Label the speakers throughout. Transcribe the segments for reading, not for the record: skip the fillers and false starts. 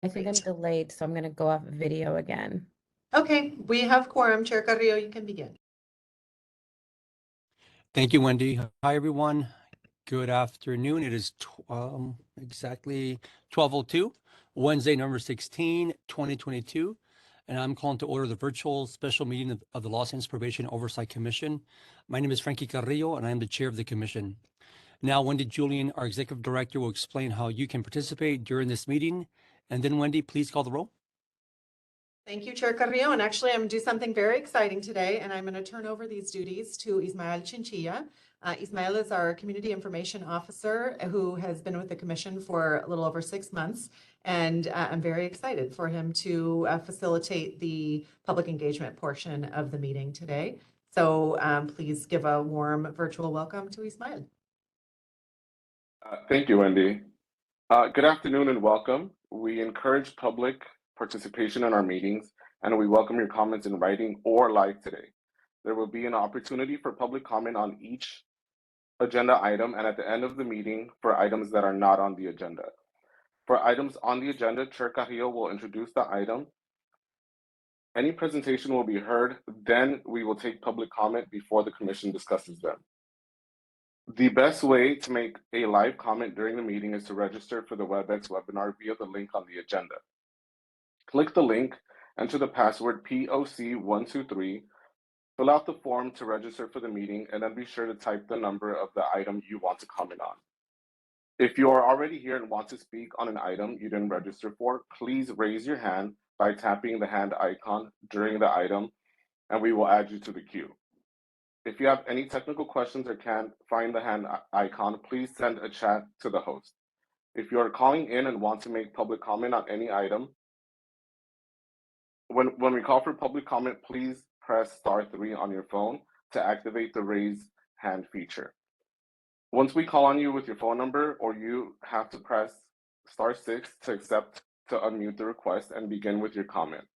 Speaker 1: I think I'm delayed, so I'm going to go off video again.
Speaker 2: Okay, we have quorum. Chair Carrillo, you can begin.
Speaker 3: Thank you, Wendy. Hi, everyone. Good afternoon. It is exactly 12:02, Wednesday, November 16, 2022. And I'm calling to order the virtual special meeting of the Los Angeles Probation Oversight Commission. My name is Frankie Carrillo, and I am the chair of the commission. Now, Wendy Julian, our executive director, will explain how you can participate during this meeting. And then, Wendy, please call the roll.
Speaker 2: Thank you, Chair Carrillo. And actually, I'm going to do something very exciting today, and I'm going to turn over these duties to Ismael Chinchilla. Ismael is our Community Information Officer who has been with the Commission for a little over 6 months, and I'm very excited for him to facilitate the public engagement portion of the meeting today. So please give a warm virtual welcome to Ismael.
Speaker 4: Thank you, Wendy. Good afternoon and welcome. We encourage public participation in our meetings, and we welcome your comments in writing or live today. There will be an opportunity for public comment on each agenda item and at the end of the meeting for items that are not on the agenda. For items on the agenda, Chair Carrillo will introduce the item. Any presentation will be heard, then we will take public comment before the commission discusses them. The best way to make a live comment during the meeting is to register for the WebEx webinar via the link on the agenda. Click the link, enter the password POC123, fill out the form to register for the meeting, and then be sure to type the number of the item you want to comment on. If you are already here and want to speak on an item you didn't register for, please raise your hand by tapping the hand icon during the item, and we will add you to the queue. If you have any technical questions or can't find the hand icon, please send a chat to the host. If you are calling in and want to make public comment on any item, when we call for public comment, please press *3 on your phone to activate the raise hand feature. Once we call on you with your phone number, or you have to press *6 to accept to unmute the request and begin with your comment.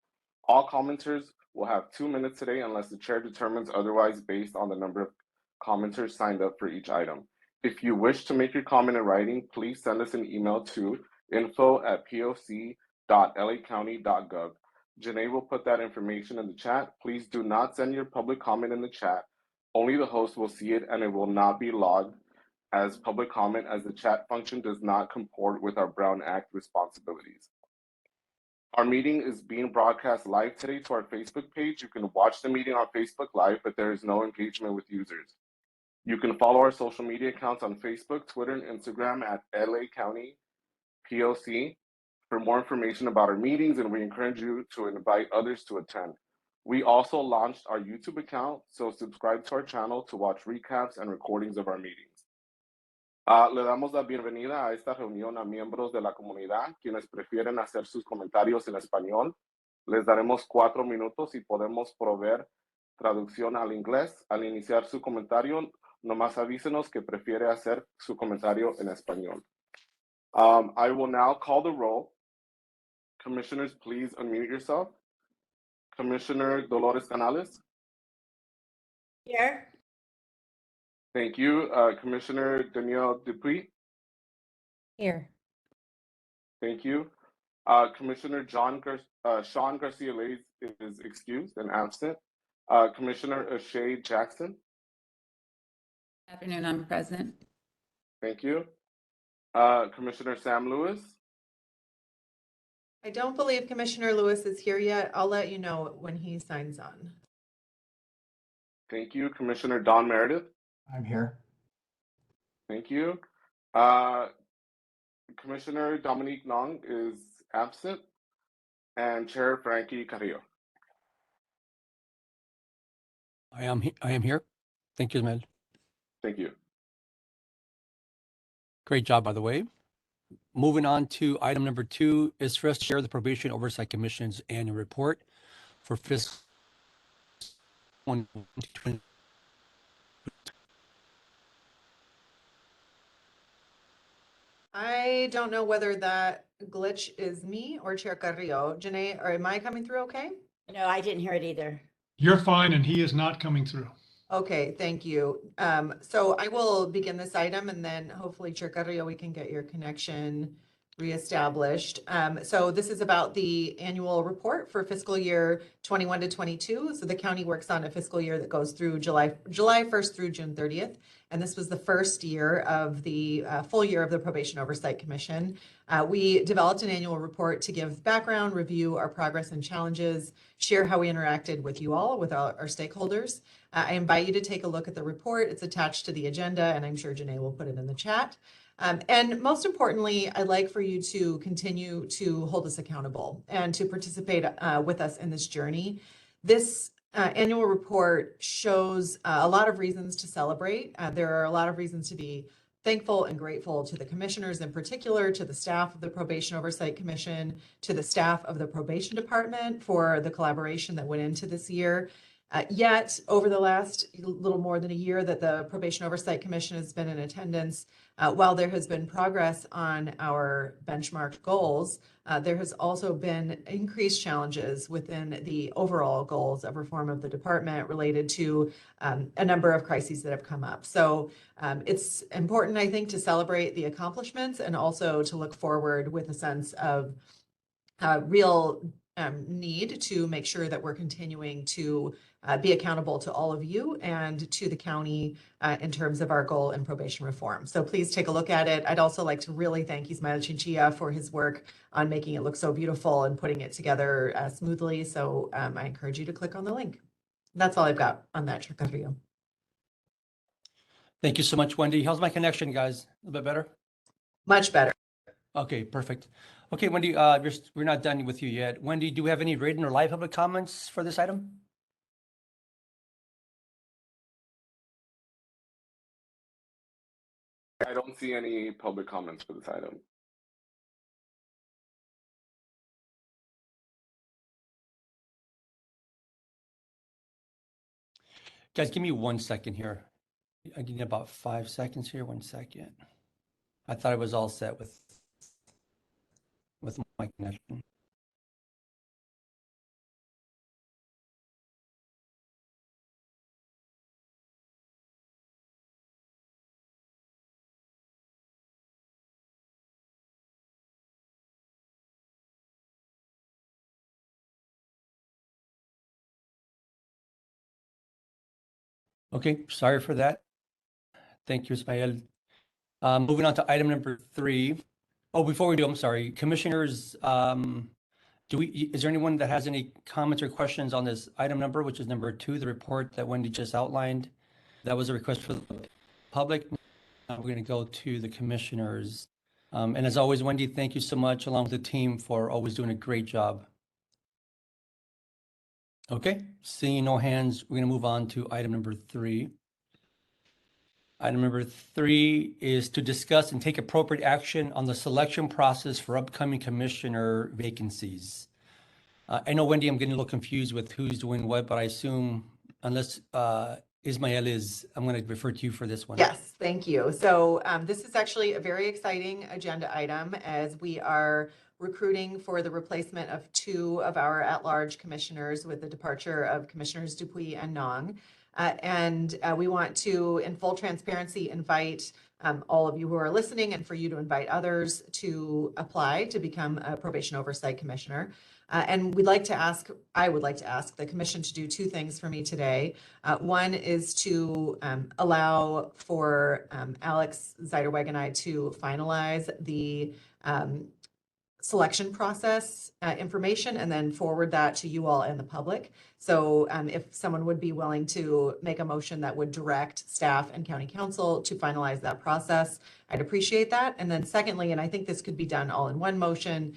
Speaker 4: All commenters will have 2 minutes today unless the chair determines otherwise based on the number of commenters signed up for each item. If you wish to make your comment in writing, please send us an email to info@poc.lacounty.gov. Janae will put that information in the chat. Please do not send your public comment in the chat. Only the host will see it, and it will not be logged as public comment, as the chat function does not comport with our Brown Act responsibilities. Our meeting is being broadcast live today to our Facebook page. You can watch the meeting on Facebook Live, but there is no engagement with users. You can follow our social media accounts on Facebook, Twitter, and Instagram at LA County POC for more information about our meetings, and we encourage you to invite others to attend. We also launched our YouTube account, so subscribe to our channel to watch recaps and recordings of our meetings. Le damos la bienvenida a esta reunión a miembros de la comunidad, quienes prefieren hacer sus comentarios en español. Les daremos 4 minutos y podemos proveer traducción al inglés. Al iniciar su comentario, nomás avísenos que prefiere hacer su comentario en español. I will now call the roll. Commissioners, please unmute yourself. Commissioner Dolores Canales.
Speaker 5: Here.
Speaker 4: Thank you. Commissioner Danielle Dupuy.
Speaker 1: Here.
Speaker 4: Thank you. Commissioner Sean Garcia-Lays is excused and absent. Commissioner Ashay Jackson.
Speaker 5: Good afternoon, I'm present.
Speaker 4: Thank you. Commissioner Sam Lewis.
Speaker 2: I don't believe Commissioner Lewis is here yet. I'll let you know when he signs on.
Speaker 4: Thank you. Commissioner Don Meredith.
Speaker 6: I'm here.
Speaker 4: Thank you. Commissioner Dominique Nong is absent, and Chair Frankie Carrillo.
Speaker 3: I am here. Thank you, Ismael.
Speaker 4: Thank you.
Speaker 3: Great job, by the way. Moving on to item number 2 is for us to share the Probation Oversight Commission's annual report for fiscal 2020.
Speaker 2: I don't know whether that glitch is me or Chair Carrillo. Janae, am I coming through okay?
Speaker 5: No, I didn't hear it either.
Speaker 6: You're fine, and he is not coming through.
Speaker 2: Okay, thank you. So I will begin this item, and then hopefully, Chair Carrillo, we can get your connection reestablished. So this is about the annual report for fiscal year 21 to 22. So the county works on a fiscal year that goes through July 1st through June 30th. And this was the first year of the full year of the Probation Oversight Commission. We developed an annual report to give background, review our progress and challenges, share how we interacted with you all, with our stakeholders. I invite you to take a look at the report. It's attached to the agenda, and I'm sure Janae will put it in the chat. And most importantly, I'd like for you to continue to hold us accountable and to participate with us in this journey. This annual report shows a lot of reasons to celebrate. There are a lot of reasons to be thankful and grateful to the commissioners, in particular, to the staff of the Probation Oversight Commission, to the staff of the Probation Department for the collaboration that went into this year. Yet, over the last little more than a year that the Probation Oversight Commission has been in attendance, while there has been progress on our benchmark goals, there has also been increased challenges within the overall goals of reform of the department related to a number of crises that have come up. So it's important, I think, to celebrate the accomplishments and also to look forward with a sense of real need to make sure that we're continuing to be accountable to all of you and to the county in terms of our goal in probation reform. So please take a look at it. I'd also like to really thank Ismael Chinchilla for his work on making it look so beautiful and putting it together smoothly. So I encourage you to click on the link. That's all I've got on that, Chacarrillo.
Speaker 3: Thank you so much, Wendy. How's my connection, guys? A little bit better?
Speaker 2: Much better.
Speaker 3: Okay, perfect. Okay, Wendy, we're not done with you yet. Wendy, do we have any written or live public comments for this item?
Speaker 4: I don't see any public comments for this item.
Speaker 3: Guys, give me 1 second here. I need about 5 seconds here. 1 second. I thought I was all set with my connection. Okay, sorry for that. Thank you, Ismael. Moving on to item number 3. Oh, before we do, I'm sorry, commissioners, is there anyone that has any comments or questions on this item number, which is number 2, the report that Wendy just outlined? That was a request for the public. We're going to go to the commissioners. And as always, Wendy, thank you so much, along with the team, for always doing a great job. Okay, seeing no hands, we're going to move on to item number 3. Item number 3 is to discuss and take appropriate action on the selection process for upcoming commissioner vacancies. I know, Wendy, I'm getting a little confused with who's doing what, but I assume unless Ismael is, I'm going to refer to you for this one.
Speaker 2: Yes, thank you. So this is actually a very exciting agenda item as we are recruiting for the replacement of 2 of our at-large commissioners with the departure of Commissioners Dupuy and Nong. And we want to, in full transparency, invite all of you who are listening and for you to invite others to apply to become a probation oversight commissioner. And I would like to ask the commission to do 2 things for me today. One is to allow for Alex Zeiderweg and I to finalize the selection process information and then forward that to you all and the public. So if someone would be willing to make a motion that would direct staff and county council to finalize that process, I'd appreciate that. And then secondly, and I think this could be done all in one motion,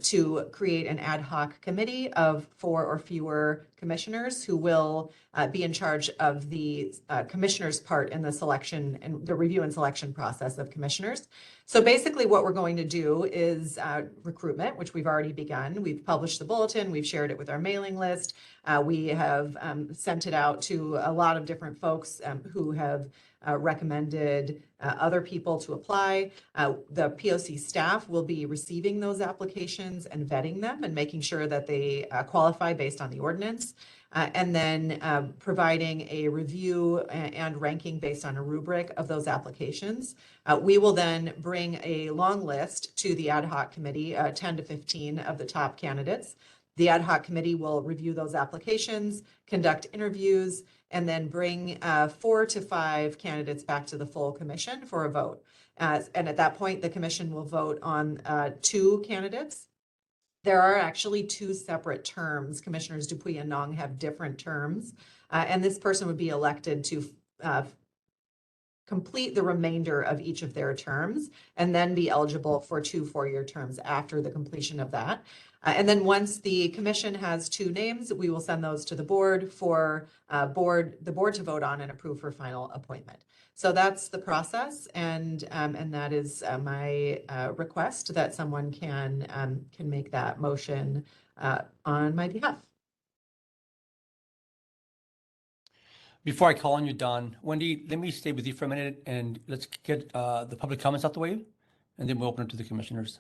Speaker 2: to create an ad hoc committee of 4 or fewer commissioners who will be in charge of the commissioners' part in the selection and the review and selection process of commissioners. So basically what we're going to do is recruitment, which we've already begun. We've published the bulletin, we've shared it with our mailing list. We have sent it out to a lot of different folks who have recommended other people to apply. The POC staff will be receiving those applications and vetting them and making sure that they qualify based on the ordinance. And then providing a review and ranking based on a rubric of those applications. We will then bring a long list to the ad hoc committee, 10 to 15 of the top candidates. The ad hoc committee will review those applications, conduct interviews, and then bring 4 to 5 candidates back to the full commission for a vote. And at that point, the commission will vote on 2 candidates. There are actually 2 separate terms. Commissioners Dupuy and Nong have different terms. And this person would be elected to complete the remainder of each of their terms and then be eligible for 2 4-year terms after the completion of that. And then once the commission has 2 names, we will send those to the board for the board to vote on and approve for final appointment. So that's the process, and that is my request that someone can make that motion on my behalf.
Speaker 3: Before I call on you, Don, Wendy, let me stay with you for a minute and let's get the public comments out the way, and then we'll open it to the commissioners.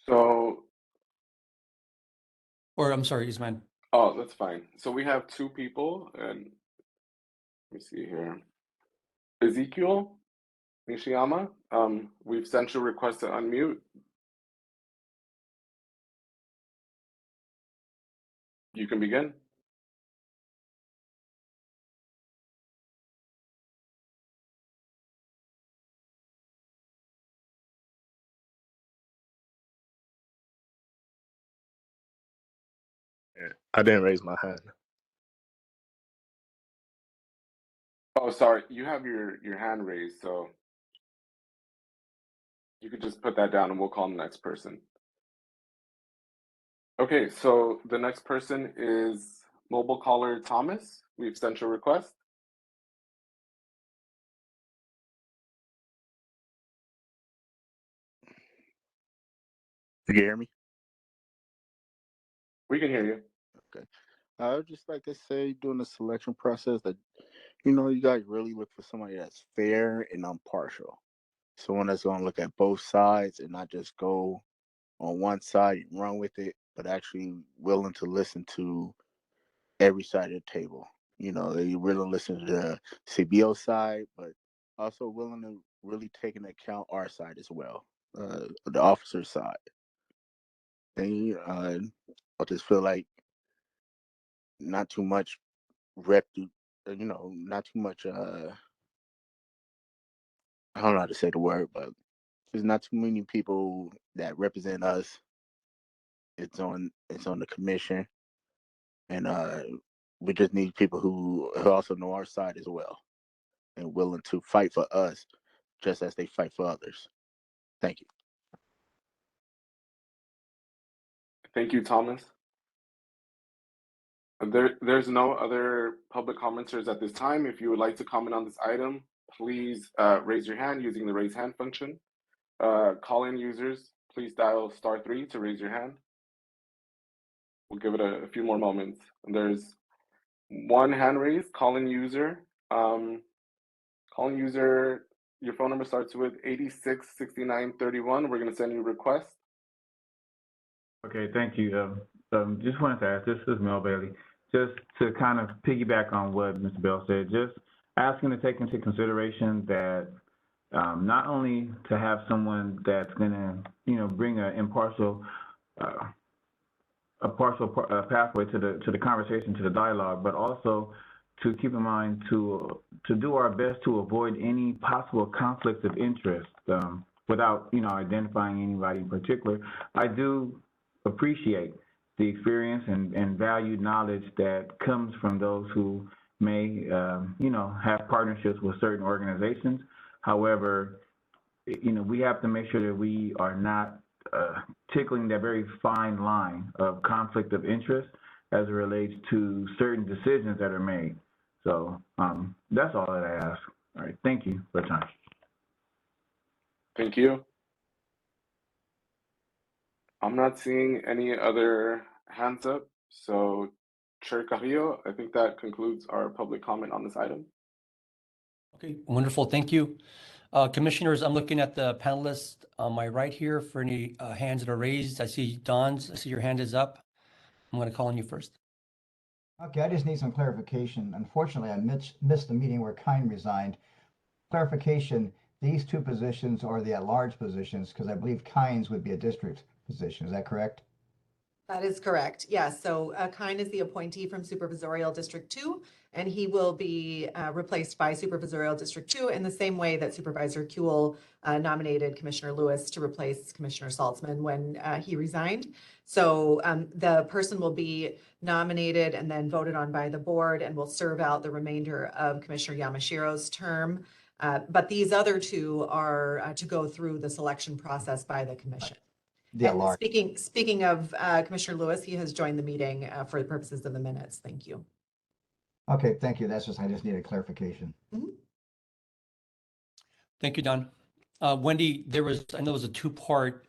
Speaker 4: So,
Speaker 3: Or I'm sorry, Ismail.
Speaker 4: oh, that's fine. So we have 2 people, and let me see here. Ezekiel Nishiyama, we've sent you a request to unmute. You can begin.
Speaker 7: I didn't raise my hand.
Speaker 4: Oh, sorry, you have your hand raised, so you could just put that down and we'll call the next person. Okay, so the next person is mobile caller Thomas. We've sent your request.
Speaker 7: You can hear me?
Speaker 4: We can hear you.
Speaker 7: Okay. I would just like to say during the selection process that, you guys really look for somebody that's fair and impartial. Someone that's going to look at both sides and not just go on one side and run with it, but actually willing to listen to every side of the table. They really listen to the CBO side, but also willing to really take into account our side as well, the officer side. And I just feel like not too much not too much I don't know how to say the word, but there's not too many people that represent us. It's on the commission, and we just need people who also know our side as well and willing to fight for us just as they fight for others. Thank you.
Speaker 4: Thank you, Thomas. There's no other public commenters at this time. If you would like to comment on this item, please raise your hand using the raise hand function. Call-in users, please dial *3 to raise your hand. We'll give it a few more moments. There's 1 hand raised. Call-in user. Call-in user, your phone number starts with 866931. We're going to send you a request.
Speaker 8: Okay, thank you. Just wanted to ask, this is Mel Bailey, just to kind of piggyback on what Mr. Bell said, just asking to take into consideration that not only to have someone that's going to, bring an impartial, pathway to the conversation, to the dialogue, but also to keep in mind to do our best to avoid any possible conflicts of interest without, identifying anybody in particular. I do appreciate the experience and valued knowledge that comes from those who may, have partnerships with certain organizations. However, we have to make sure that we are not tickling that very fine line of conflict of interest as it relates to certain decisions that are made. So that's all that I ask. All right, thank you for your time.
Speaker 4: Thank you. I'm not seeing any other hands up. So, Chair Carrillo, I think that concludes our public comment on this item.
Speaker 3: Okay, wonderful. Thank you. Commissioners, I'm looking at the panelists on my right here for any hands that are raised. I see Don's. I see your hand is up. I'm going to call on you first.
Speaker 9: Okay, I just need some clarification. Unfortunately, I missed the meeting where Kine resigned. Clarification, these two positions are the at-large positions because I believe Kine's would be a district position. Is that correct?
Speaker 2: That is correct. Yes. So Kine is the appointee from Supervisorial District 2, and he will be replaced by Supervisorial District 2 in the same way that Supervisor Kuehl nominated Commissioner Lewis to replace Commissioner Saltzman when he resigned. So the person will be nominated and then voted on by the board and will serve out the remainder of Commissioner Yamashiro's term. But these other two are to go through the selection process by the commission.
Speaker 9: The
Speaker 2: And
Speaker 9: at-large.
Speaker 2: speaking of Commissioner Lewis, he has joined the meeting for the purposes of the minutes. Thank you.
Speaker 9: Okay, thank you. I just needed clarification.
Speaker 3: Thank you, Don. Wendy, I know there was a two-part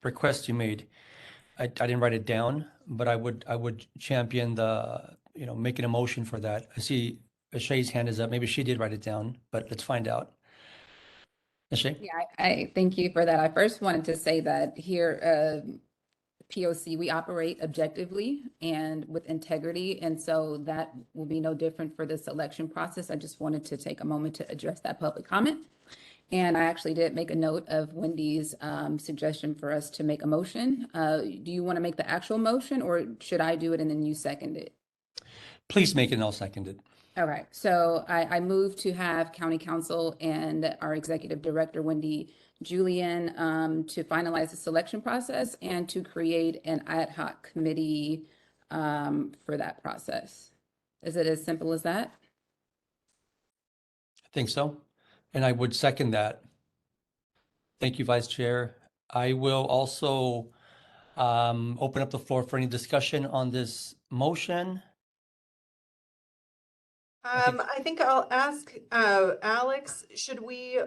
Speaker 3: request you made. I didn't write it down, but I would champion making a motion for that. I see Shay's hand is up. Maybe she did write it down, but let's find out. Shay?
Speaker 5: Yeah, I thank you for that. I first wanted to say that here, POC, we operate objectively and with integrity. And so that will be no different for the selection process. I just wanted to take a moment to address that public comment. And I actually did make a note of Wendy's suggestion for us to make a motion. Do you want to make the actual motion or should I do it and then you second it?
Speaker 3: Please make it and I'll second it.
Speaker 5: All right, so I move to have County Counsel and our Executive Director, Wendy Julian, to finalize the selection process and to create an ad hoc committee for that process. Is it as simple as that?
Speaker 3: I think so. And I would second that. Thank you, Vice Chair. I will also open up the floor for any discussion on this motion.
Speaker 2: I think I'll ask Alex, should we,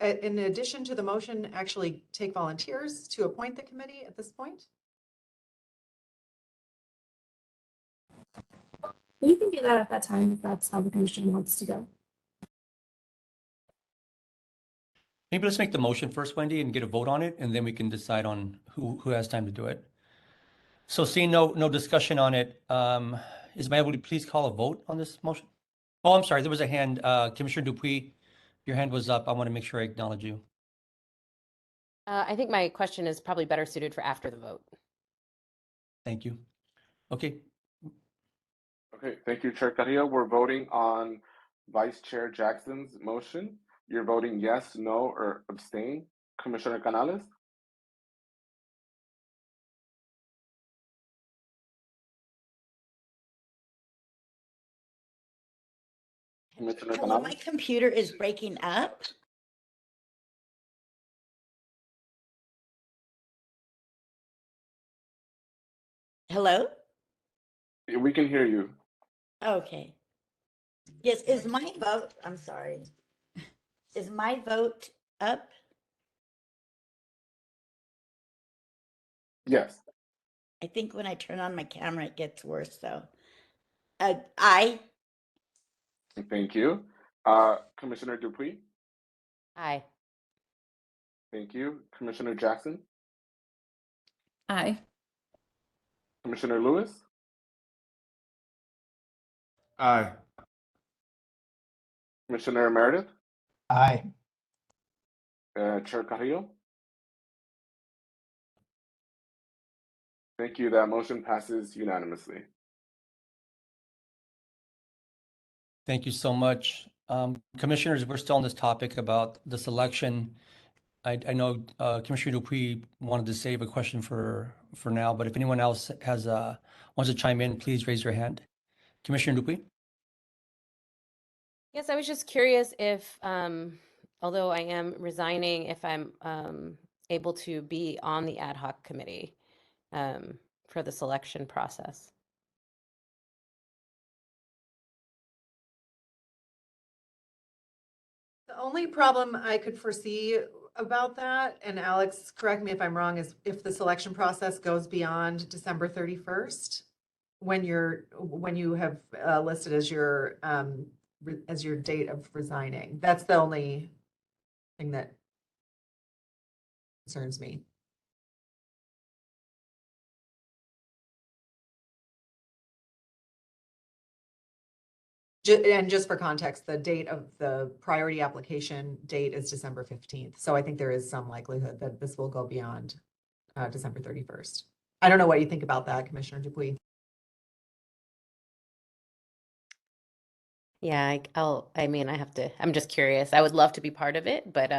Speaker 2: in addition to the motion, actually take volunteers to appoint the committee at this point?
Speaker 10: You can do that at that time if that's how the commission wants to go.
Speaker 3: Maybe let's make the motion first, Wendy, and get a vote on it, and then we can decide on who has time to do it. So seeing no discussion on it, is my able to please call a vote on this motion? Oh, I'm sorry, there was a hand. Commissioner Dupuy, your hand was up. I want to make sure I acknowledge you.
Speaker 1: I think my question is probably better suited for after the vote.
Speaker 3: Thank you. Okay,
Speaker 4: Okay, thank you, Chair Carrillo. We're voting on Vice Chair Jackson's motion. You're voting yes, no, or abstain. Commissioner Canales? Commissioner
Speaker 5: Hello, my
Speaker 4: Canales?
Speaker 5: computer is breaking up. Hello?
Speaker 4: We can hear you.
Speaker 5: Okay. Yes, is my vote, I'm sorry. Is my vote up?
Speaker 4: Yes.
Speaker 5: I think when I turn on my camera, it gets worse, though. Aye.
Speaker 4: Thank you. Commissioner Dupuy?
Speaker 1: Aye.
Speaker 4: Thank you. Commissioner Jackson?
Speaker 5: Aye.
Speaker 4: Commissioner Lewis?
Speaker 6: Aye.
Speaker 4: Commissioner Meredith?
Speaker 9: Aye.
Speaker 4: Chair Carrillo? Thank you. That motion passes unanimously.
Speaker 3: thank you so much. Commissioners, we're still on this topic about the selection. I know Commissioner Dupuy wanted to save a question for now, but if anyone else wants to chime in, please raise your hand. Commissioner Dupuy?
Speaker 1: Yes, I was just curious if, although I am resigning, if I'm able to be on the ad hoc committee for the selection process.
Speaker 2: The only problem I could foresee about that, and Alex, correct me if I'm wrong, is if the selection process goes beyond December 31st. when you have listed as your date of resigning. That's the only thing that concerns me. And just for context, the date of the priority application date is December 15th. So I think there is some likelihood that this will go beyond December 31st. I don't know what you think about that, Commissioner Dupuy.
Speaker 1: Yeah, I'm just curious. I would love to be part of it, but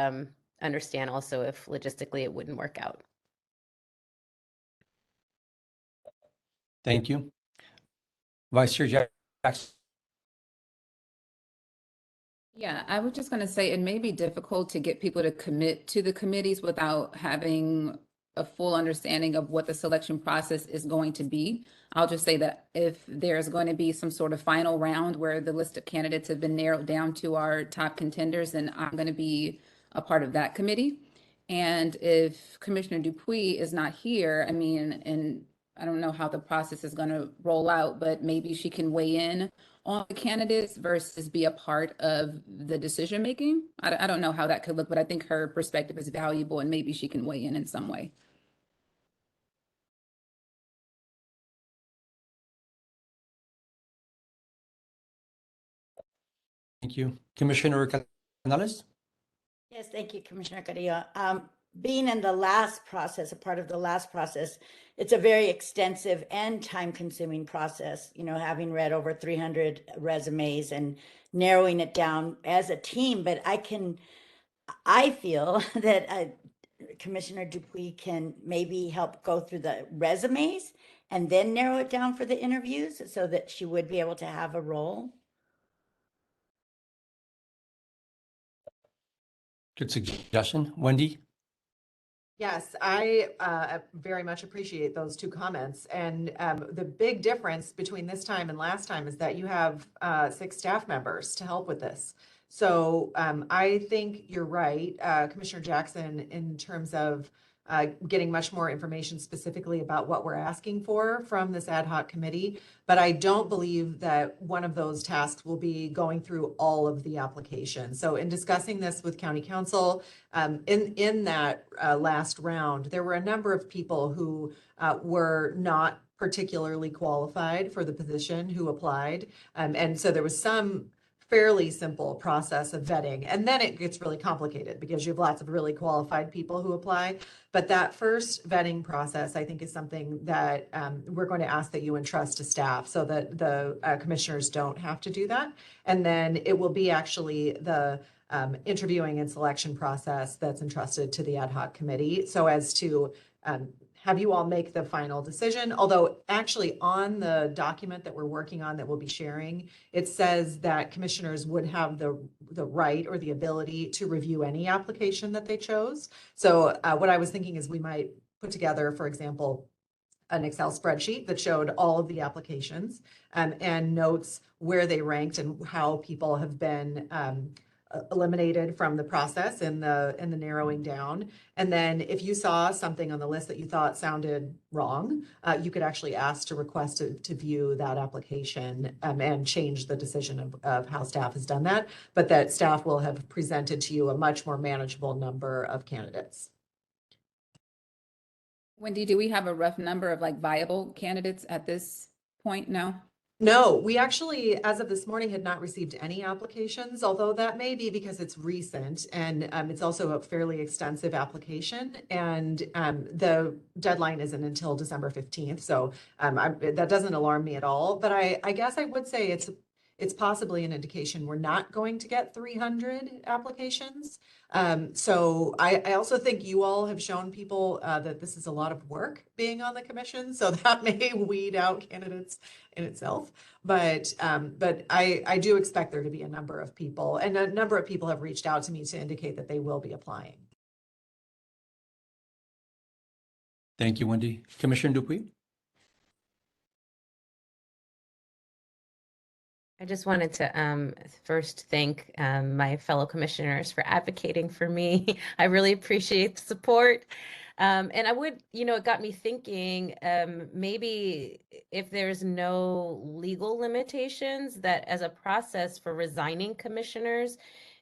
Speaker 1: understand also if logistically it wouldn't work out.
Speaker 3: Thank you. Vice Chair Jackson.
Speaker 5: Yeah, I was just going to say it may be difficult to get people to commit to the committees without having a full understanding of what the selection process is going to be. I'll just say that if there's going to be some sort of final round where the list of candidates have been narrowed down to our top contenders, then I'm going to be a part of that committee. And if Commissioner Dupuy is not here, I mean, and I don't know how the process is going to roll out, but maybe she can weigh in on the candidates versus be a part of the decision making. I don't know how that could look, but I think her perspective is valuable and maybe she can weigh in some way.
Speaker 3: Thank you. Commissioner Canales?
Speaker 11: Yes, thank you, Commissioner Carrillo. Being in the last process, a part of the last process, it's a very extensive and time-consuming process, you know, having read over 300 resumes and narrowing it down as a team. But I feel that Commissioner Dupuy can maybe help go through the resumes and then narrow it down for the interviews so that she would be able to have a role.
Speaker 3: Good suggestion. Wendy?
Speaker 2: Yes, I very much appreciate those two comments. And the big difference between this time and last time is that you have 6 staff members to help with this. So I think you're right, Commissioner Jackson, in terms of getting much more information specifically about what we're asking for from this ad hoc committee. But I don't believe that one of those tasks will be going through all of the applications. So in discussing this with County Council, in that last round, there were a number of people who were not particularly qualified for the position who applied. And so there was some fairly simple process of vetting. And then it gets really complicated because you have lots of really qualified people who apply. But that first vetting process, I think, is something that we're going to ask that you entrust to staff so that the commissioners don't have to do that. And then it will be actually the interviewing and selection process that's entrusted to the ad hoc committee so as to have you all make the final decision. Although actually on the document that we're working on that we'll be sharing, it says that commissioners would have the right or the ability to review any application that they chose. So what I was thinking is we might put together, for example, an Excel spreadsheet that showed all of the applications and notes where they ranked and how people have been eliminated from the process in the narrowing down. And then if you saw something on the list that you thought sounded wrong, you could actually ask to request to view that application and change the decision of how staff has done that, but that staff will have presented to you a much more manageable number of candidates.
Speaker 5: Wendy, do we have a rough number of like viable candidates at this point? No?
Speaker 2: No, we actually, as of this morning, had not received any applications, although that may be because it's recent and it's also a fairly extensive application. And the deadline isn't until December 15th. So that doesn't alarm me at all. But I guess I would say it's possibly an indication we're not going to get 300 applications. So I also think you all have shown people that this is a lot of work being on the commission. So that may weed out candidates in itself. But I do expect there to be a number of people, and a number of people have reached out to me to indicate that they will be applying.
Speaker 3: Thank you, Wendy. Commissioner Dupuy?
Speaker 1: I just wanted to first thank my fellow commissioners for advocating for me. I really appreciate the support. And I would, it got me thinking, maybe if there's no legal limitations, that as a process for resigning commissioners,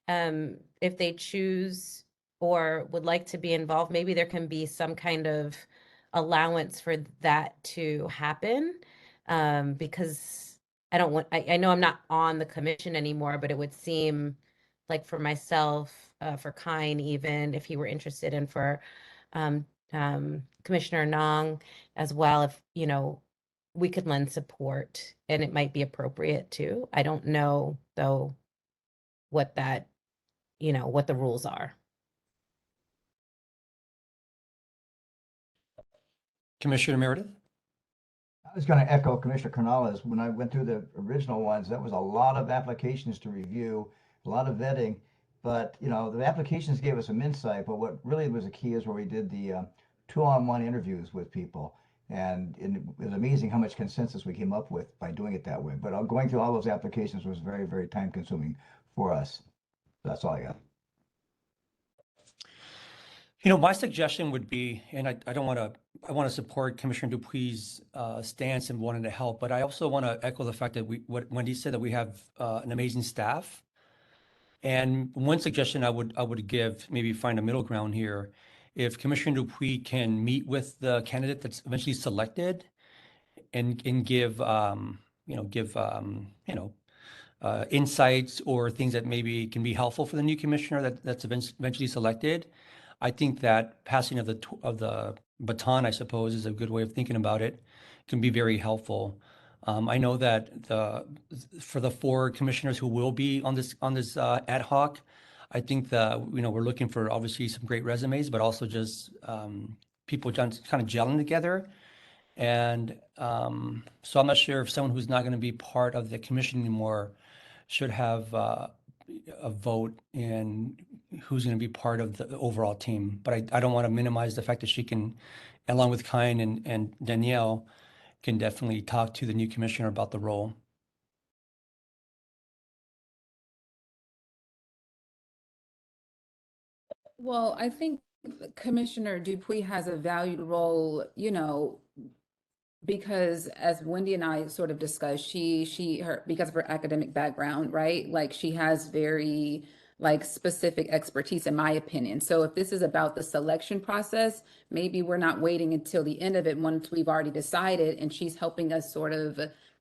Speaker 1: if they choose or would like to be involved, maybe there can be some kind of allowance for that to happen. Because I know I'm not on the commission anymore, but it would seem like for myself, for Kine, even if he were interested, and for um, Commissioner Nong as well, if, we could lend support, and it might be appropriate too. I don't know, though, what that, what the rules are.
Speaker 3: Commissioner Meredith?
Speaker 9: I was going to echo Commissioner Canales. When I went through the original ones, that was a lot of applications to review, a lot of vetting. But, the applications gave us some insight, but what really was the key is where we did the two-on-one interviews with people. And it was amazing how much consensus we came up with by doing it that way. But going through all those applications was very, very time consuming for us. That's all I got.
Speaker 3: My suggestion would be, and I want to support Commissioner Dupuy's stance and wanting to help, but I also want to echo the fact that what Wendy said, that we have an amazing staff. And one suggestion I would give, maybe find a middle ground here, if Commissioner Dupuy can meet with the candidate that's eventually selected and give insights or things that maybe can be helpful for the new commissioner that's eventually selected. I think that passing of the baton, I suppose, is a good way of thinking about it. Can be very helpful. I know that for the 4 commissioners who will be on this ad hoc, I think that we're looking for obviously some great resumes, but also just people kind of gelling together. And so I'm not sure if someone who's not going to be part of the commission anymore should have a vote in who's going to be part of the overall team. But I don't want to minimize the fact that she can, along with Kine and Danielle, can definitely talk to the new commissioner about the role.
Speaker 5: Well, I think Commissioner Dupuy has a valued role, because as Wendy and I sort of discussed, her because of her academic background, right? Like she has very specific expertise, in my opinion. So if this is about the selection process, maybe we're not waiting until the end of it once we've already decided, and she's helping us sort of,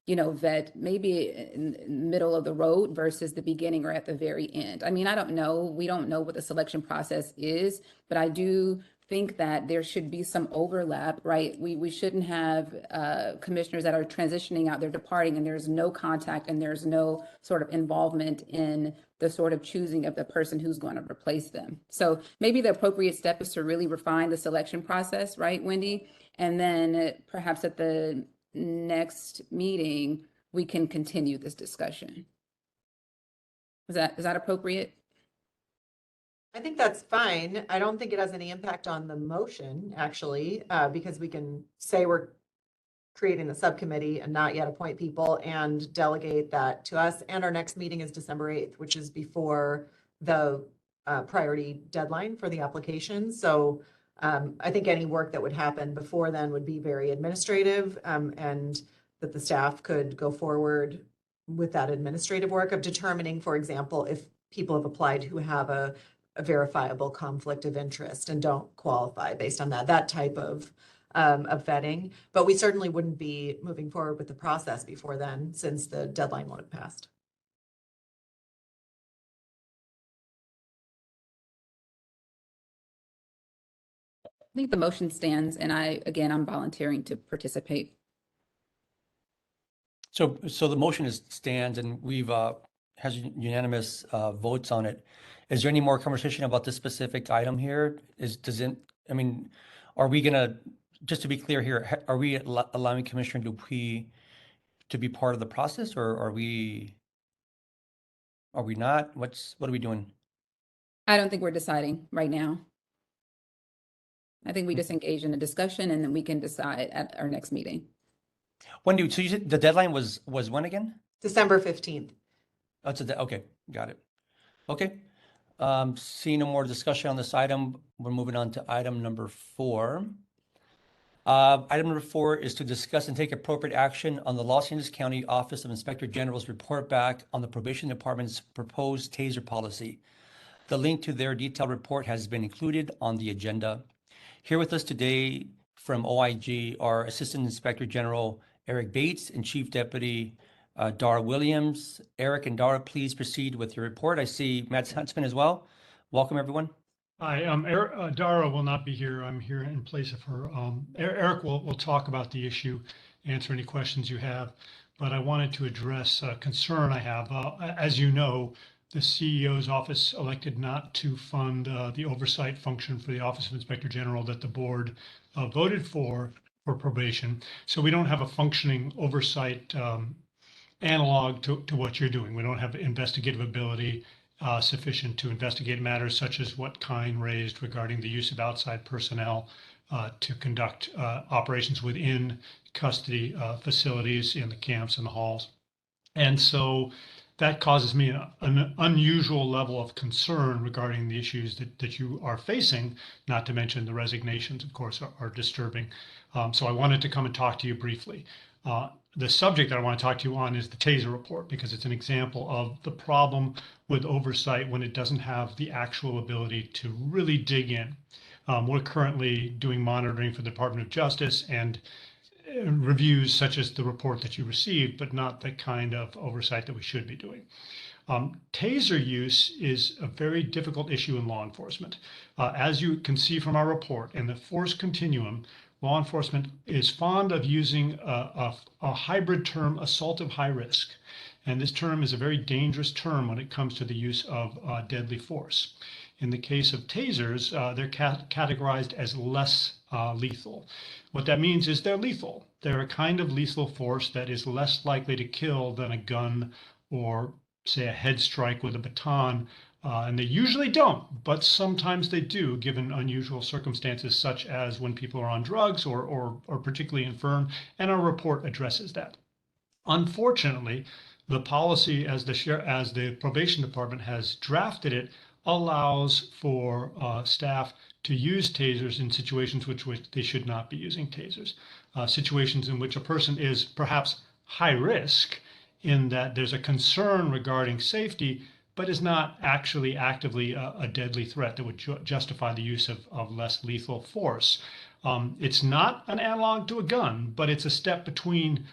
Speaker 5: vet maybe in the middle of the road versus the beginning or at the very end. I mean, I don't know. We don't know what the selection process is, but I do think that there should be some overlap, right? We shouldn't have commissioners that are transitioning out, they're departing, and there's no contact and there's no sort of involvement in the sort of choosing of the person who's going to replace them. So maybe the appropriate step is to really refine the selection process, right, Wendy? And then perhaps at the next meeting, we can continue this discussion. Is that appropriate?
Speaker 2: I think that's fine. I don't think it has any impact on the motion, actually, because we can say we're creating the subcommittee and not yet appoint people and delegate that to us. And our next meeting is December 8th, which is before the priority deadline for the application. So I think any work that would happen before then would be very administrative, and that the staff could go forward with that administrative work of determining, for example, if people have applied who have a verifiable conflict of interest and don't qualify based on that type of vetting. But we certainly wouldn't be moving forward with the process before then, since the deadline won't have passed.
Speaker 5: I think the motion stands, and I'm volunteering to participate.
Speaker 3: So the motion stands, and we've has unanimous votes on it. Is there any more conversation about this specific item here? Are we gonna, just to be clear here, are we allowing Commissioner Dupuy to be part of the process, or are we not? What are we doing?
Speaker 5: I don't think we're deciding right now. I think we just engage in a discussion, and then we can decide at our next meeting.
Speaker 3: Wendy, so you said the deadline was when again?
Speaker 2: December 15th.
Speaker 3: Oh, okay, got it. Okay. Seeing no more discussion on this item, we're moving on to item number 4. Item number 4 is to discuss and take appropriate action on the Los Angeles County Office of Inspector General's report back on the Probation Department's proposed TASER policy. The link to their detailed report has been included on the agenda. Here with us today from OIG are Assistant Inspector General Eric Bates and Chief Deputy Dara Williams. Eric and Dara, please proceed with your report. I see Matt Huntsman as well. Welcome, everyone.
Speaker 6: Hi, Dara will not be here. I'm here in place of her. Eric will talk about the issue, answer any questions you have, but I wanted to address a concern I have. As you know, the CEO's office elected not to fund the oversight function for the Office of Inspector General that the board voted for probation. So we don't have a functioning oversight analog to what you're doing. We don't have investigative ability sufficient to investigate matters such as what Kine raised regarding the use of outside personnel to conduct operations within custody facilities in the camps and the halls. And so that causes me an unusual level of concern regarding the issues that you are facing, not to mention the resignations, of course, are disturbing. So I wanted to come and talk to you briefly. The subject that I want to talk to you on is the TASER report, because it's an example of the problem with oversight when it doesn't have the actual ability to really dig in. We're currently doing monitoring for the Department of Justice and reviews such as the report that you received, but not the kind of oversight that we should be doing. TASER use is a very difficult issue in law enforcement. As you can see from our report, in the force continuum, law enforcement is fond of using a hybrid term, assault of high risk. And this term is a very dangerous term when it comes to the use of deadly force. In the case of tasers, they're categorized as less lethal. What that means is they're lethal. They're a kind of lethal force that is less likely to kill than a gun or, say, a head strike with a baton. And they usually don't, but sometimes they do, given unusual circumstances, such as when people are on drugs or particularly infirm, and our report addresses that. Unfortunately, the policy as the probation department has drafted it allows for staff to use tasers in situations which they should not be using tasers. Situations in which a person is perhaps high risk in that there's a concern regarding safety, but is not actually actively a deadly threat that would justify the use of less lethal force. It's not an analog to a gun, but it's a step between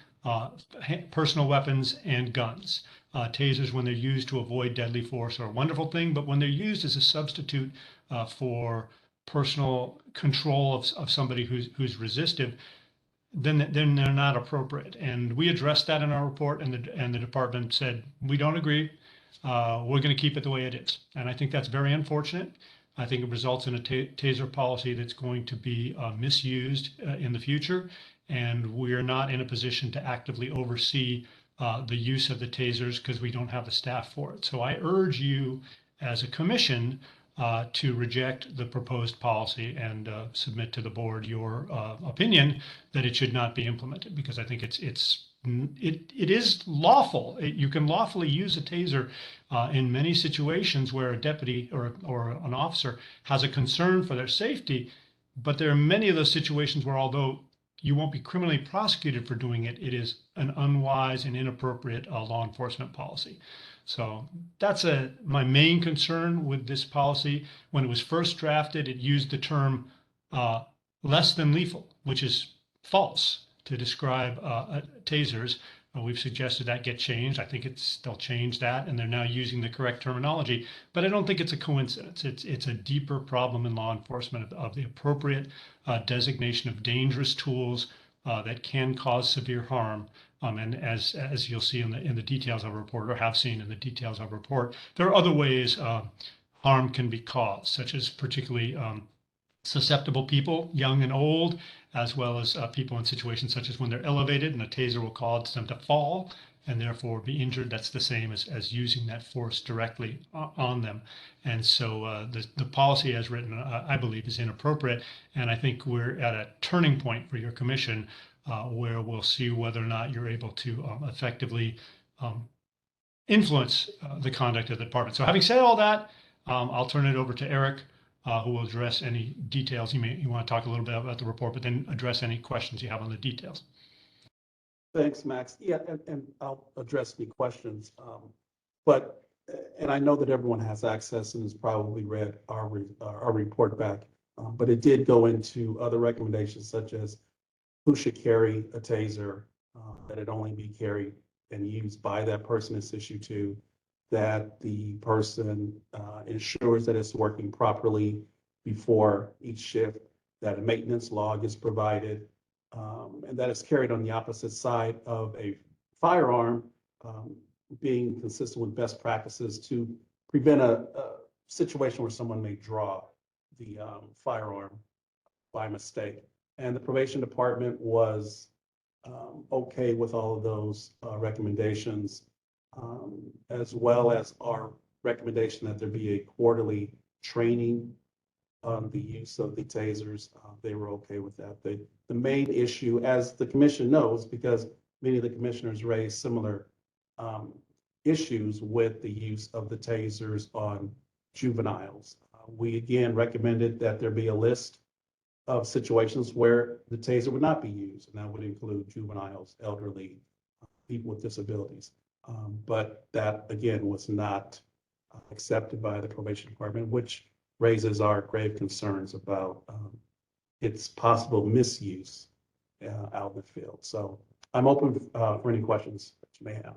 Speaker 6: personal weapons and guns. Tasers, when they're used to avoid deadly force, are a wonderful thing, but when they're used as a substitute for personal control of somebody who's resistive, then they're not appropriate. And we addressed that in our report, and the department said, we don't agree. We're going to keep it the way it is. And I think that's very unfortunate. I think it results in a taser policy that's going to be misused in the future. And we are not in a position to actively oversee the use of the tasers because we don't have the staff for it. So I urge you as a commission to reject the proposed policy and submit to the board your opinion that it should not be implemented, because I think it is lawful. You can lawfully use a taser in many situations where a deputy or an officer has a concern for their safety, but there are many of those situations where, although you won't be criminally prosecuted for doing it, it is an unwise and inappropriate law enforcement policy. So that's my main concern with this policy. When it was first drafted, it used the term less than lethal, which is false to describe tasers. We've suggested that get changed. I think they'll change that, and they're now using the correct terminology. But I don't think it's a coincidence. It's a deeper problem in law enforcement of the appropriate designation of dangerous tools that can cause severe harm. And as you'll see in the details of our report, or have seen in the details of our report, there are other ways harm can be caused, such as particularly susceptible people, young and old, as well as people in situations such as when they're elevated and a taser will cause them to fall and therefore be injured. That's the same as using that force directly on them. And so the policy as written, I believe, is inappropriate. And I think we're at a turning point for your commission where we'll see whether or not you're able to effectively influence the conduct of the department. So having said all that, I'll turn it over to Eric, who will address any details. You want to talk a little bit about the report, but then address any questions you have on the details.
Speaker 12: Thanks, Max. Yeah, and I'll address any questions. And I know that everyone has access and has probably read our report back, but it did go into other recommendations such as who should carry a taser, that it only be carried and used by that person it's issued to, that the person ensures that it's working properly before each shift, that a maintenance log is provided, and that it's carried on the opposite side of a firearm, being consistent with best practices to prevent a situation where someone may draw the firearm by mistake. And the probation department was okay with all of those recommendations, as well as our recommendation that there be a quarterly training on the use of the tasers. They were okay with that. The main issue, as the commission knows, because many of the commissioners raised similar issues with the use of the tasers on juveniles. We again recommended that there be a list of situations where the taser would not be used, and that would include juveniles, elderly, people with disabilities. But that, again, was not accepted by the probation department, which raises our grave concerns about its possible misuse out in the field. So I'm open for any questions that you may have.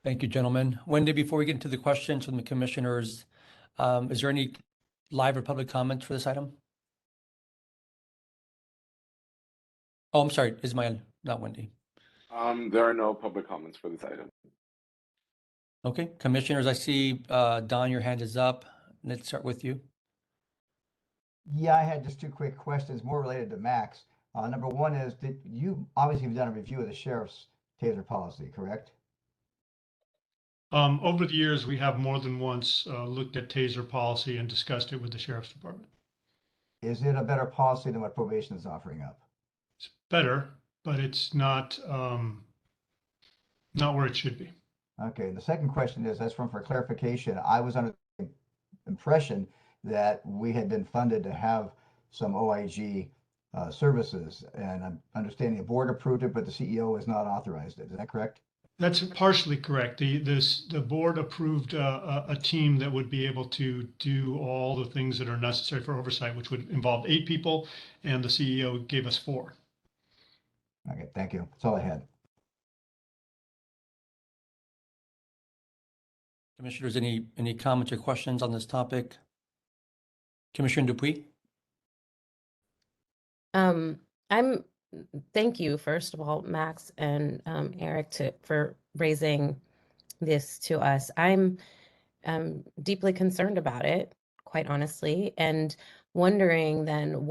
Speaker 3: Thank you, gentlemen. Wendy, before we get into the questions from the commissioners, is there any live or public comments for this item? Oh, I'm sorry, Ismael, not Wendy.
Speaker 4: There are no public comments for this item.
Speaker 3: Okay, commissioners, I see Don, your hand is up. Let's start with you.
Speaker 9: Yeah, I had just two quick questions, more related to Max. Number one is, did you obviously have done a review of the sheriff's taser policy, correct?
Speaker 6: Over the years, we have more than once looked at taser policy and discussed it with the sheriff's department.
Speaker 9: Is it a better policy than what probation is offering up?
Speaker 6: It's better, but it's not where it should be.
Speaker 9: Okay, the second question is, that's for clarification. I was under the impression that we had been funded to have some OIG services, and I'm understanding the board approved it, but the CEO has not authorized it. Is that correct?
Speaker 6: That's partially correct. The board approved a team that would be able to do all the things that are necessary for oversight, which would involve 8 people, and the CEO gave us 4.
Speaker 9: Okay, thank you. That's all I had.
Speaker 3: Commissioners, any comments or questions on this topic? Commissioner Dupuy?
Speaker 1: Thank you, first of all, Max and Eric, for raising this to us. I'm deeply concerned about it, quite honestly, and wondering then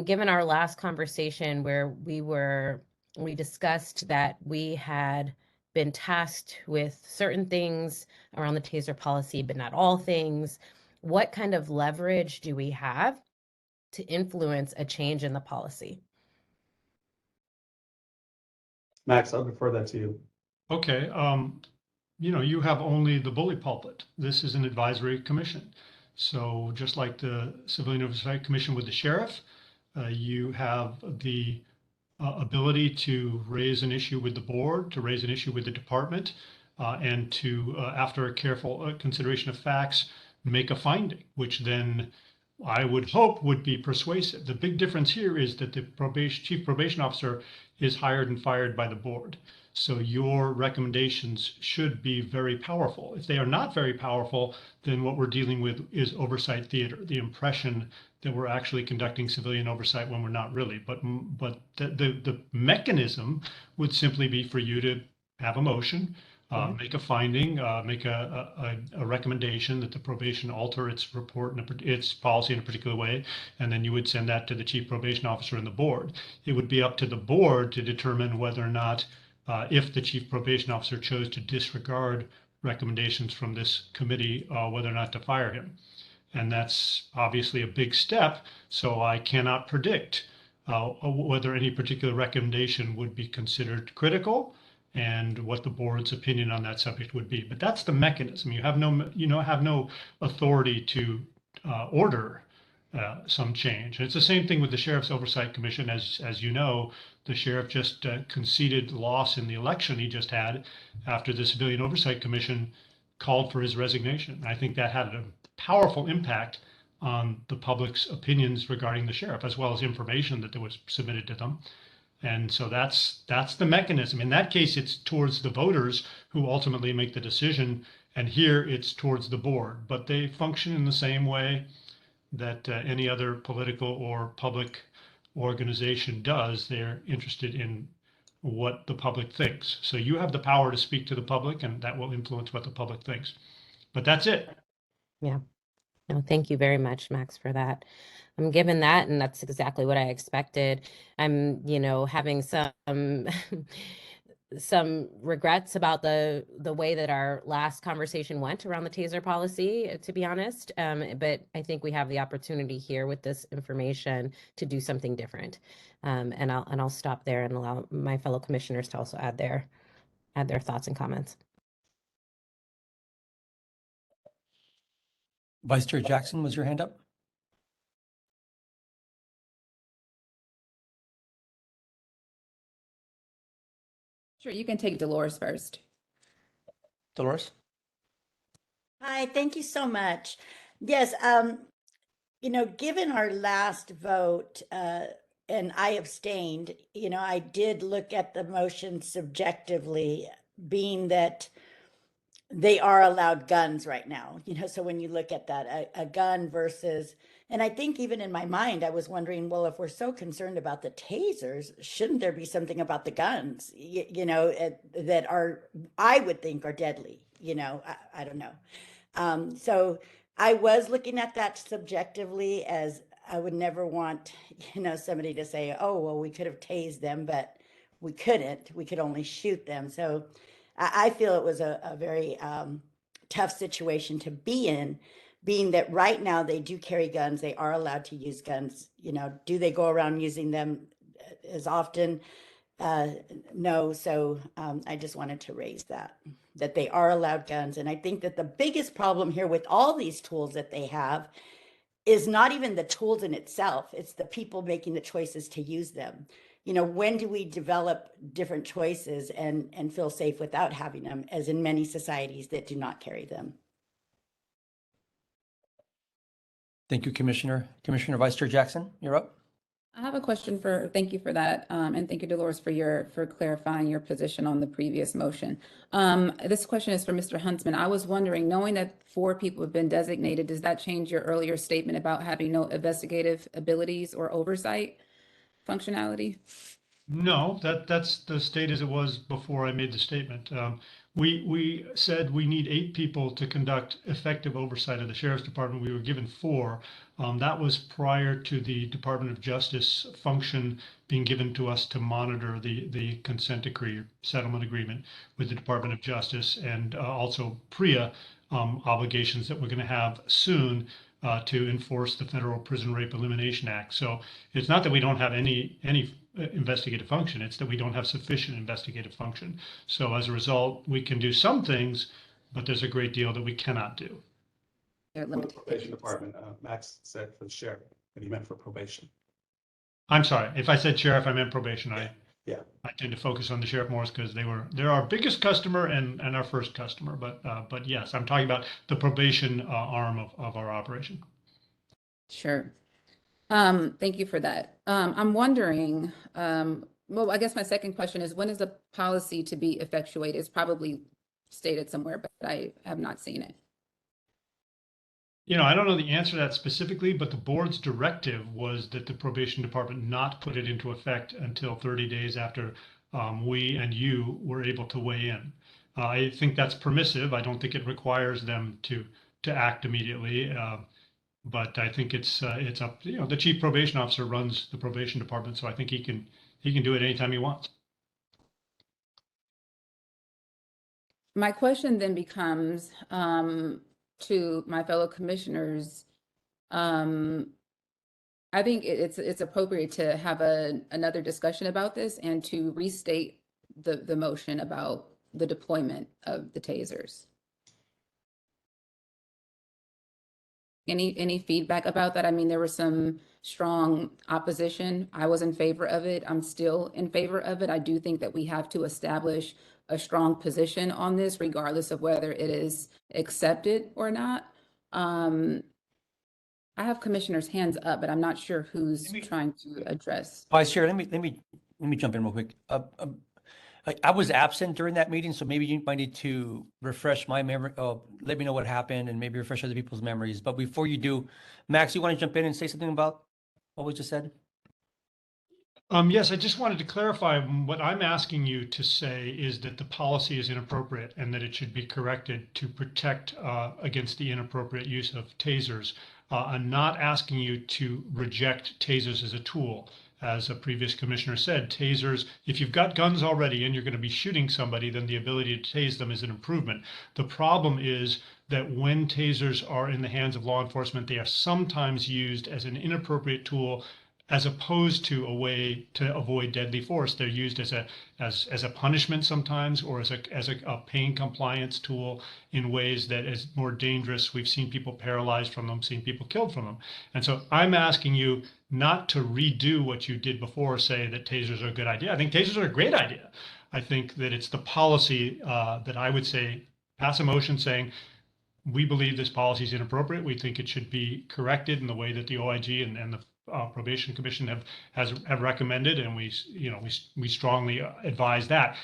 Speaker 1: given our last conversation where we discussed that we had been tasked with certain things around the taser policy, but not all things, what kind of leverage do we have to influence a change in the policy?
Speaker 12: Max, I'll defer that to you.
Speaker 6: Okay. You have only the bully pulpit. This is an advisory commission. So just like the Civilian Oversight Commission with the sheriff, you have the ability to raise an issue with the board, to raise an issue with the department, and to, after a careful consideration of facts, make a finding, which then I would hope would be persuasive. The big difference here is that the chief probation officer is hired and fired by the board. So your recommendations should be very powerful. If they are not very powerful, then what we're dealing with is oversight theater, the impression that we're actually conducting civilian oversight when we're not really. But the mechanism would simply be for you to have a motion, make a finding, make a recommendation that the probation alter its report and its policy in a particular way, and then you would send that to the chief probation officer and the board. It would be up to the board to determine whether or not, if the chief probation officer chose to disregard recommendations from this committee, whether or not to fire him. And that's obviously a big step, so I cannot predict whether any particular recommendation would be considered critical and what the board's opinion on that subject would be. But that's the mechanism. You have no authority to order some change. And it's the same thing with the Sheriff's Oversight Commission. As you know, the sheriff just conceded loss in the election he just had after the Civilian Oversight Commission called for his resignation. I think that had a powerful impact on the public's opinions regarding the sheriff, as well as information that was submitted to them. And so that's the mechanism. In that case, it's towards the voters who ultimately make the decision, and here it's towards the board. But they function in the same way that any other political or public organization does. They're interested in what the public thinks. So you have the power to speak to the public, and that will influence what the public thinks. But that's it.
Speaker 1: Yeah. No, thank you very much, Max, for that. I'm given that, and that's exactly what I expected. I'm, having some some regrets about the way that our last conversation went around the taser policy, to be honest. But I think we have the opportunity here with this information to do something different. And I'll stop there and allow my fellow commissioners to also add their thoughts and comments.
Speaker 3: Vice Chair Jackson, was your hand up?
Speaker 5: Sure, you can take Dolores first.
Speaker 3: Dolores?
Speaker 11: Hi, thank you so much. Yes, given our last vote, and I abstained, I did look at the motion subjectively, being that they are allowed guns right now, so when you look at that, a gun versus, and I think even in my mind, I was wondering, well, if we're so concerned about the tasers, shouldn't there be something about the guns, that are, I would think are deadly, I don't know. So I was looking at that subjectively, as I would never want, somebody to say, oh, well, we could have tased them, but we couldn't, we could only shoot them. So I feel it was a very tough situation to be in, being that right now they do carry guns, they are allowed to use guns. Do they go around using them as often? No. So I just wanted to raise that they are allowed guns. And I think that the biggest problem here with all these tools that they have is not even the tools in itself, it's the people making the choices to use them. When do we develop different choices and feel safe without having them, as in many societies that do not carry them?
Speaker 3: Thank you, Commissioner. Commissioner Vice Chair Jackson, you're up.
Speaker 5: I have a question thank you for that. And thank you, Dolores, for clarifying your position on the previous motion. This question is for Mr. Huntsman. I was wondering, knowing that 4 people have been designated, does that change your earlier statement about having no investigative abilities or oversight functionality?
Speaker 6: No, that's the state as it was before I made the statement. We said we need 8 people to conduct effective oversight of the Sheriff's Department. We were given 4. That was prior to the Department of Justice function being given to us to monitor the consent decree settlement agreement with the Department of Justice, and also PREA obligations that we're going to have soon to enforce the Federal Prison Rape Elimination Act. So it's not that we don't have any investigative function, it's that we don't have sufficient investigative function. So as a result, we can do some things, but there's a great deal that we cannot do.
Speaker 12: For the probation department, Max said for the sheriff, and he meant for probation.
Speaker 6: I'm sorry, if I said sheriff, I meant probation.
Speaker 12: Yeah.
Speaker 6: I tend to focus on the sheriff more because they're our biggest customer and our first customer. But yes, I'm talking about the probation arm of our operation.
Speaker 5: Sure. Thank you for that. I'm wondering, well, I guess my second question is, when is the policy to be effectuated? It's probably stated somewhere, but I have not seen it.
Speaker 6: I don't know the answer to that specifically, but the board's directive was that the probation department not put it into effect until 30 days after we and you were able to weigh in. I think that's permissive. I don't think it requires them to act immediately. But I think it's up. The chief probation officer runs the probation department, so I think he can do it anytime he wants.
Speaker 5: My question then becomes to my fellow commissioners. I think it's appropriate to have another discussion about this and to restate the motion about the deployment of the tasers. Any feedback about that? I mean, there was some strong opposition. I was in favor of it. I'm still in favor of it. I do think that we have to establish a strong position on this, regardless of whether it is accepted or not. I have commissioners' hands up, but I'm not sure who's trying to address.
Speaker 3: Vice Chair, let me jump in real quick. I was absent during that meeting, so maybe you might need to refresh my memory. Let me know what happened and maybe refresh other people's memories. But before you do, Max, you want to jump in and say something about what was just said?
Speaker 6: Yes, I just wanted to clarify what I'm asking you to say is that the policy is inappropriate and that it should be corrected to protect against the inappropriate use of tasers. I'm not asking you to reject tasers as a tool. As a previous commissioner said, tasers, if you've got guns already and you're going to be shooting somebody, then the ability to tase them is an improvement. The problem is that when tasers are in the hands of law enforcement, they are sometimes used as an inappropriate tool as opposed to a way to avoid deadly force. They're used as a punishment sometimes, or as a pain compliance tool in ways that is more dangerous. We've seen people paralyzed from them, seen people killed from them. And so I'm asking you not to redo what you did before, say that tasers are a good idea. I think tasers are a great idea. I think that it's the policy that I would say pass a motion saying, we believe this policy is inappropriate. We think it should be corrected in the way that the OIG and the Probation Commission have recommended, and we strongly advise that.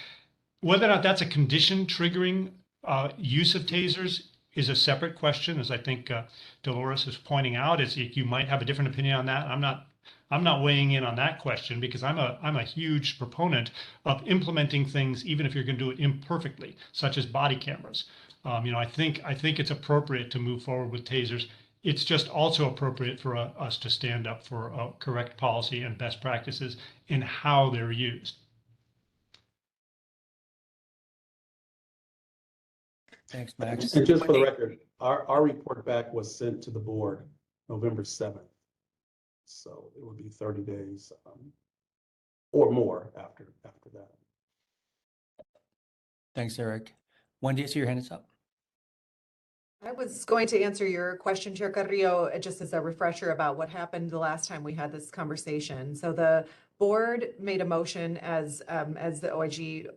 Speaker 6: Whether or not that's a condition triggering use of tasers is a separate question, as I think Dolores is pointing out. Is you might have a different opinion on that. I'm not weighing in on that question because I'm a huge proponent of implementing things even if you're going to do it imperfectly, such as body cameras. I think it's appropriate to move forward with tasers. It's just also appropriate for us to stand up for a correct policy and best practices in how they're used.
Speaker 3: Thanks, Max.
Speaker 12: And just for the record, our report back was sent to the board November 7th. So it would be 30 days or more after that.
Speaker 3: Thanks, Eric. Wendy, I see your hand is up.
Speaker 2: I was going to answer your question, Chair Carrillo, just as a refresher about what happened the last time we had this conversation. So the board made a motion as the OIG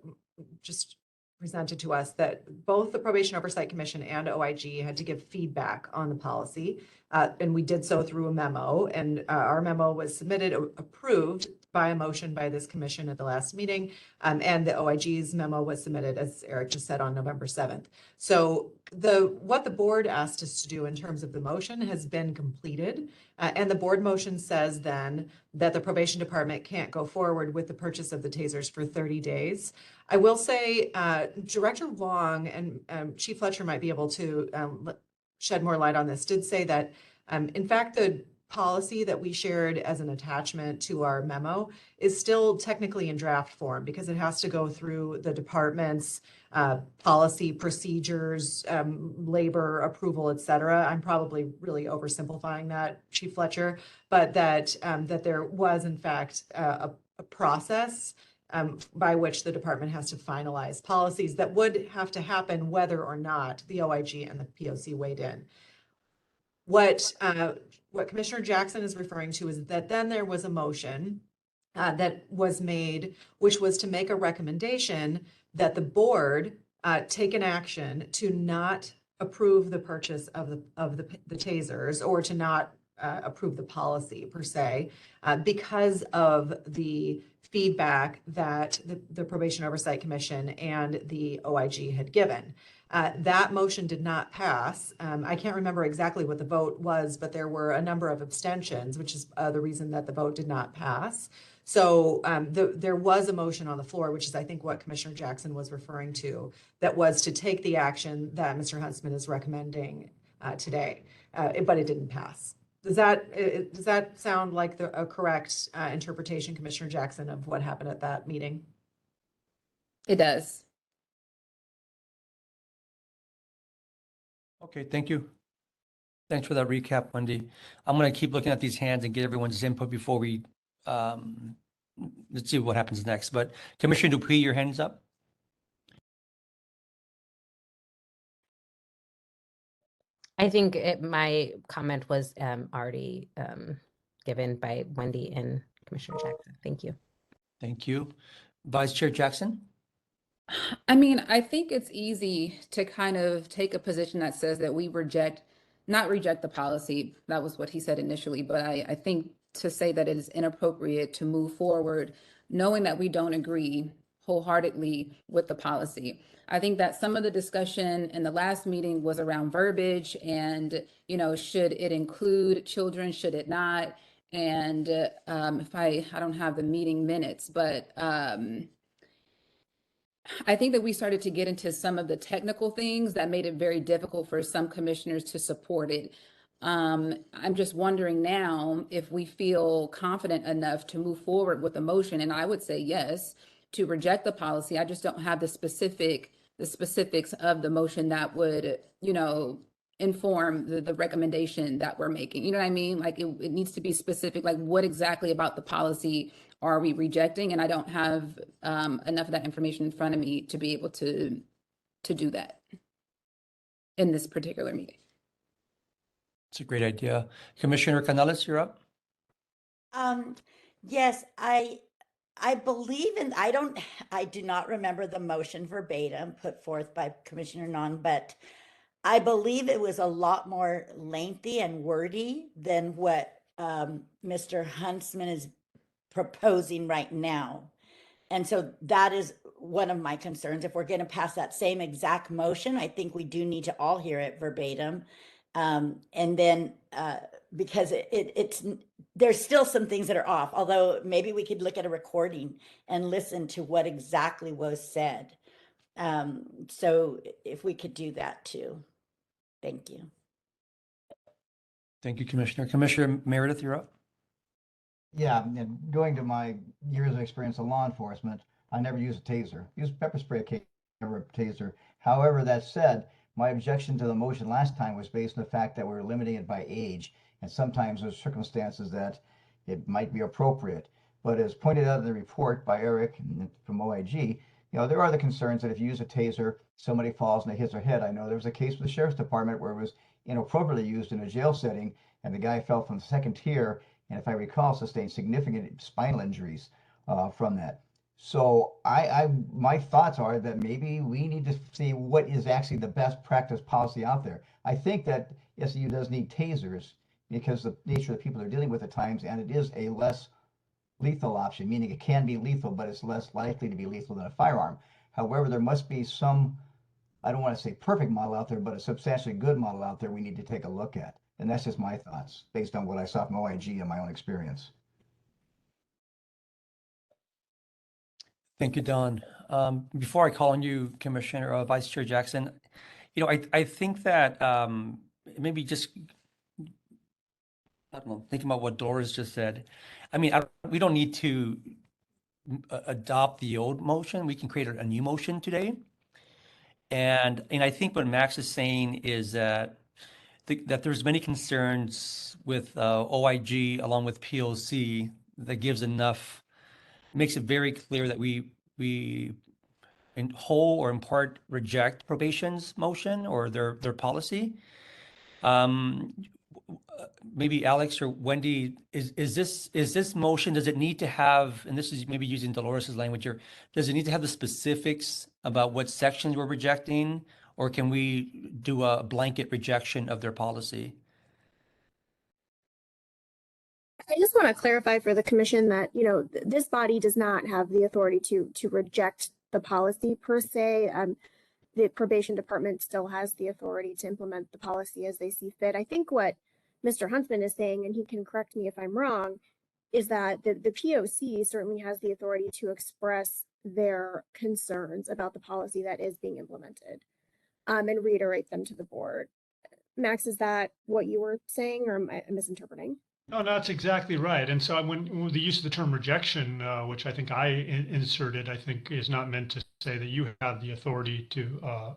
Speaker 2: just presented to us that both the Probation Oversight Commission and OIG had to give feedback on the policy. And we did so through a memo, and our memo was submitted, approved by a motion by this commission at the last meeting. And the OIG's memo was submitted, as Eric just said, on November 7th. So what the board asked us to do in terms of the motion has been completed. And the board motion says then that the probation department can't go forward with the purchase of the tasers for 30 days. I will say Director Long and Chief Fletcher might be able to shed more light on this, did say that, in fact, the policy that we shared as an attachment to our memo is still technically in draft form because it has to go through the department's policy procedures, labor approval, et cetera. I'm probably really oversimplifying that, Chief Fletcher, but that there was in fact a process by which the department has to finalize policies that would have to happen whether or not the OIG and the POC weighed in. What Commissioner Jackson is referring to is that then there was a motion that was made, which was to make a recommendation that the board take an action to not approve the purchase of the tasers, or to not approve the policy per se, because of the feedback that the Probation Oversight Commission and the OIG had given. That motion did not pass. I can't remember exactly what the vote was, but there were a number of abstentions, which is the reason that the vote did not pass. So there was a motion on the floor, which is I think what Commissioner Jackson was referring to, that was to take the action that Mr. Huntsman is recommending today, but it didn't pass. Does that sound like a correct interpretation, Commissioner Jackson, of what happened at that meeting?
Speaker 5: It does.
Speaker 3: Okay, thank you. Thanks for that recap, Wendy. I'm going to keep looking at these hands and get everyone's input before we let's see what happens next. But Commissioner Dupuy, your hand's up.
Speaker 1: I think my comment was already given by Wendy and Commissioner Jackson. Thank you.
Speaker 3: Thank you. Vice Chair Jackson?
Speaker 5: I mean, I think it's easy to kind of take a position that says that we not reject the policy. That was what he said initially, but I think to say that it is inappropriate to move forward, knowing that we don't agree wholeheartedly with the policy. I think that some of the discussion in the last meeting was around verbiage and, should it include children, should it not? And if I don't have the meeting minutes, but I think that we started to get into some of the technical things that made it very difficult for some commissioners to support it. I'm just wondering now if we feel confident enough to move forward with the motion, and I would say yes, to reject the policy. I just don't have the specifics of the motion that would, inform the recommendation that we're making. You know what I mean? Like it needs to be specific, like what exactly about the policy are we rejecting? And I don't have enough of that information in front of me to be able to do that in this particular meeting.
Speaker 3: It's a great idea. Commissioner Canales, you're up.
Speaker 11: Yes, I believe I do not remember the motion verbatim put forth by Commissioner Non, but I believe it was a lot more lengthy and wordy than what Mr. Huntsman is proposing right now. And so that is one of my concerns. If we're going to pass that same exact motion, I think we do need to all hear it verbatim. And then because it's there's still some things that are off, although maybe we could look at a recording and listen to what exactly was said. So if we could do that too. Thank you.
Speaker 3: Thank you, Commissioner. Commissioner Meredith, you're up.
Speaker 9: Yeah, and going to my years of experience in law enforcement, I never use a taser. Use pepper spray occasionally, never a taser. However, that said, my objection to the motion last time was based on the fact that we were limiting it by age, and sometimes there's circumstances that it might be appropriate. But as pointed out in the report by Eric from OIG, there are the concerns that if you use a taser, somebody falls and it hits their head. I know there was a case with the sheriff's department where it was inappropriately used in a jail setting, and the guy fell from the second tier, and if I recall, sustained significant spinal injuries from that. So my thoughts are that maybe we need to see what is actually the best practice policy out there. I think that SEU does need tasers because the nature of the people they're dealing with at times, and it is a less lethal option, meaning it can be lethal, but it's less likely to be lethal than a firearm. However, there must be some, I don't want to say perfect model out there, but a substantially good model out there we need to take a look at. And that's just my thoughts based on what I saw from OIG and my own experience.
Speaker 3: Thank you, Don. Before I call on you, Commissioner, Vice Chair Jackson, I think that maybe just, I don't know, thinking about what Doris just said. I mean, we don't need to adopt the old motion. We can create a new motion today. And I think what Max is saying is that there's many concerns with OIG along with POC that makes it very clear that we in whole or in part reject probation's motion or their policy. Maybe Alex or Wendy, is this motion, does it need to have, and this is maybe using Dolores's language here, does it need to have the specifics about what sections we're rejecting, or can we do a blanket rejection of their policy?
Speaker 10: I just want to clarify for the commission that, this body does not have the authority to reject the policy per se. The probation department still has the authority to implement the policy as they see fit. I think what Mr. Huntsman is saying, and he can correct me if I'm wrong, is that the POC certainly has the authority to express their concerns about the policy that is being implemented and reiterate them to the board. Max, is that what you were saying, or am I misinterpreting?
Speaker 6: No, that's exactly right. And so when the use of the term rejection, which I think I inserted, I think is not meant to say that you have the authority to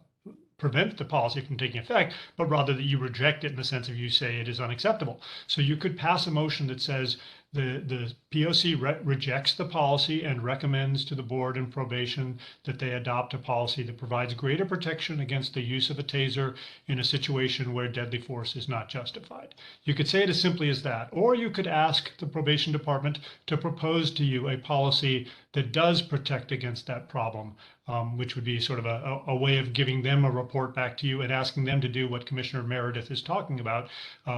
Speaker 6: prevent the policy from taking effect, but rather that you reject it in the sense of you say it is unacceptable. So you could pass a motion that says the POC rejects the policy and recommends to the board and probation that they adopt a policy that provides greater protection against the use of a taser in a situation where deadly force is not justified. You could say it as simply as that, or you could ask the probation department to propose to you a policy that does protect against that problem, which would be sort of a way of giving them a report back to you and asking them to do what Commissioner Meredith is talking about,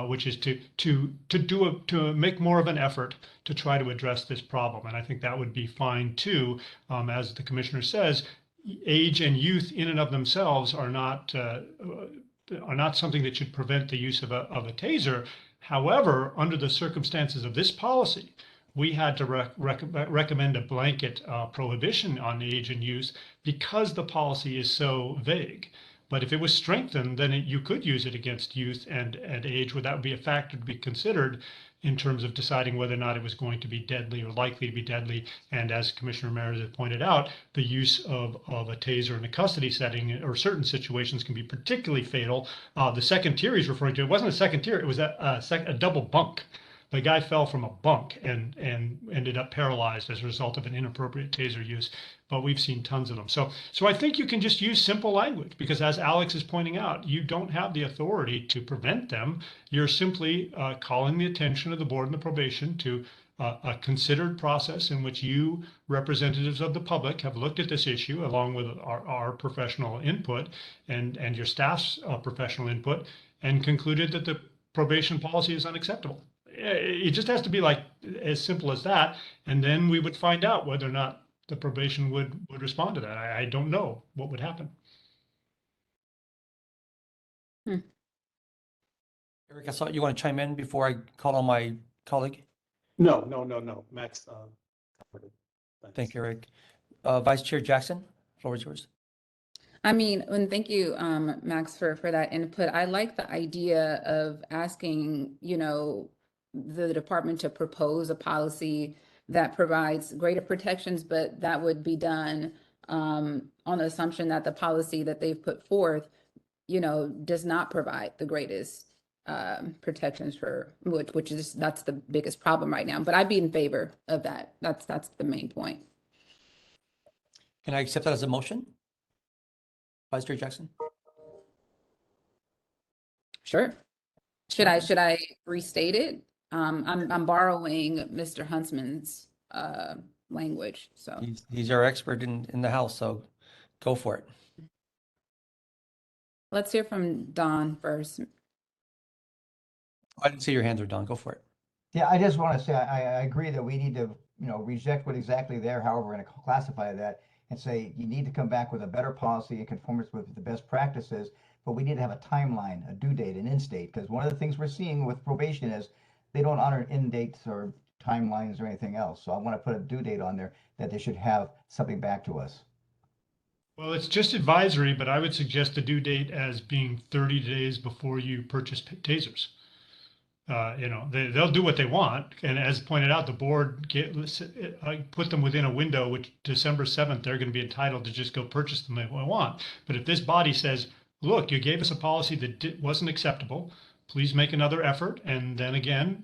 Speaker 6: which is to make more of an effort to try to address this problem. And I think that would be fine too. As the commissioner says, age and youth in and of themselves are not something that should prevent the use of a taser. However, under the circumstances of this policy, we had to recommend a blanket prohibition on age and use because the policy is so vague. But if it was strengthened, then you could use it against youth and age, where that would be a factor to be considered in terms of deciding whether or not it was going to be deadly or likely to be deadly. And as Commissioner Meredith pointed out, the use of a taser in a custody setting or certain situations can be particularly fatal. The second tier he's referring to, it wasn't a second tier, it was a double bunk. The guy fell from a bunk and ended up paralyzed as a result of an inappropriate taser use. But we've seen tons of them. So I think you can just use simple language, because as Alex is pointing out, you don't have the authority to prevent them. You're simply calling the attention of the board and the probation to a considered process in which you, representatives of the public, have looked at this issue along with our professional input and your staff's professional input, and concluded that the probation policy is unacceptable. It just has to be like as simple as that, and then we would find out whether or not the probation would respond to that. I don't know what would happen.
Speaker 3: Eric, I saw you want to chime in before I call on my colleague.
Speaker 12: No. Max covered it. Thanks.
Speaker 3: Thank you, Eric. Vice Chair Jackson, floor is yours.
Speaker 5: I mean, and thank you, Max, for that input. I like the idea of asking, the department to propose a policy that provides greater protections, but that would be done on the assumption that the policy that they've put forth, does not provide the greatest protections for that's the biggest problem right now. But I'd be in favor of that. That's the main point.
Speaker 3: Can I accept that as a motion? Vice Chair Jackson?
Speaker 5: Sure. Should I restate it? I'm borrowing Mr. Huntsman's language, so.
Speaker 3: He's our expert in the House, so go for it.
Speaker 5: Let's hear from Don first.
Speaker 3: I didn't see your hands are done. Go for it.
Speaker 9: Yeah, I just want to say I agree that we need to, reject what exactly there, however we're going to classify that, and say you need to come back with a better policy in conformance with the best practices, but we need to have a timeline, a due date, an end date, because one of the things we're seeing with probation is they don't honor end dates or timelines or anything else. So I want to put a due date on there that they should have something back to us.
Speaker 6: Well, it's just advisory, but I would suggest the due date as being 30 days before you purchase tasers. They'll do what they want. And as pointed out, the board put them within a window, which December 7th, they're going to be entitled to just go purchase them if they want. But if this body says, look, you gave us a policy that wasn't acceptable, please make another effort. And then again,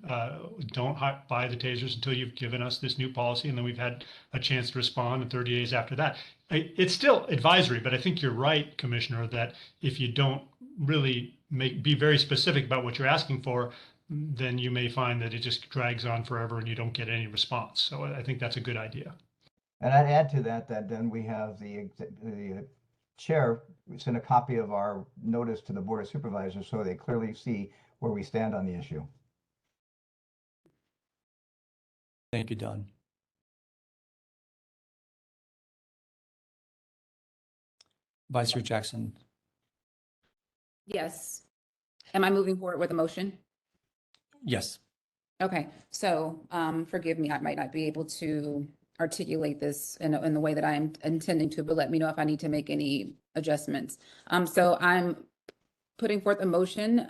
Speaker 6: don't buy the tasers until you've given us this new policy. And then we've had a chance to respond in 30 days after that. It's still advisory, but I think you're right, Commissioner, that if you don't really be very specific about what you're asking for, then you may find that it just drags on forever and you don't get any response. So I think that's a good idea.
Speaker 9: And I'd add to that then we have the chair send a copy of our notice to the Board of Supervisors so they clearly see where we stand on the issue.
Speaker 3: Thank you, Don. Vice Chair Jackson.
Speaker 5: Yes. Am I moving forward with a motion?
Speaker 3: Yes.
Speaker 5: Okay, so forgive me, I might not be able to articulate this in the way that I'm intending to, but let me know if I need to make any adjustments. So I'm putting forth a motion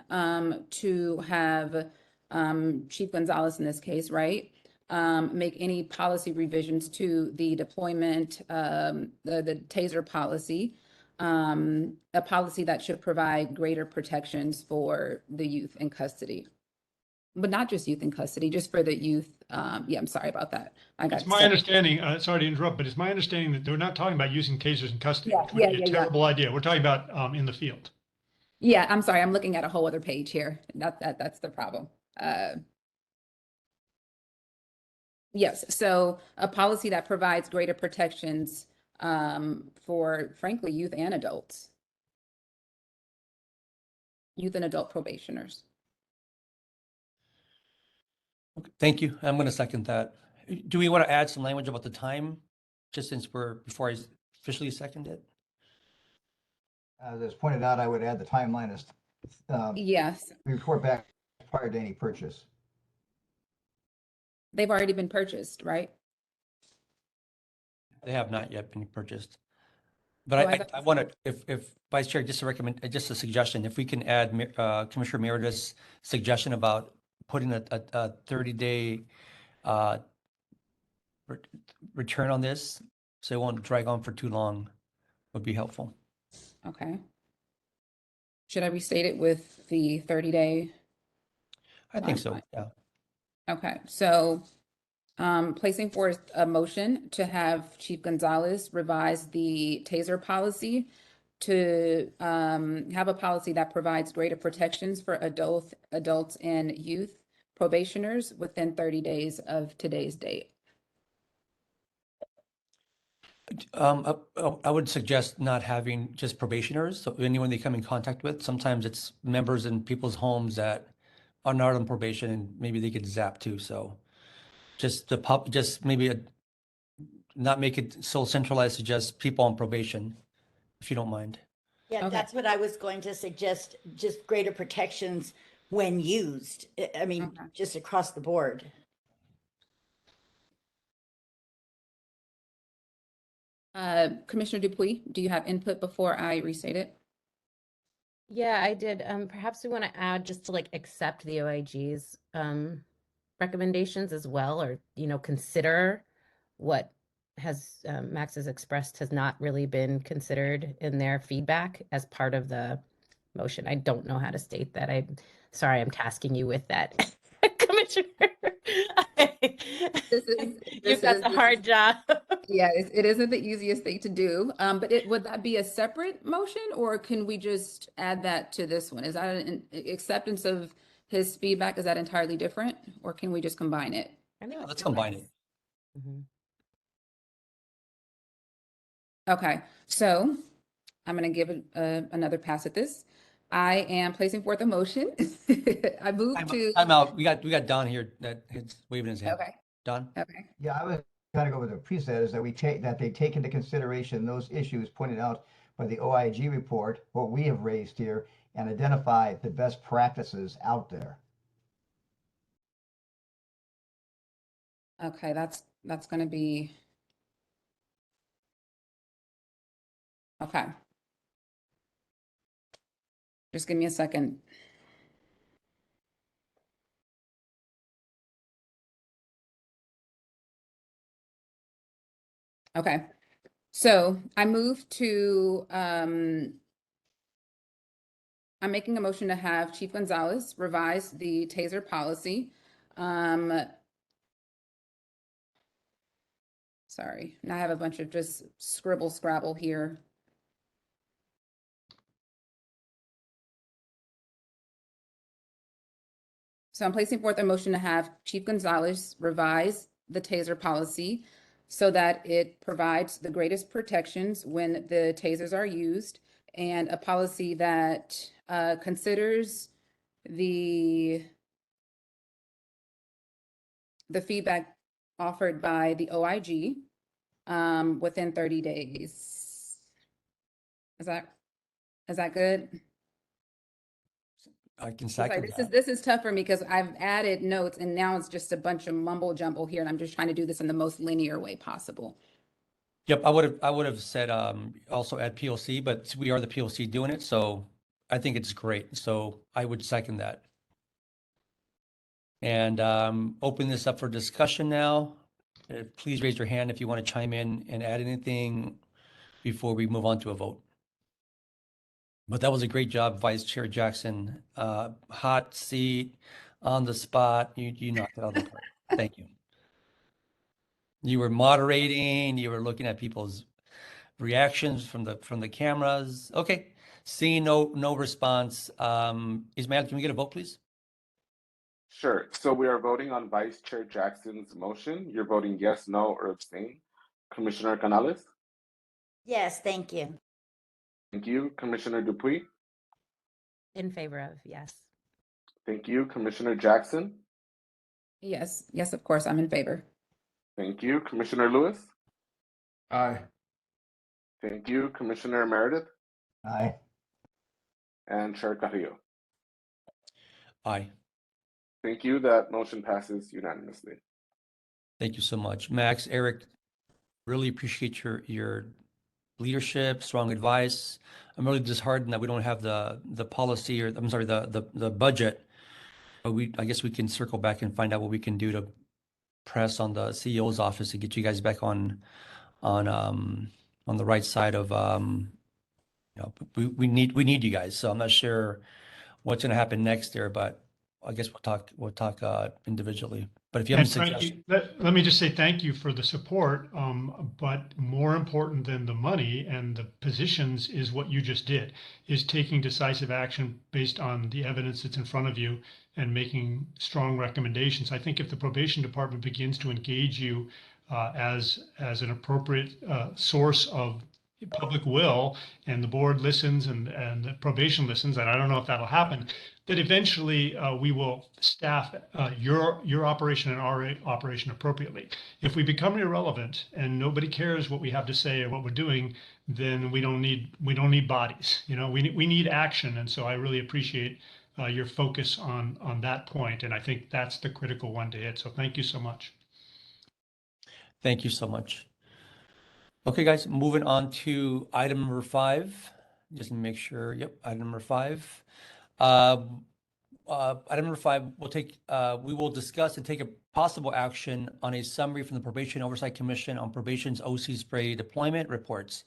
Speaker 5: to have Chief Gonzalez in this case, right? Make any policy revisions to the deployment, the taser policy, a policy that should provide greater protections for the youth in custody. But not just youth in custody, just for the youth. Yeah, I'm sorry about that. I got
Speaker 6: It's my
Speaker 5: stuck.
Speaker 6: understanding, sorry to interrupt, but it's my understanding that they're not talking about using tasers in custody,
Speaker 5: Yeah,
Speaker 6: which would be
Speaker 5: yeah,
Speaker 6: a
Speaker 5: yeah.
Speaker 6: terrible idea. We're talking about in the field.
Speaker 5: Yeah, I'm sorry. I'm looking at a whole other page here. That's the problem. Yes, so a policy that provides greater protections for, frankly, youth and adults. Youth and adult probationers.
Speaker 3: Okay, thank you. I'm going to second that. Do we want to add some language about the time, just since before I officially second it?
Speaker 9: As it's pointed out, I would add the timeline as
Speaker 5: Yes,
Speaker 9: report back prior to any purchase.
Speaker 5: they've already been purchased, right?
Speaker 3: They have not yet been purchased.
Speaker 5: Oh, I
Speaker 3: But
Speaker 5: thought-
Speaker 3: I want to, if Vice Chair, just a suggestion, if we can add Commissioner Meredith's suggestion about putting a 30-day return on this, so it won't drag on for too long, would be helpful.
Speaker 5: Okay. Should I restate it with the 30-day?
Speaker 3: I think so,
Speaker 5: timeline?
Speaker 3: yeah.
Speaker 5: Okay, so placing forth a motion to have Chief Gonzalez revise the taser policy to have a policy that provides greater protections for adults and youth probationers within 30 days of today's date.
Speaker 3: I would suggest not having just probationers, so anyone they come in contact with. Sometimes it's members in people's homes that are not on probation and maybe they get zapped too, so just not make it so centralized to just people on probation, if you don't mind.
Speaker 11: Yeah,
Speaker 5: Okay.
Speaker 11: that's what I was going to suggest, just greater protections when used. I mean,
Speaker 5: Okay.
Speaker 11: just across the board.
Speaker 5: Commissioner Dupuy, do you have input before I restate it?
Speaker 1: Yeah, I did. Perhaps we want to add just to like accept the OIG's recommendations as well, or consider what Max has expressed has not really been considered in their feedback as part of the motion. I don't know how to state that. I'm sorry, I'm tasking you with that, Commissioner. You've got the hard job.
Speaker 5: Yeah, it isn't the easiest thing to do, but would that be a separate motion, or can we just add that to this one? Is that an acceptance of his feedback? Is that entirely different, or can we just combine it?
Speaker 1: I think
Speaker 3: Let's combine it.
Speaker 1: Mhm.
Speaker 5: Okay, so I'm going to give it another pass at this. I am placing forth a motion. I move to.
Speaker 3: I'm out. We got Don here that is waving his hand.
Speaker 5: Okay,
Speaker 3: Don?
Speaker 5: okay.
Speaker 9: Yeah, I was kind of go with the preset is that they take into consideration those issues pointed out by the OIG report, what we have raised here, and identify the best practices out there.
Speaker 5: Okay, that's going to be. Okay. Just give me a second. Okay, so I move to, I'm making a motion to have Chief Gonzalez revise the taser policy. Sorry, now I have a bunch of just scrabble here. So I'm placing forth a motion to have Chief Gonzalez revise the taser policy so that it provides the greatest protections when the tasers are used, and a policy that considers the feedback offered by the OIG within 30 days. Is that good?
Speaker 3: I can
Speaker 5: Sorry,
Speaker 3: second that.
Speaker 5: this is tough for me because I've added notes and now it's just a bunch of mumble jumble here, and I'm just trying to do this in the most linear way possible.
Speaker 3: Yep, I would have said also add POC, but we are the POC doing it, so I think it's great. So I would second that. And open this up for discussion now. Please raise your hand if you want to chime in and add anything before we move on to a vote. But that was a great job, Vice Chair Jackson. Hot seat, on the spot. You knocked it out of the park. Thank you. You were moderating. You were looking at people's reactions from the cameras. Okay. Seeing no response. Ismael, can we get a vote, please?
Speaker 4: Sure. So we are voting on Vice Chair Jackson's motion. You're voting yes, no, or abstain. Commissioner Canales?
Speaker 11: Yes, thank you.
Speaker 4: Thank you. Commissioner Dupuy?
Speaker 1: In favor of, yes.
Speaker 4: Thank you. Commissioner Jackson?
Speaker 5: Yes, yes, of course, I'm in favor.
Speaker 4: Thank you. Commissioner Lewis?
Speaker 13: Aye.
Speaker 4: Thank you. Commissioner Meredith?
Speaker 9: Aye.
Speaker 4: And Chair Carrillo?
Speaker 3: Aye.
Speaker 4: Thank you. That motion passes unanimously.
Speaker 3: Thank you so much. Max, Eric, really appreciate your leadership, strong advice. I'm really disheartened that we don't have the policy, or I'm sorry, the budget. But I guess we can circle back and find out what we can do to press on the CEO's office to get you guys back on the right side of we need you guys. So I'm not sure what's going to happen next there, but I guess we'll talk individually. But if you have
Speaker 6: And
Speaker 3: any
Speaker 6: Frankie,
Speaker 3: suggestions,
Speaker 6: let me just say thank you for the support. But more important than the money and the positions is what you just did, is taking decisive action based on the evidence that's in front of you and making strong recommendations. I think if the probation department begins to engage you as an appropriate source of public will, and the board listens and the probation listens, and I don't know if that'll happen, that eventually we will staff your operation and our operation appropriately. If we become irrelevant and nobody cares what we have to say or what we're doing, then we don't need bodies. You know, we need action, and so I really appreciate your focus on that point, and I think that's the critical one to hit. So thank you so much.
Speaker 3: thank you so much. Okay, guys, moving on to item number 5. Just to make sure. Yep, item number 5. Item number 5, we will discuss and take a possible action on a summary from the Probation Oversight Commission on probation's OC spray deployment reports.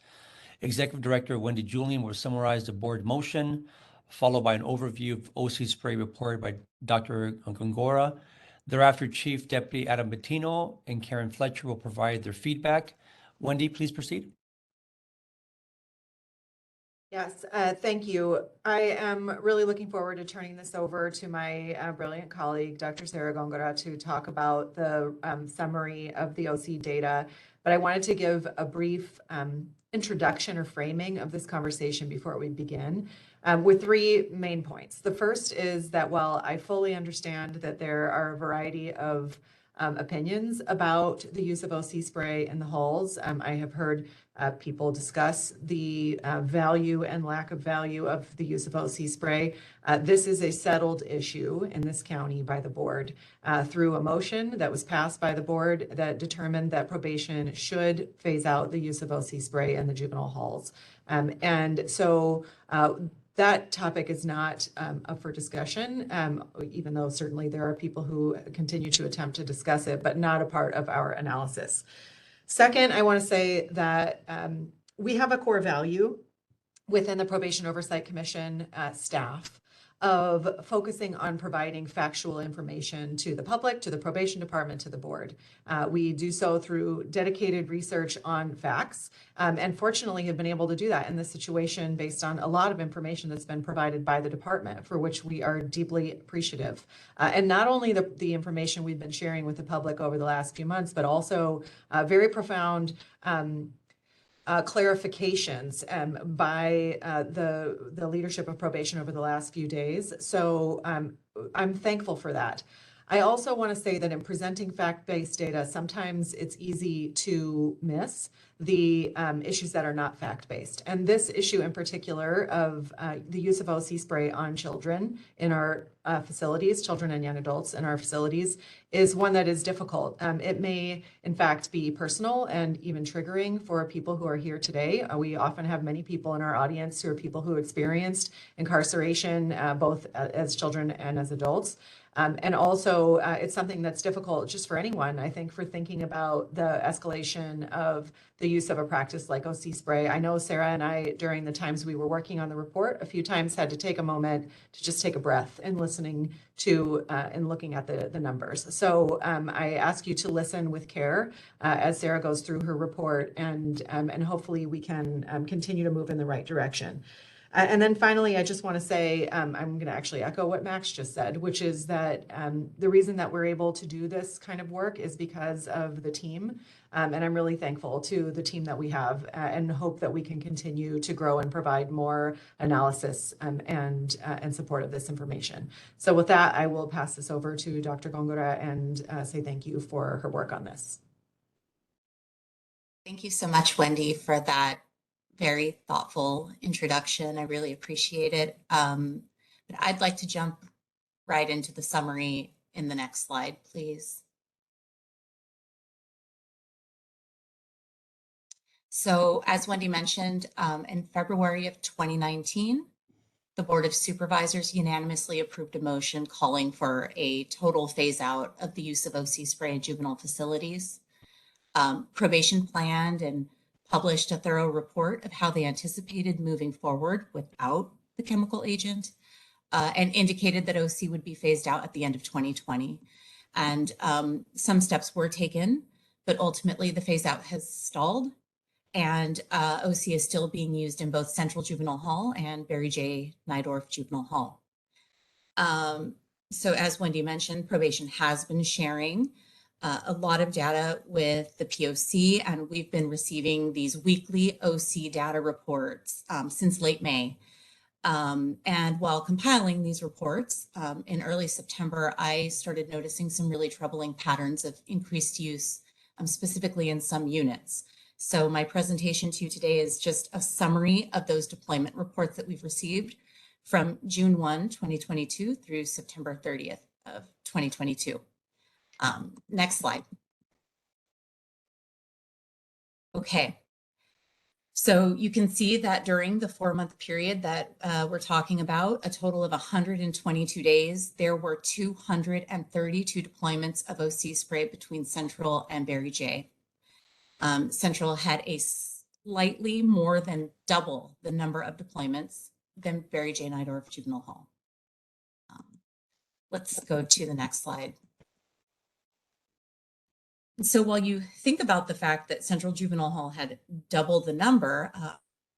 Speaker 3: Executive Director Wendy Julian will summarize the board motion, followed by an overview of OC spray report by Dr. Gongora. Thereafter, Chief Deputy Adam Bettino and Karen Fletcher will provide their feedback. Wendy, please proceed.
Speaker 2: Yes, thank you. I am really looking forward to turning this over to my brilliant colleague, Dr. Sarah Gongora, to talk about the summary of the OC data. But I wanted to give a brief introduction or framing of this conversation before we begin with 3 main points. The first is that while I fully understand that there are a variety of opinions about the use of OC spray in the halls, I have heard people discuss the value and lack of value of the use of OC spray. This is a settled issue in this county by the board through a motion that was passed by the board that determined that probation should phase out the use of OC spray in the juvenile halls. And so that topic is not up for discussion, even though certainly there are people who continue to attempt to discuss it, but not a part of our analysis. Second, I want to say that we have a core value within the Probation Oversight Commission staff of focusing on providing factual information to the public, to the probation department, to the board. We do so through dedicated research on facts, and fortunately have been able to do that in this situation based on a lot of information that's been provided by the department, for which we are deeply appreciative. And not only the information we've been sharing with the public over the last few months, but also very profound clarifications by the leadership of probation over the last few days. So I'm thankful for that. I also want to say that in presenting fact-based data, sometimes it's easy to miss the issues that are not fact-based. And this issue in particular of the use of OC spray on children in our facilities, children and young adults in our facilities, is one that is difficult. It may, in fact, be personal and even triggering for people who are here today. We often have many people in our audience who are people who experienced incarceration, both as children and as adults. And also, it's something that's difficult just for anyone, I think, for thinking about the escalation of the use of a practice like OC spray. I know Sarah and I, during the times we were working on the report, a few times had to take a moment to just take a breath and listening to and looking at the numbers. So I ask you to listen with care as Sarah goes through her report, and hopefully we can continue to move in the right direction. And then finally, I just want to say, I'm going to actually echo what Max just said, which is that the reason that we're able to do this kind of work is because of the team. And I'm really thankful to the team that we have and hope that we can continue to grow and provide more analysis and support of this information. So with that, I will pass this over to Dr. Gongora and say thank you for her work on this.
Speaker 14: Thank you so much, Wendy, for that very thoughtful introduction. I really appreciate it. But I'd like to jump right into the summary in the next slide, please. So as Wendy mentioned, in February of 2019, the Board of Supervisors unanimously approved a motion calling for a total phase out of the use of OC spray in juvenile facilities. Probation planned and published a thorough report of how they anticipated moving forward without the chemical agent, and indicated that OC would be phased out at the end of 2020. And some steps were taken, but ultimately the phase out has stalled, and OC is still being used in both Central Juvenile Hall and Barry J. Nydorf Juvenile Hall. So as Wendy mentioned, probation has been sharing a lot of data with the POC, and we've been receiving these weekly OC data reports since late May. And while compiling these reports in early September, I started noticing some really troubling patterns of increased use, specifically in some units. So my presentation to you today is just a summary of those deployment reports that we've received from June 1, 2022 through September 30th of 2022. Next slide. Okay. So you can see that during the 4-month period that we're talking about, a total of 122 days, there were 232 deployments of OC spray between Central and Barry J. Central had a slightly more than double the number of deployments than Barry J. Nydorf Juvenile Hall. Let's go to the next slide. So while you think about the fact that Central Juvenile Hall had double the number,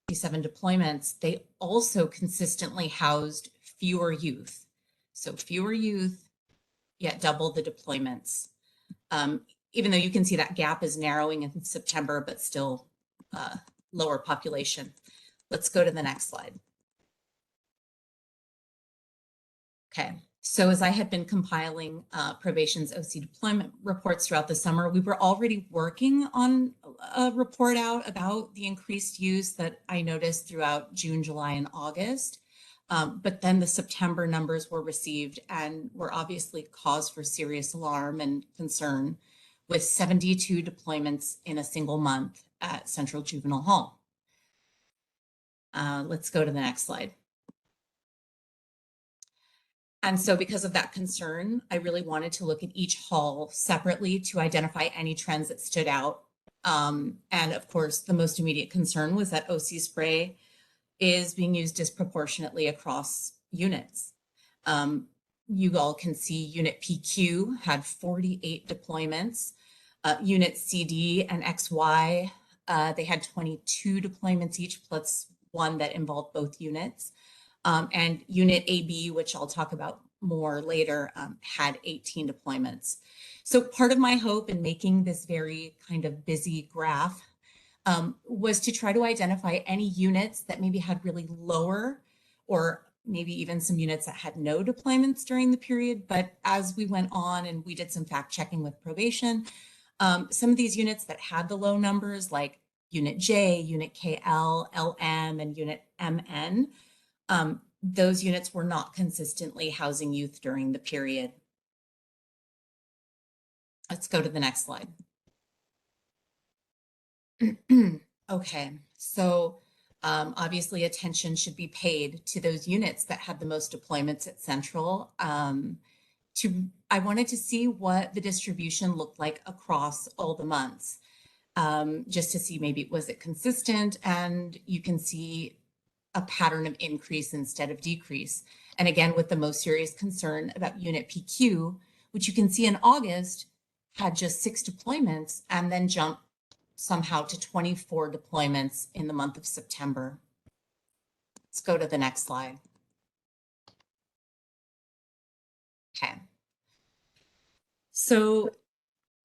Speaker 14: 57 deployments, they also consistently housed fewer youth. So fewer youth, yet double the deployments. Even though you can see that gap is narrowing in September, but still lower population. Let's go to the next slide. Okay. So as I had been compiling probation's OC deployment reports throughout the summer, we were already working on a report out about the increased use that I noticed throughout June, July, and August. But then the September numbers were received and were obviously cause for serious alarm and concern, with 72 deployments in a single month at Central Juvenile Hall. Let's go to the next slide. And so because of that concern, I really wanted to look at each hall separately to identify any trends that stood out. And of course, the most immediate concern was that OC spray is being used disproportionately across units. You all can see Unit PQ had 48 deployments. Unit CD and XY, they had 22 deployments each, plus one that involved both units. And Unit AB, which I'll talk about more later, had 18 deployments. So part of my hope in making this very kind of busy graph was to try to identify any units that maybe had really lower, or maybe even some units that had no deployments during the period. But as we went on and we did some fact checking with probation, some of these units that had the low numbers, like Unit J, Unit KL, LM, and Unit MN, those units were not consistently housing youth during the period. Let's go to the next slide. Okay, so obviously attention should be paid to those units that had the most deployments at Central. I wanted to see what the distribution looked like across all the months, just to see maybe was it consistent, and you can see a pattern of increase instead of decrease. And again, with the most serious concern about unit PQ, which you can see in August had just 6 deployments and then jumped somehow to 24 deployments in the month of September. Let's go to the next slide. Okay. So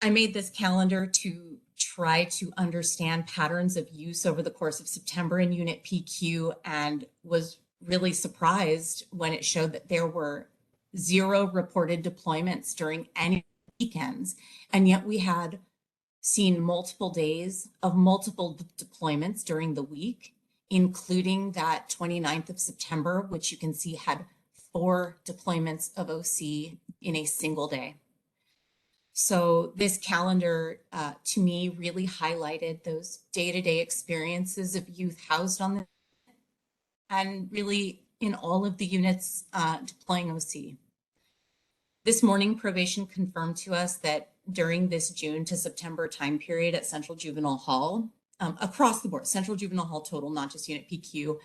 Speaker 14: I made this calendar to try to understand patterns of use over the course of September in unit PQ, and was really surprised when it showed that there were 0 reported deployments during any weekends. And yet we had seen multiple days of multiple deployments during the week, including that 29th of September, which you can see had 4 deployments of OC in a single day. So this calendar, to me, really highlighted those day-to-day experiences of youth housed on the, and really in all of the units deploying OC. This morning, probation confirmed to us that during this June to September time period at Central Juvenile Hall, across the board, Central Juvenile Hall total, not just unit PQ,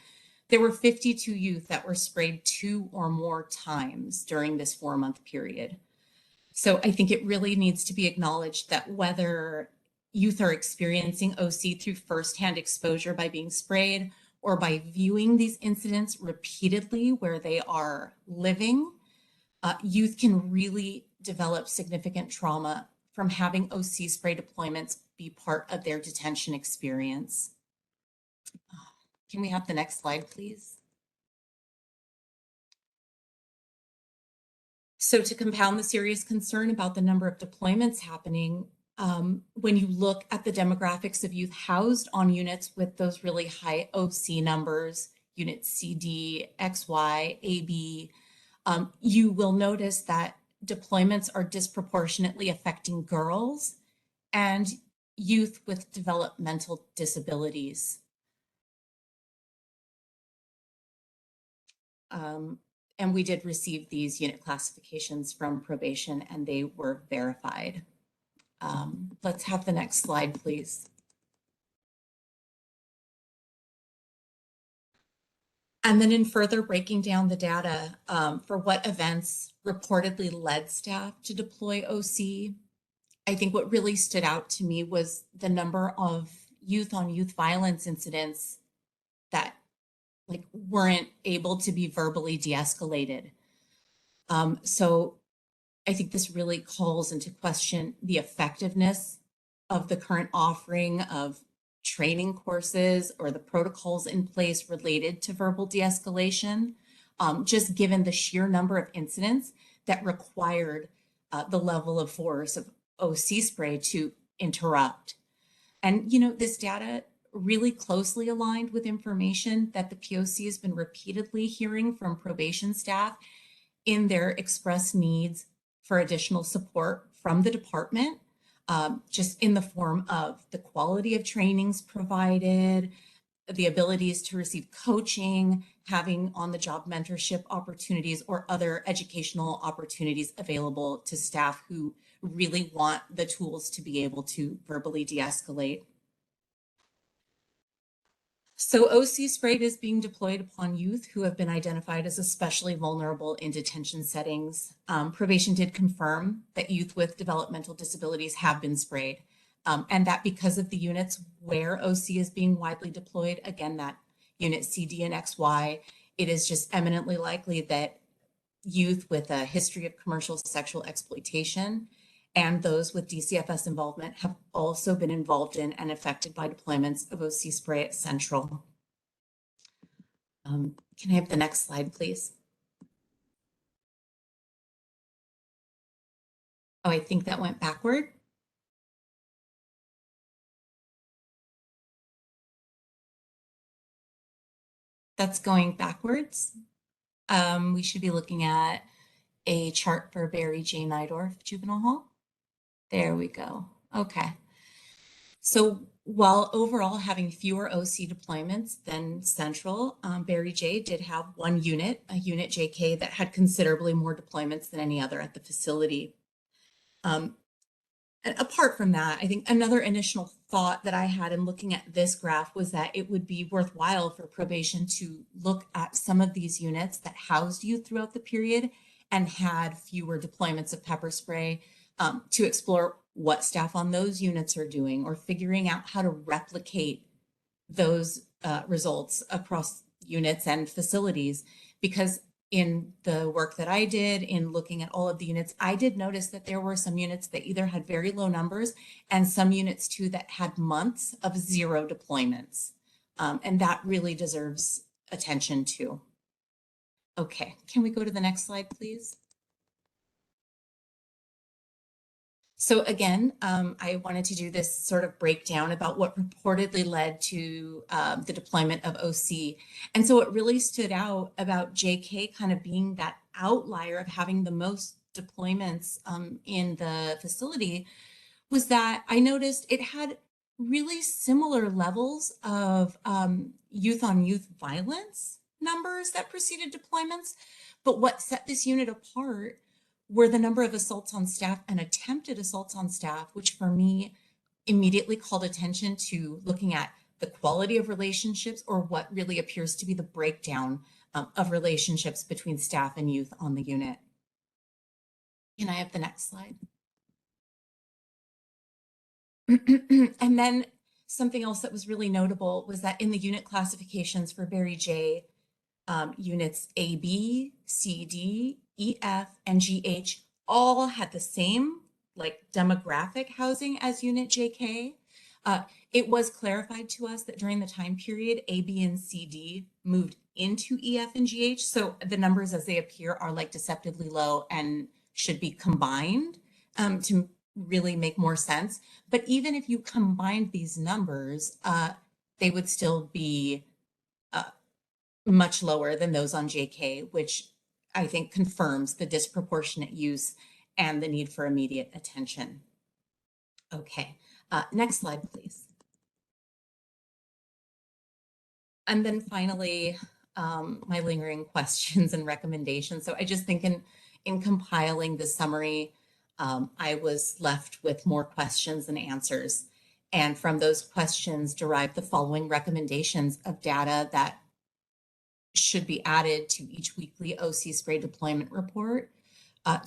Speaker 14: there were 52 youth that were sprayed 2 or more times during this 4-month period. So I think it really needs to be acknowledged that whether youth are experiencing OC through firsthand exposure by being sprayed or by viewing these incidents repeatedly where they are living, youth can really develop significant trauma from having OC spray deployments be part of their detention experience. Can we have the next slide, please? So to compound the serious concern about the number of deployments happening, when you look at the demographics of youth housed on units with those really high OC numbers, units CD, XY, AB, you will notice that deployments are disproportionately affecting girls and youth with developmental disabilities. And we did receive these unit classifications from probation and they were verified. Let's have the next slide, please. And then in further breaking down the data for what events reportedly led staff to deploy OC, I think what really stood out to me was the number of youth on youth violence incidents that weren't able to be verbally de-escalated. So I think this really calls into question the effectiveness of the current offering of training courses or the protocols in place related to verbal de-escalation, just given the sheer number of incidents that required the level of force of OC spray to interrupt. And, you know, this data really closely aligned with information that the POC has been repeatedly hearing from probation staff in their express needs for additional support from the department, just in the form of the quality of trainings provided, the abilities to receive coaching, having on-the-job mentorship opportunities or other educational opportunities available to staff who really want the tools to be able to verbally de-escalate. So OC sprayed is being deployed upon youth who have been identified as especially vulnerable in detention settings. Probation did confirm that youth with developmental disabilities have been sprayed, and that because of the units where OC is being widely deployed, again, that unit CD and XY, it is just eminently likely that youth with a history of commercial sexual exploitation and those with DCFS involvement have also been involved in and affected by deployments of OC spray at Central. Can I have the next slide, please? Oh, I think that went backward. That's going backwards. We should be looking at a chart for Barry J. Nydorf Juvenile Hall. There we go. Okay. So while overall having fewer OC deployments than Central, Barry J did have one unit, a unit JK, that had considerably more deployments than any other at the facility. And apart from that, I think another initial thought that I had in looking at this graph was that it would be worthwhile for probation to look at some of these units that housed youth throughout the period and had fewer deployments of pepper spray, to explore what staff on those units are doing, or figuring out how to replicate those results across units and facilities. Because in the work that I did in looking at all of the units, I did notice that there were some units that either had very low numbers and some units too that had months of 0 deployments. And that really deserves attention too. Okay, can we go to the next slide, please? So again, I wanted to do this sort of breakdown about what purportedly led to the deployment of OC. And so it really stood out about JK kind of being that outlier of having the most deployments in the facility, was that I noticed it had really similar levels of youth on youth violence numbers that preceded deployments. But what set this unit apart were the number of assaults on staff and attempted assaults on staff, which for me immediately called attention to looking at the quality of relationships, or what really appears to be the breakdown of relationships between staff and youth on the unit. Can I have the next slide? And then something else that was really notable was that in the unit classifications for Barry J, units A, B, C, D, E, F, and GH all had the same like demographic housing as unit JK. It was clarified to us that during the time period, A, B, and C, D moved into EF and GH. So the numbers as they appear are like deceptively low and should be combined to really make more sense. But even if you combined these numbers, they would still be much lower than those on JK, which I think confirms the disproportionate use and the need for immediate attention. Okay, next slide, please. And then finally, my lingering questions and recommendations. So I just think in compiling the summary, I was left with more questions than answers. And from those questions derived the following recommendations of data that should be added to each weekly OC spray deployment report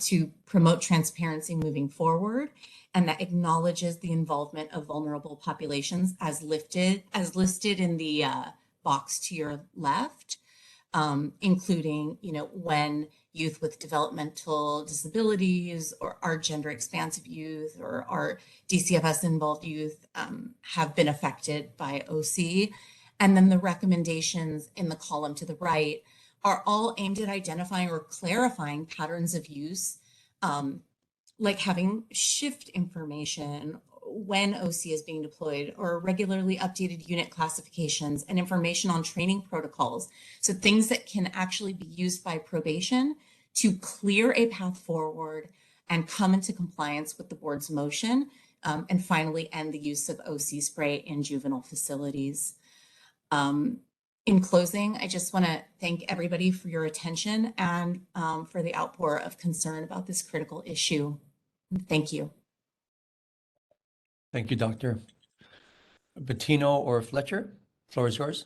Speaker 14: to promote transparency moving forward, and that acknowledges the involvement of vulnerable populations as listed in the box to your left, including, when youth with developmental disabilities or our gender expansive youth or our DCFS involved youth have been affected by OC. And then the recommendations in the column to the right are all aimed at identifying or clarifying patterns of use, like having shift information when OC is being deployed, or regularly updated unit classifications and information on training protocols. So things that can actually be used by probation to clear a path forward and come into compliance with the board's motion, and finally end the use of OC spray in juvenile facilities. In closing, I just want to thank everybody for your attention and for the outpour of concern about this critical issue. Thank you.
Speaker 3: Thank you, Dr. Bettino or Fletcher. Floor is yours.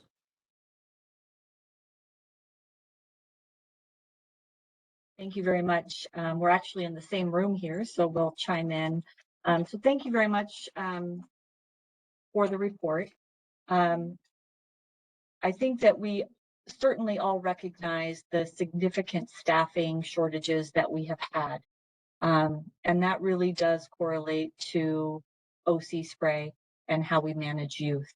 Speaker 15: Thank you very much. We're actually in the same room here, so we'll chime in. So thank you very much for the report. I think that we certainly all recognize the significant staffing shortages that we have had. And that really does correlate to OC spray and how we manage youth.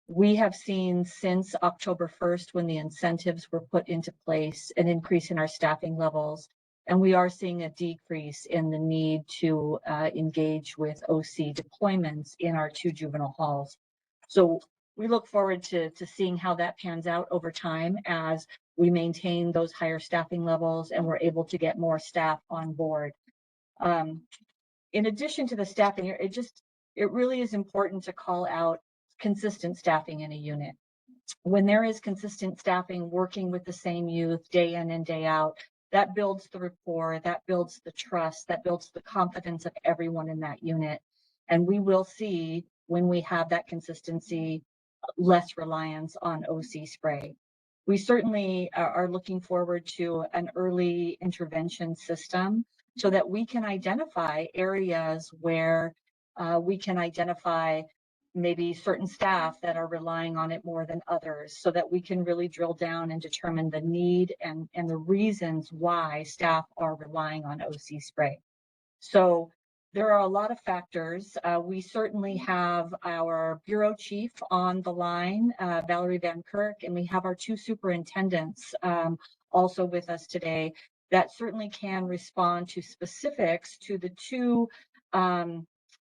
Speaker 15: We have seen since October 1st, when the incentives were put into place, an increase in our staffing levels. And we are seeing a decrease in the need to engage with OC deployments in our 2 juvenile halls. So we look forward to seeing how that pans out over time as we maintain those higher staffing levels and we're able to get more staff on board. In addition to the staffing, it it really is important to call out consistent staffing in a unit. When there is consistent staffing working with the same youth day in and day out, that builds the rapport, that builds the trust, that builds the confidence of everyone in that unit. And we will see, when we have that consistency, less reliance on OC spray. We certainly are looking forward to an early intervention system so that we can identify areas where we can identify maybe certain staff that are relying on it more than others, so that we can really drill down and determine the need and the reasons why staff are relying on OC spray. So there are a lot of factors. We certainly have our bureau chief on the line, Valerie Van Kirk, and we have our two superintendents also with us today that certainly can respond to specifics to the two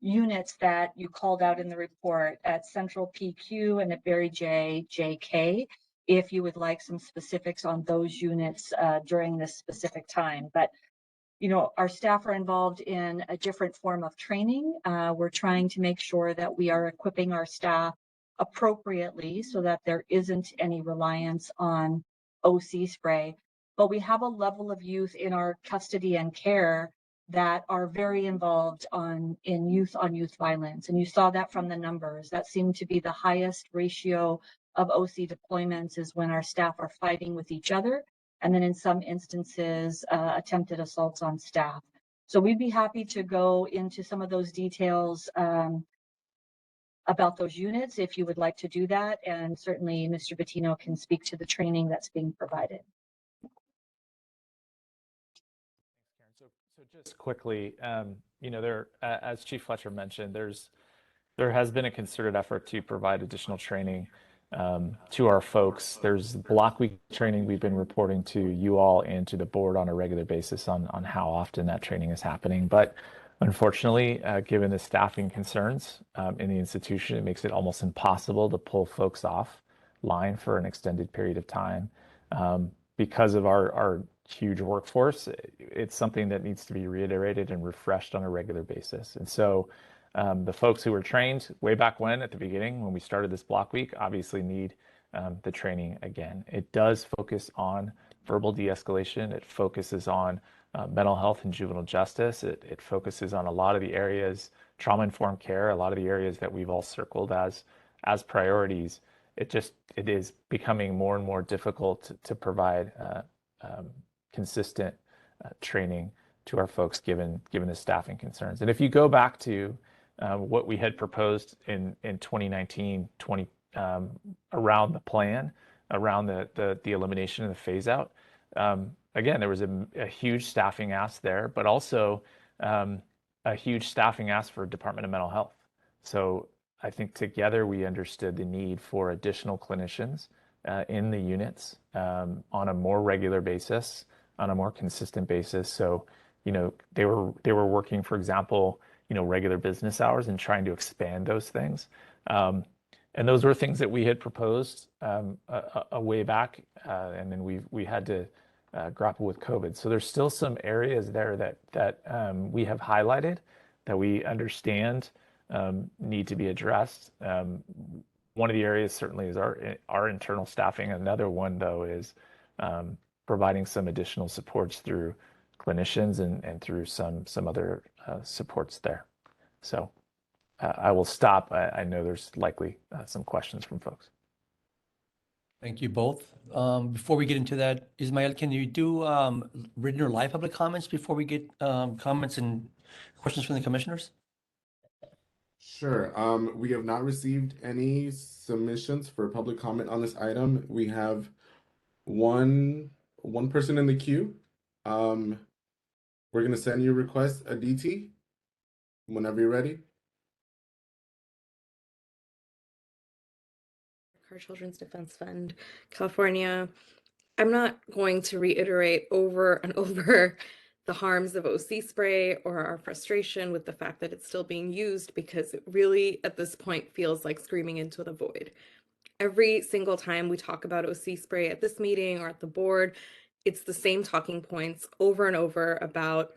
Speaker 15: units that you called out in the report at Central PQ and at Berry J, JK, if you would like some specifics on those units during this specific time. But you know, our staff are involved in a different form of training. We're trying to make sure that we are equipping our staff appropriately so that there isn't any reliance on OC spray. But we have a level of youth in our custody and care that are very involved in youth on youth violence. And you saw that from the numbers. That seemed to be the highest ratio of OC deployments is when our staff are fighting with each other, and then in some instances, attempted assaults on staff. So we'd be happy to go into some of those details about those units if you would like to do that. And certainly Mr. Bettino can speak to the training that's being provided.
Speaker 16: So just quickly, you know, as Chief Fletcher mentioned, there has been a concerted effort to provide additional training to our folks. There's block week training we've been reporting to you all and to the board on a regular basis on how often that training is happening. But unfortunately, given the staffing concerns in the institution, it makes it almost impossible to pull folks off line for an extended period of time. Because of our huge workforce, it's something that needs to be reiterated and refreshed on a regular basis. And so the folks who were trained way back when, at the beginning, when we started this block week, obviously need the training again. It does focus on verbal de-escalation. It focuses on mental health and juvenile justice. It focuses on a lot of the areas, trauma-informed care, a lot of the areas that we've all circled as priorities. It is becoming more and more difficult to provide consistent training to our folks given the staffing concerns. And if you go back to what we had proposed in 2019, around the plan, around the elimination of the phase out, again, there was a huge staffing ask there, but also a huge staffing ask for Department of Mental Health. So I think together we understood the need for additional clinicians in the units on a more regular basis, on a more consistent basis. So, you know, they were working, for example, you know, regular business hours and trying to expand those things. And those were things that we had proposed a way back, and then we had to grapple with COVID. So there's still some areas there that we have highlighted that we understand need to be addressed. One of the areas certainly is our internal staffing. Another one, though, is providing some additional supports through clinicians and through some other supports there. So I will stop. I know there's likely some questions from folks.
Speaker 3: Thank you both. Before we get into that, Ismael, can you do written or live public comments before we get comments and questions from the commissioners?
Speaker 4: Sure. We have not received any submissions for public comment on this item. We have one person in the queue. We're gonna send you a request, Aditi, whenever you're ready.
Speaker 17: Our Children's Defense Fund, California. I'm not going to reiterate over and over the harms of OC spray or our frustration with the fact that it's still being used, because it really at this point feels like screaming into the void. Every single time we talk about OC spray at this meeting or at the board, it's the same talking points over and over about